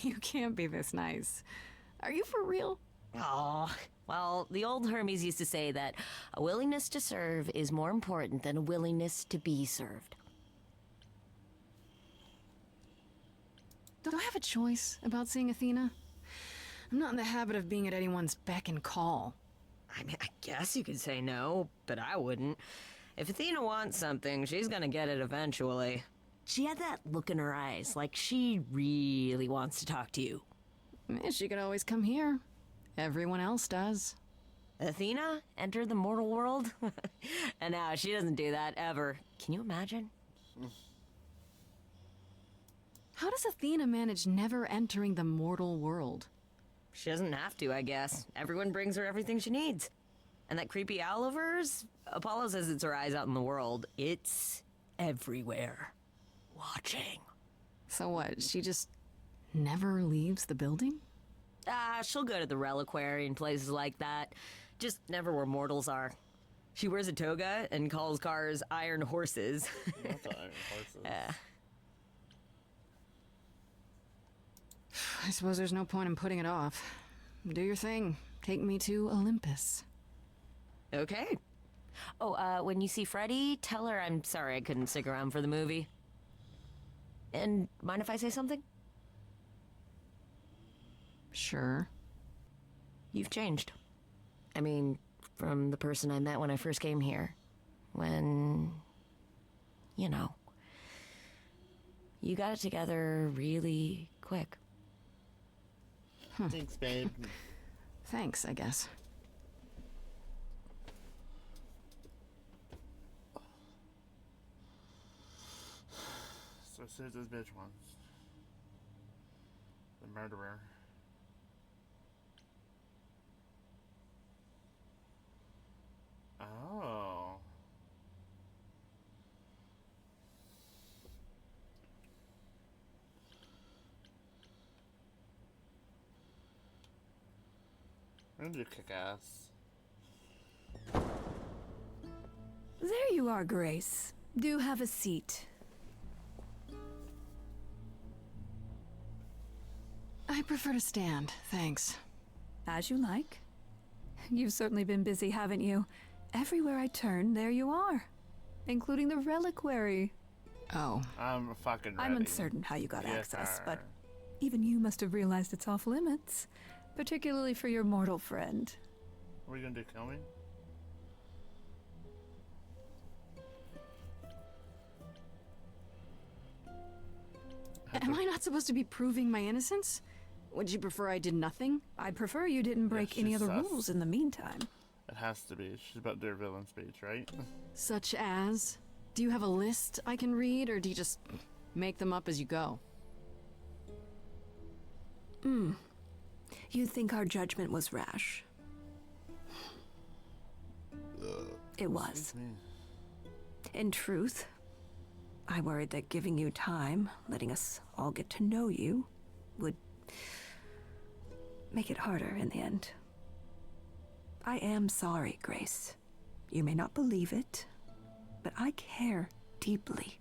You can't be this nice. Are you for real? Oh, well, the old Hermes used to say that a willingness to serve is more important than a willingness to be served. Do I have a choice about seeing Athena? I'm not in the habit of being at anyone's beck and call. I mean, I guess you could say no, but I wouldn't. If Athena wants something, she's gonna get it eventually. She had that look in her eyes, like she really wants to talk to you. She could always come here. Everyone else does. Athena entered the mortal world? And now she doesn't do that ever. Can you imagine? How does Athena manage never entering the mortal world? She doesn't have to, I guess. Everyone brings her everything she needs. And that creepy owl of hers? Apollo says it's her eyes out in the world. It's everywhere. Watching. So what, she just never leaves the building? She'll go to the reliquary and places like that. Just never where mortals are. She wears a toga and calls cars iron horses. Not the iron horses. I suppose there's no point in putting it off. Do your thing. Take me to Olympus. Okay. Oh, when you see Freddy, tell her I'm sorry I couldn't stick around for the movie. And mind if I say something? Sure. You've changed. I mean, from the person I met when I first came here. When, you know, you got it together really quick. Thanks, babe. Thanks, I guess. So who's this bitch wants? The murderer. Oh. I'm gonna do kick ass. There you are, Grace. Do have a seat. I prefer to stand, thanks. As you like. You've certainly been busy, haven't you? Everywhere I turn, there you are. Including the reliquary. Oh. I'm fucking ready. I'm uncertain how you got Yes, access, sir. but even you must have realized it's off limits. Particularly for your mortal friend. What are you gonna do, kill me? Am I not supposed to be proving my innocence? Would you prefer I did nothing? I'd prefer you didn't break any she's other sus. rules in the meantime. It has to be. She's about to do her villain speech, right? Such as? Do you have a list I can read, or do you just make them up as you go? You think our judgment was rash? It was. In truth, I worried that giving you time, letting us all get to know you, would make it harder in the end. I am sorry, Grace. You may not believe it, but I care deeply.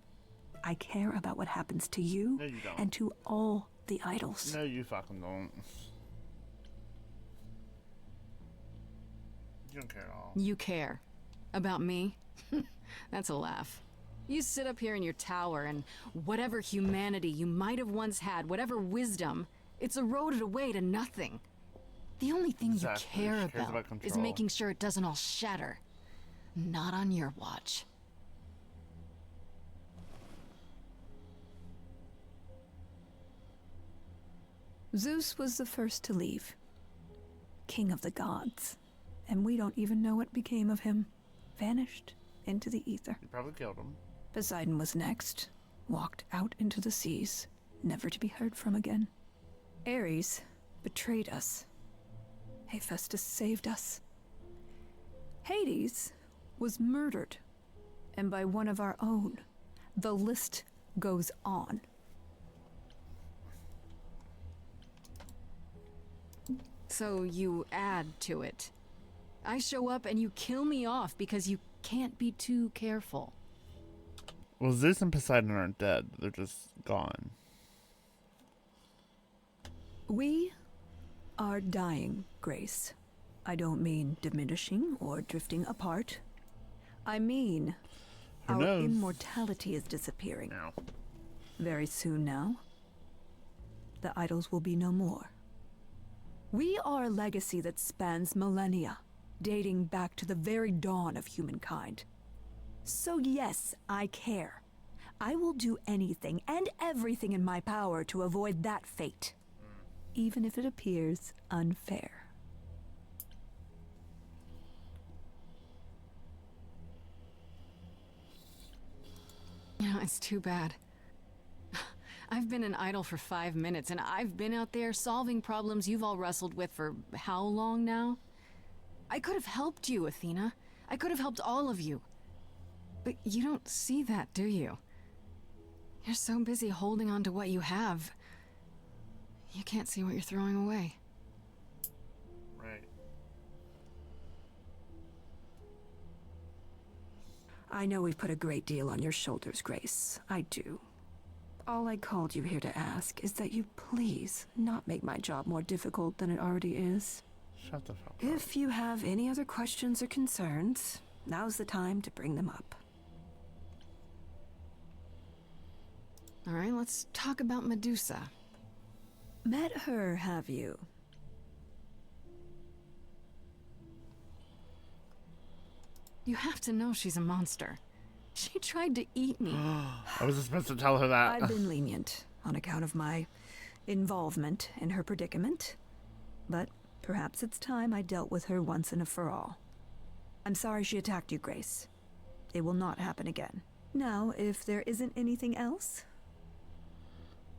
I care about what happens to you, No, you don't. and to all the idols. No, you fucking don't. You don't care at all. You care. About me? That's a laugh. You sit up here in your tower, and whatever humanity you might have once had, whatever wisdom, it's eroded away to nothing. The only thing Exactly. you care She cares about about is control. making sure it doesn't all shatter. Not on your watch. Zeus was the first to leave. King of the gods. And we don't even know what became of him. Vanished into the ether. You probably killed him. Poseidon was next. Walked out into the seas, never to be heard from again. Ares betrayed us. Hephaestus saved us. Hades was murdered. And by one of our own. The list goes on. So you add to it. I show up and you kill me off because you can't be too careful. Well, Zeus and Poseidon aren't dead. They're just gone. We are dying, Grace. I don't mean diminishing or drifting apart. I mean Who our knows? immortality is disappearing. No. Very soon now, the idols will be no more. We are a legacy that spans millennia, dating back to the very dawn of humankind. So yes, I care. I will do anything and everything in my power to avoid that fate, even if it appears unfair. You know, it's too bad. I've been an idol for 5 minutes, and I've been out there solving problems you've all wrestled with for how long now? I could have helped you, Athena. I could have helped all of you. But you don't see that, do you? You're so busy holding on to what you have. You can't see what you're throwing away. Right. I know we've put a great deal on your shoulders, Grace. I do. All I called you here to ask is that you please not make my job more difficult than it already is. Shut the fuck up. If you have any other questions or concerns, now's the time to bring them up. All right, let's talk about Medusa. Met her, have you? You have to know she's a monster. She tried to eat me. I was supposed to tell her that. I've been lenient on account of my involvement in her predicament, but perhaps it's time I dealt with her once and for all. I'm sorry she attacked you, Grace. It will not happen again. Now, if there isn't anything else...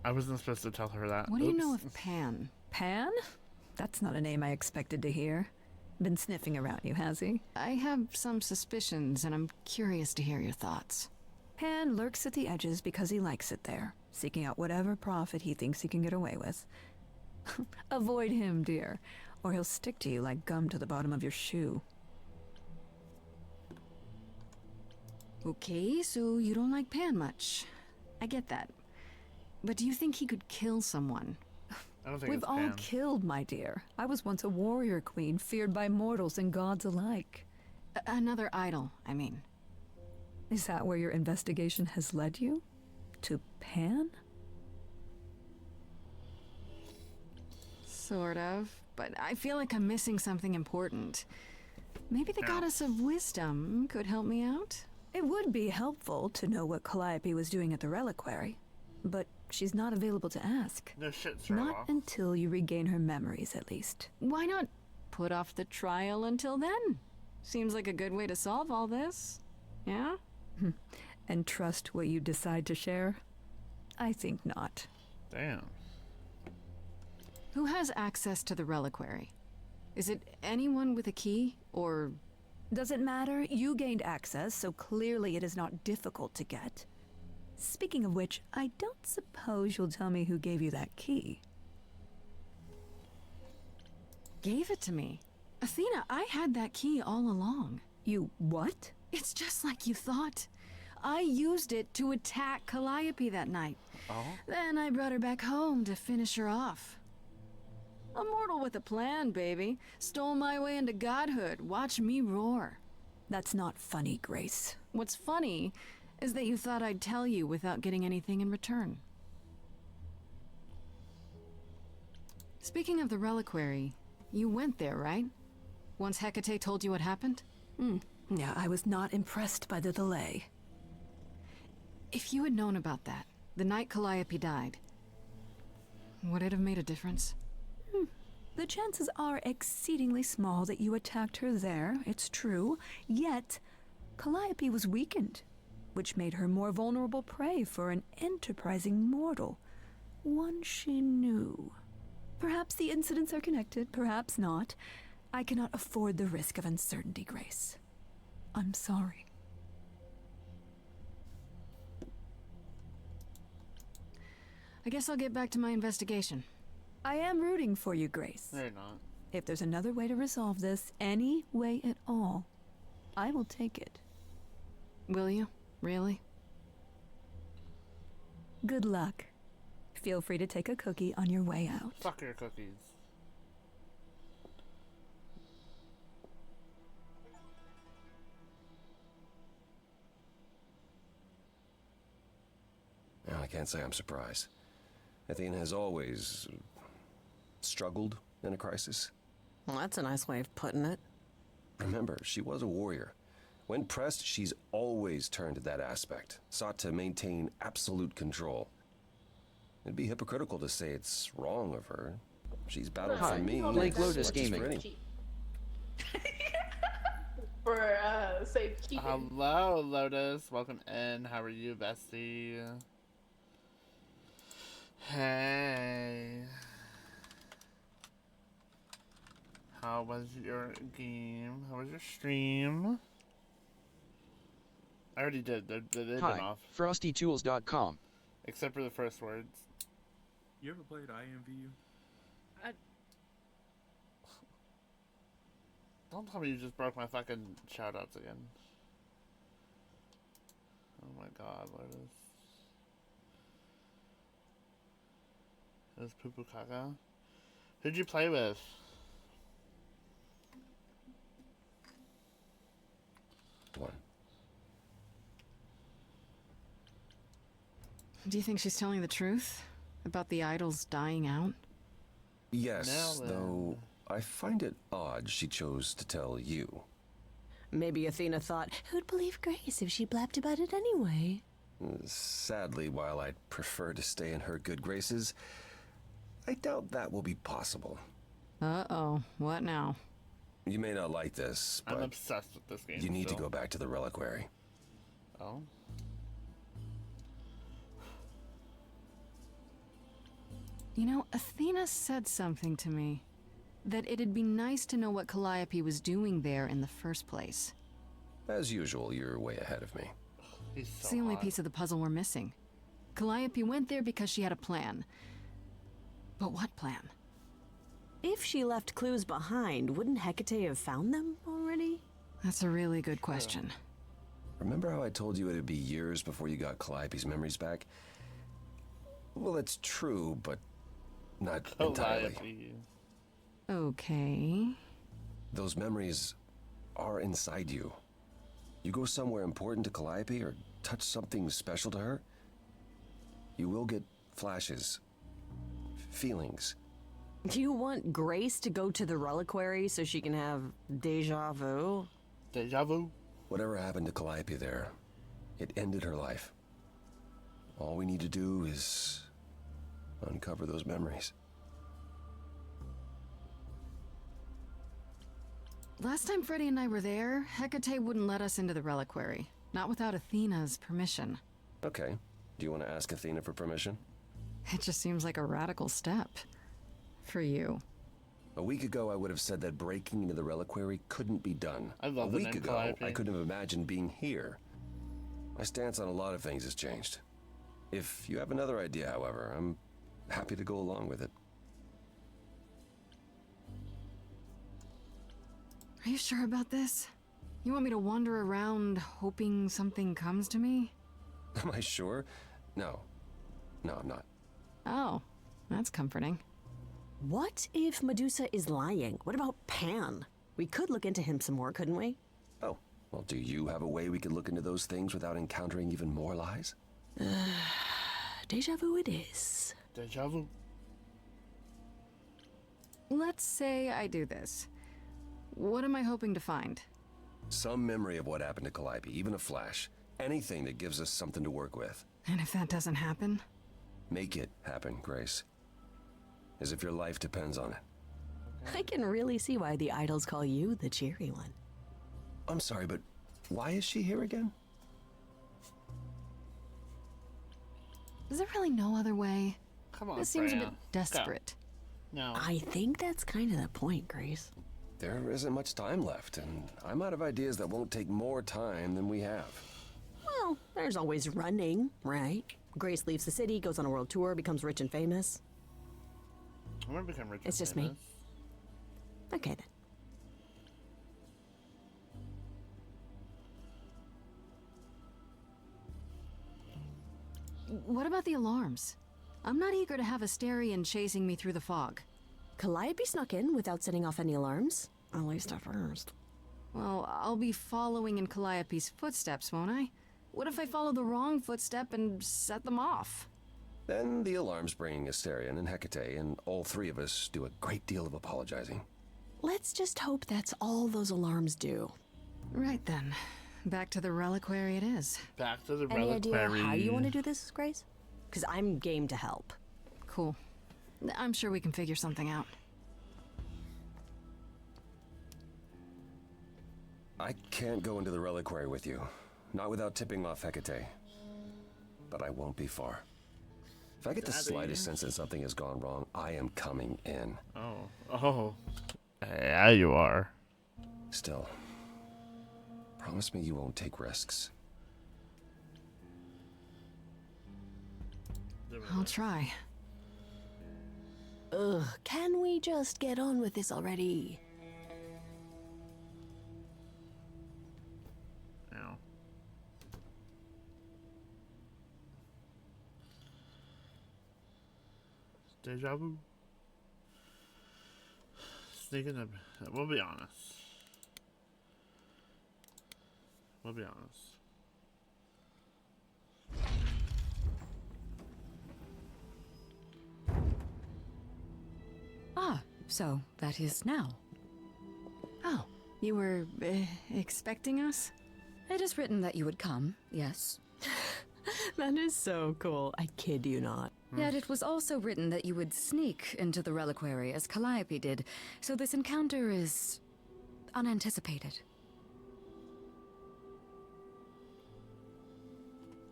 I wasn't supposed to tell her that. What do you know Oops. of Pan? Pan? That's not a name I expected to hear. Been sniffing around you, has he? I have some suspicions, and I'm curious to hear your thoughts. Pan lurks at the edges because he likes it there, seeking out whatever profit he thinks he can get away with. Avoid him, dear, or he'll stick to you like gum to the bottom of your shoe. Okay, so you don't like Pan much. I get that. But do you think he could kill someone? I don't think We've it's all Pan. killed, my dear. I was once a warrior queen, feared by mortals and gods alike. Another idol, I mean. Is that where your investigation has led you? To Pan? Sort of. But I feel like I'm missing something important. Maybe the goddess of wisdom could help me out? It would be helpful to know what Calliope was doing at the reliquary, but she's not available to ask. No shit, Not Sherlock. until you regain her memories, at least. Why not put off the trial until then? Seems like a good way to solve all this. Yeah? And trust what you decide to share? I think not. Damn. Who has access to the reliquary? Is it anyone with a key, or... Doesn't matter. You gained access, so clearly it is not difficult to get. Speaking of which, I don't suppose you'll tell me who gave you that key. Gave it to me. Athena, I had that key all along. You what? It's just like you thought. I used it to attack Calliope that night. Oh? Then I brought her back home to finish her off. A mortal with a plan, baby. Stole my way into godhood. Watch me roar. That's not funny, Grace. What's funny is that you thought I'd tell you without getting anything in return. Speaking of the reliquary, you went there, right? Once Hecate told you what happened? Yeah, I was not impressed by the delay. If you had known about that, the night Calliope died, would it have made a difference? The chances are exceedingly small that you attacked her there, it's true. Yet, Calliope was weakened, which made her more vulnerable prey for an enterprising mortal. One she knew. Perhaps the incidents are connected, perhaps not. I cannot afford the risk of uncertainty, Grace. I'm sorry. I guess I'll get back to my investigation. I am rooting for you, Grace. No, you're not. If there's another way to resolve this, any way at all, I will take it. Will you? Really? Good luck. Feel free to take a cookie on your way out. Fuck your cookies. Well, I can't say I'm surprised. Athena has always struggled in a crisis. Well, that's a nice way of putting it. Remember, she was a warrior. When pressed, she's always turned to that aspect, sought to maintain absolute control. It'd be hypocritical to say it's wrong of her. She's battled for me. Lake Lotus as much as for Gaming. any- For safekeeping. Hello, Lotus. Welcome in. How are you, bestie? Hey. How was your game? How was your stream? I already did. They've been Hi, off. FrostyTools.com. Except for the first words. You ever played IMVU? Don't tell me you just broke my fucking shoutouts again. Oh my god, Lotus. It was Poo Poo Caca. Who'd you play with? One. Do you think she's telling the truth? About the idols dying out? Yes, Now then. though I find it odd she chose to tell you. Maybe Athena thought, who'd believe Grace if she blabbed about it anyway? Sadly, while I'd prefer to stay in her good graces, I doubt that will be possible. Uh-oh. What now? You may not like this, I'm but obsessed with this game. you need to still. go back to the reliquary. Oh? You know, Athena said something to me. That it'd be nice to know what Calliope was doing there in the first place. As usual, you're way ahead of me. He's It's the only piece of the puzzle we're missing. Calliope went there because she had a plan. But what plan? If she left clues behind, wouldn't Hecate have found them already? That's a really good question. Remember how I told you it'd be years before you got Calliope's memories back? Well, that's true, but not entirely. Calliope. Okay. Those memories are inside you. You go somewhere important to Calliope or touch something special to her, you will get flashes, feelings. Do you want Grace to go to the reliquary so she can have deja vu? Deja vu? Whatever happened to Calliope there, it ended her life. All we need to do is uncover those memories. Last time Freddy and I were there, Hecate wouldn't let us into the reliquary. Not without Athena's permission. Okay. Do you want to ask Athena for permission? It just seems like a radical step. For you. A week ago, I would have said that breaking into the reliquary couldn't be done. I love a the week name ago, Calliope. I couldn't have imagined being here. My stance on a lot of things has changed. If you have another idea, however, I'm happy to go along with it. Are you sure about this? You want me to wander around hoping something comes to me? Am I sure? No. No, I'm not. Oh, that's comforting. What if Medusa is lying? What about Pan? We could look into him some more, couldn't we? Oh, well, do you have a way we could look into those things without encountering even more lies? Deja vu it is. Deja vu? Let's say I do this. What am I hoping to find? Some memory of what happened to Calliope, even a flash. Anything that gives us something to work with. And if that doesn't happen? Make it happen, Grace. As if your life depends on it. I can really see why the idols call you the cheery one. I'm sorry, but why is she here again? Is there really no other way? Come on, This seems a Freya. bit desperate. No. I think that's kind of the point, Grace. There isn't much time left, and I'm out of ideas that won't take more time than we have. Well, there's always running, right? Grace leaves the city, goes on a world tour, becomes rich and famous. I'm gonna become rich. It's and just me. famous. Okay then. What about the alarms? I'm not eager to have Asterion chasing me through the fog. Calliope snuck in without setting off any alarms. At least at first. Well, I'll be following in Calliope's footsteps, won't I? What if I follow the wrong footstep and set them off? Then the alarms bring Asterion and Hecate, and all three of us do a great deal of apologizing. Let's just hope that's all those alarms do. Right then. Back to the reliquary it is. Back to the Any idea reliquary. how you want to do this, Grace? Because I'm game to help. Cool. I'm sure we can figure something out. I can't go into the reliquary with you. Not without tipping off Hecate. But I won't be far. If I get the slightest sense that something has gone wrong, I am coming in. Oh. Yeah, you are. Still, promise me you won't take risks. I'll try. Ugh, can we just get on with this already? Ow. Deja vu. Sneaking up. We'll be honest. We'll be honest. Ah, so that is now. Oh, you were expecting us? It is written that you would come, yes. That is so cool. I kid you not. Yet it was also written that you would sneak into the reliquary as Calliope did, so this encounter is unanticipated.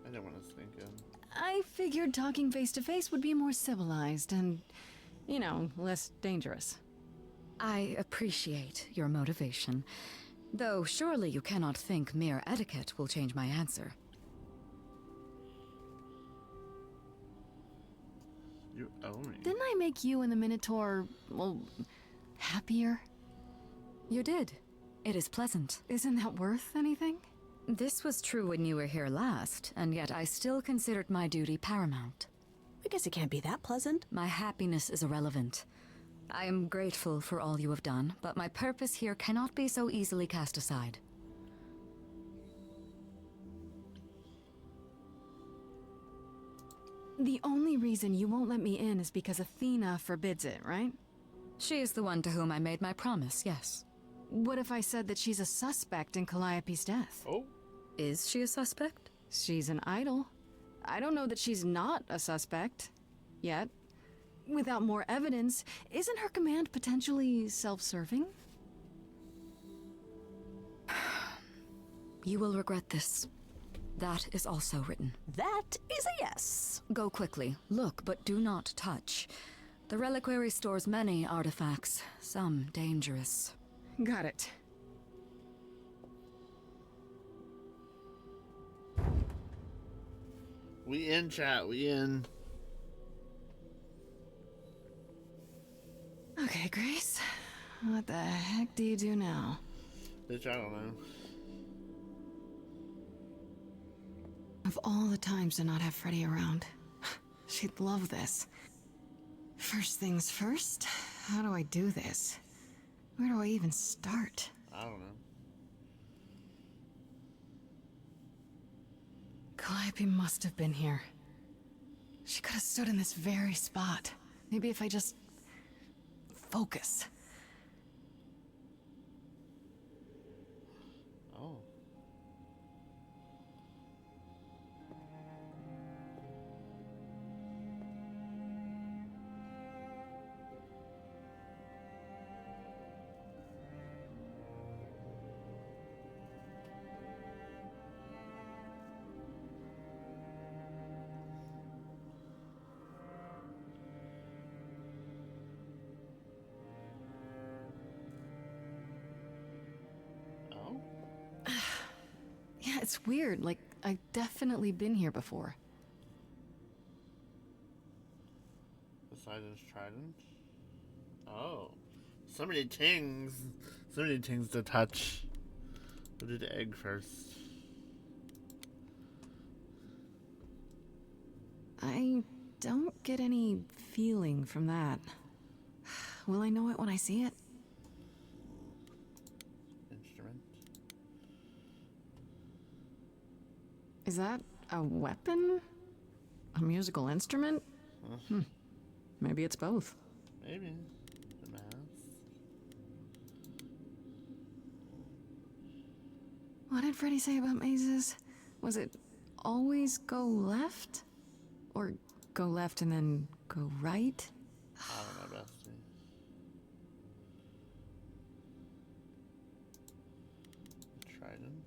I didn't want to sneak in. I figured talking face to face would be more civilized and, you know, less dangerous. I appreciate your motivation, though surely you cannot think mere etiquette will change my answer. You owe me. Didn't I make you and the Minotaur, well, happier? You did. It is pleasant. Isn't that worth anything? This was true when you were here last, and yet I still considered my duty paramount. I guess it can't be that pleasant. My happiness is irrelevant. I am grateful for all you have done, but my purpose here cannot be so easily cast aside. The only reason you won't let me in is because Athena forbids it, right? She is the one to whom I made my promise, yes. What if I said that she's a suspect in Calliope's death? Oh? Is she a suspect? She's an idol. I don't know that she's not a suspect. Yet. Without more evidence, isn't her command potentially self-serving? You will regret this. That is also written. That is a yes. Go quickly. Look, but do not touch. The reliquary stores many artifacts, some dangerous. Got it. We in, chat. We in. Okay, Grace. What the heck do you do now? Bitch, I don't know. Of all the times to not have Freddy around, she'd love this. First things first, how do I do this? Where do I even start? I don't know. Calliope must have been here. She could have stood in this very spot. Maybe if I just focus. Oh. Yeah, it's weird. Like, I've definitely been here before. Poseidon's trident. Oh. So many things. So many things to touch. We'll do the egg first. I don't get any feeling from that. Will I know it when I see it? Instrument. Is that a weapon? A musical instrument? Maybe it's both. Maybe. The mask. What did Freddy say about mazes? Was it always go left? Or go left and then go right? I don't know, bestie. Trident.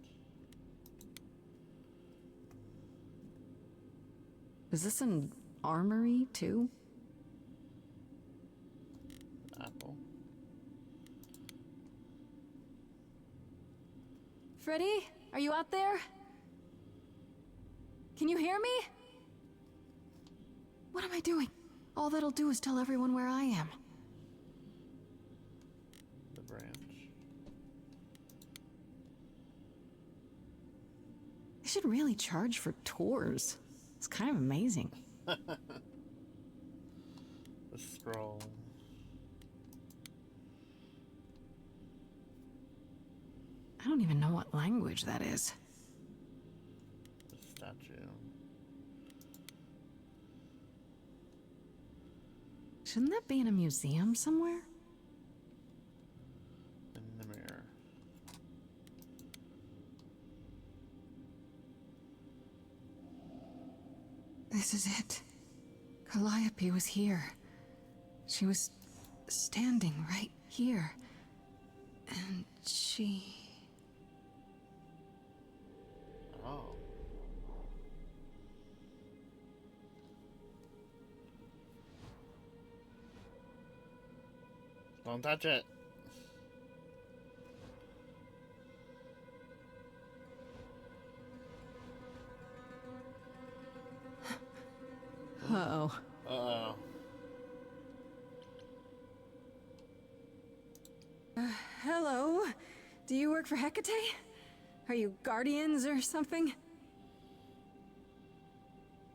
Is this an armory, too? Apple. Freddy? Are you out there? Can you hear me? What am I doing? All that'll do is tell everyone where I am. The branch. They should really charge for tours. It's kind of amazing. The scroll. I don't even know what language that is. The statue. Shouldn't that be in a museum somewhere? In the mirror. This is it. Calliope was here. She was standing right here. And she... Oh. Don't touch it. Uh-oh. Uh-oh. Hello? Do you work for Hecate? Are you guardians or something?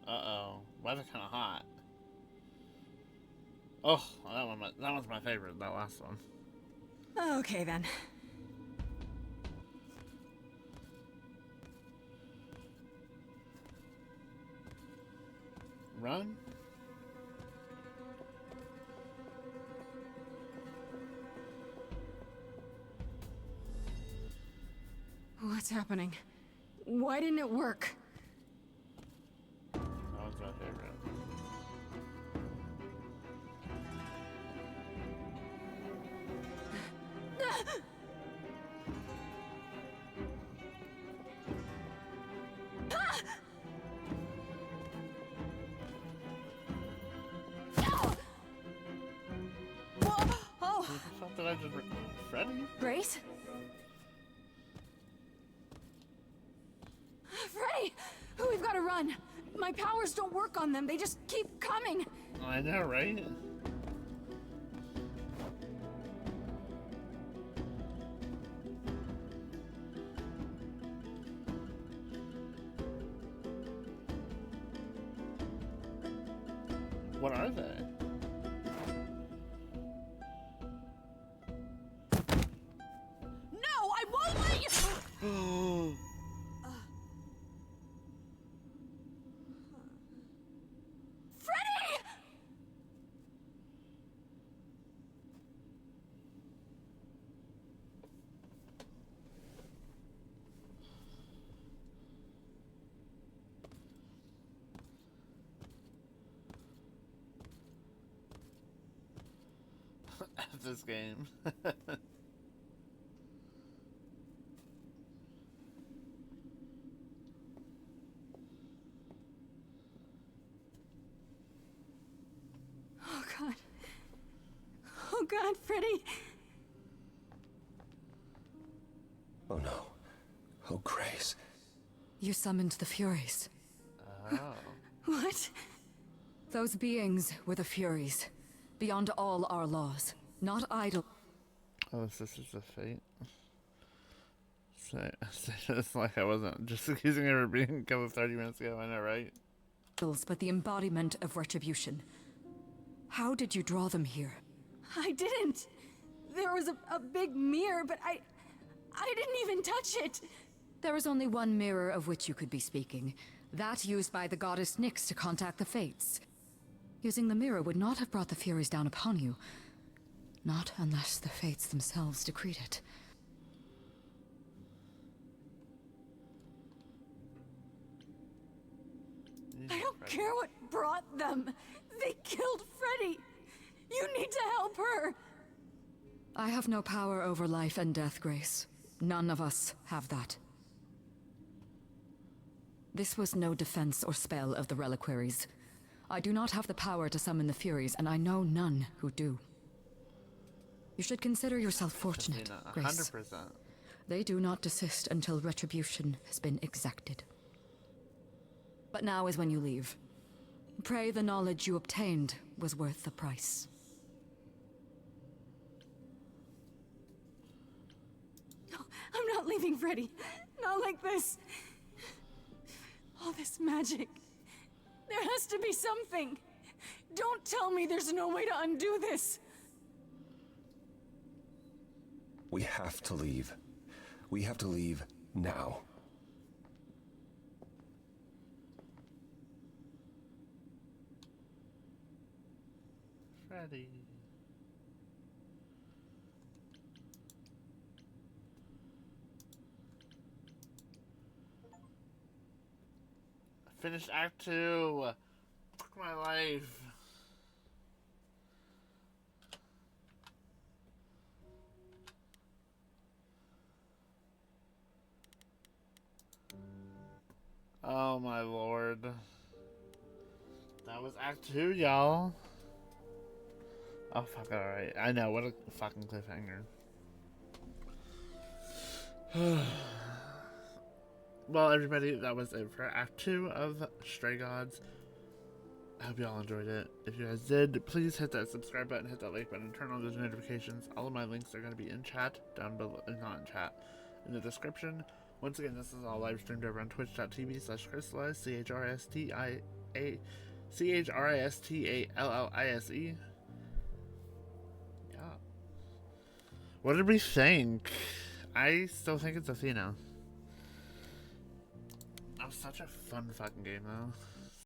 Uh-oh. Weather kind of hot. Oh, that one's my favorite, that last one. Okay, then. Run? What's happening? Why didn't it work? That one's my favorite. Oh! Something I just... Freddy? Grace? Freddy! We've got to run. My powers don't work on them. They just keep coming. I know, right? What are they? No, I won't let you. Freddy! This game. Oh, God. Oh, God, Freddy. Oh no. Oh, Grace. You summoned the Furies. Oh. What? Those beings were the Furies, beyond all our laws, not idle. Oh, this is a fate. It's like I wasn't just accusing her of being killed 30 minutes ago, I know, right? But the embodiment of retribution. How did you draw them here? I didn't. There was a big mirror, but I didn't even touch it. There is only one mirror of which you could be speaking. That used by the goddess Nyx to contact the Fates. Using the mirror would not have brought the Furies down upon you. Not unless the Fates themselves decreed it. I don't care what brought them. They killed Freddy. You need to help her. I have no power over life and death, Grace. None of us have that. This was no defense or spell of the reliquaries. I do not have the power to summon the Furies, and I know none who do. You should consider yourself fortunate, Grace. 100%. They do not desist until retribution has been exacted. But now is when you leave. Pray the knowledge you obtained was worth the price. No, I'm not leaving Freddy. Not like this. All this magic. There has to be something. Don't tell me there's no way to undo this. We have to leave. We have to leave now. Freddy. Finished Act 2. Fuck my life. Oh my lord. That was Act 2, y'all. Oh fuck, alright. I know, what a fucking cliffhanger. Well, everybody, that was it for Act 2 of Stray Gods. I hope y'all enjoyed it. If you guys did, please hit that subscribe button, hit that like button, turn on those notifications. All of my links are going to be in chat, down below, not in chat, in the description. Once again, this is all live streamed over on twitch.tv/Crystallise, CHRISTALLISE. Yeah. What did we think? I still think it's Athena. That was such a fun fucking game, though.